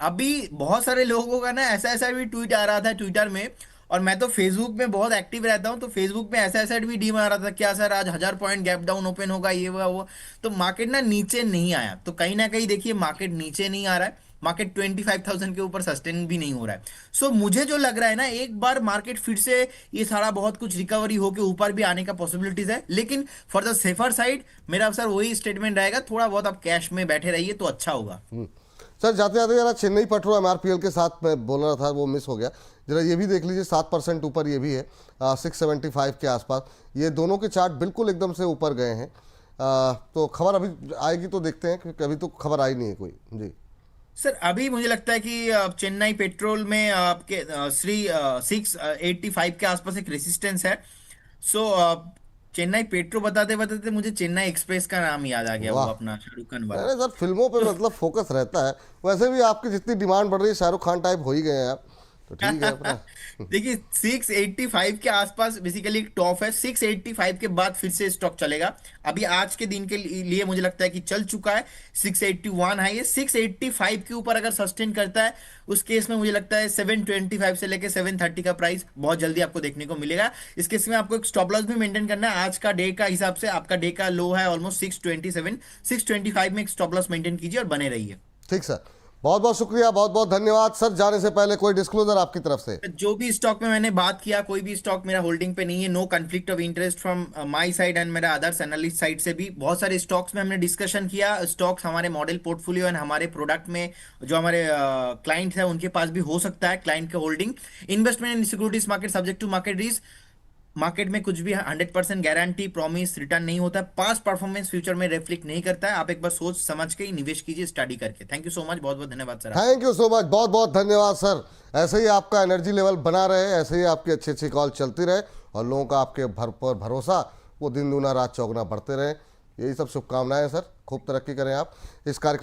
अभी बहुत सारे लोगों का ना ऐसा ऐसा भी ट्वीट आ रहा था ट्विटर में, और मैं तो फेसबुक में बहुत एक्टिव रहता हूँ, तो फेसबुक में ऐसा ऐसा भी डीम आ रहा था, क्या सर आज 1000 पॉइंट गैप डाउन ओपन होगा, ये वो। तो मार्केट ना नीचे नहीं आया, तो कहीं ना कहीं देखिए मार्केट नीचे नहीं आ रहा है, मार्केट 25,000 के ऊपर सस्टेन भी नहीं हो रहा है। सो मुझे जो लग रहा है ना, एक बार मार्केट फिर से ये सारा बहुत कुछ रिकवरी होके ऊपर भी आने का पॉसिबिलिटीज है, लेकिन फॉर द सेफर साइड मेरा सर वही स्टेटमेंट रहेगा, थोड़ा बहुत आप कैश में बैठे रहिए तो अच्छा होगा। सर जाते जाते जरा चेन्नई पेट्रो एमआरपीएल के साथ मैं बोल रहा था, वो मिस हो गया। जरा ये भी देख लीजिए, 7% ऊपर ये भी है, 675 के आसपास। ये दोनों के चार्ट बिल्कुल एकदम से ऊपर गए हैं। तो खबर अभी आएगी तो देखते हैं, क्योंकि अभी तो खबर आई नहीं है कोई जी। सर अभी मुझे लगता है कि चेन्नई पेट्रोल में आपके 685 के आसपास एक रेसिस्टेंस है। सो चेन्नई पेट्रो बताते बताते मुझे चेन्नई एक्सप्रेस का नाम याद आ गया, वो वाह, अपना शाहरुख खान वाला। अरे सर फिल्मों पे मतलब फोकस रहता है। वैसे भी आपकी जितनी डिमांड बढ़ रही है, शाहरुख खान टाइप हो ही गए हैं आप, तो ठीक है अपना। देखिए 685 के आसपास बेसिकली एक टॉप है, 685 के बाद फिर से स्टॉक चलेगा। अभी आज के दिन के लिए मुझे लगता है कि चल चुका है, 681 है ये। 685 के ऊपर अगर सस्टेन करता है, उस केस में मुझे लगता है 725 से लेके 730 का प्राइस बहुत जल्दी आपको देखने को मिलेगा। इस केस में आपको एक स्टॉप लॉस भी मेंटेन करना है। आज का डे का हिसाब से आपका डे का लो है ऑलमोस्ट 627, 625 में एक स्टॉप लॉस मेंटेन कीजिए और बने रहिए। ठीक सर, बहुत बहुत शुक्रिया, बहुत बहुत धन्यवाद सर। जाने से पहले कोई डिस्क्लोजर आपकी तरफ से? जो भी स्टॉक में मैंने बात किया, कोई भी स्टॉक मेरा होल्डिंग पे नहीं है, no conflict of interest from my side and मेरा अदर्स एनालिस्ट साइड से भी। बहुत सारे स्टॉक्स में हमने डिस्कशन किया, स्टॉक्स हमारे मॉडल पोर्टफोलियो एंड हमारे प्रोडक्ट में जो हमारे क्लाइंट्स हैं उनके पास भी हो सकता है क्लाइंट के holding. Investment in securities market subject to market risk. Market में कुछ भी 100% गारंटी प्रॉमिस रिटर्न नहीं होता है, पास्ट परफॉर्मेंस फ्यूचर में रिफ्लेक्ट नहीं करता है। आप एक बार सोच समझ के ही निवेश कीजिए, स्टडी करके। थैंक यू सो मच, बहुत बहुत धन्यवाद sir. Thank you so much, बहुत बहुत धन्यवाद सर। ऐसे ही आपका एनर्जी लेवल बना रहे, ऐसे ही आपकी अच्छी अच्छी कॉल चलती रहे और लोगों का आपके पर भरोसा वो दिन दूना रात चौगुना बढ़ते रहे। यही सब शुभकामनाएं सर, खूब तरक्की करें आप। इस कार्यक्रम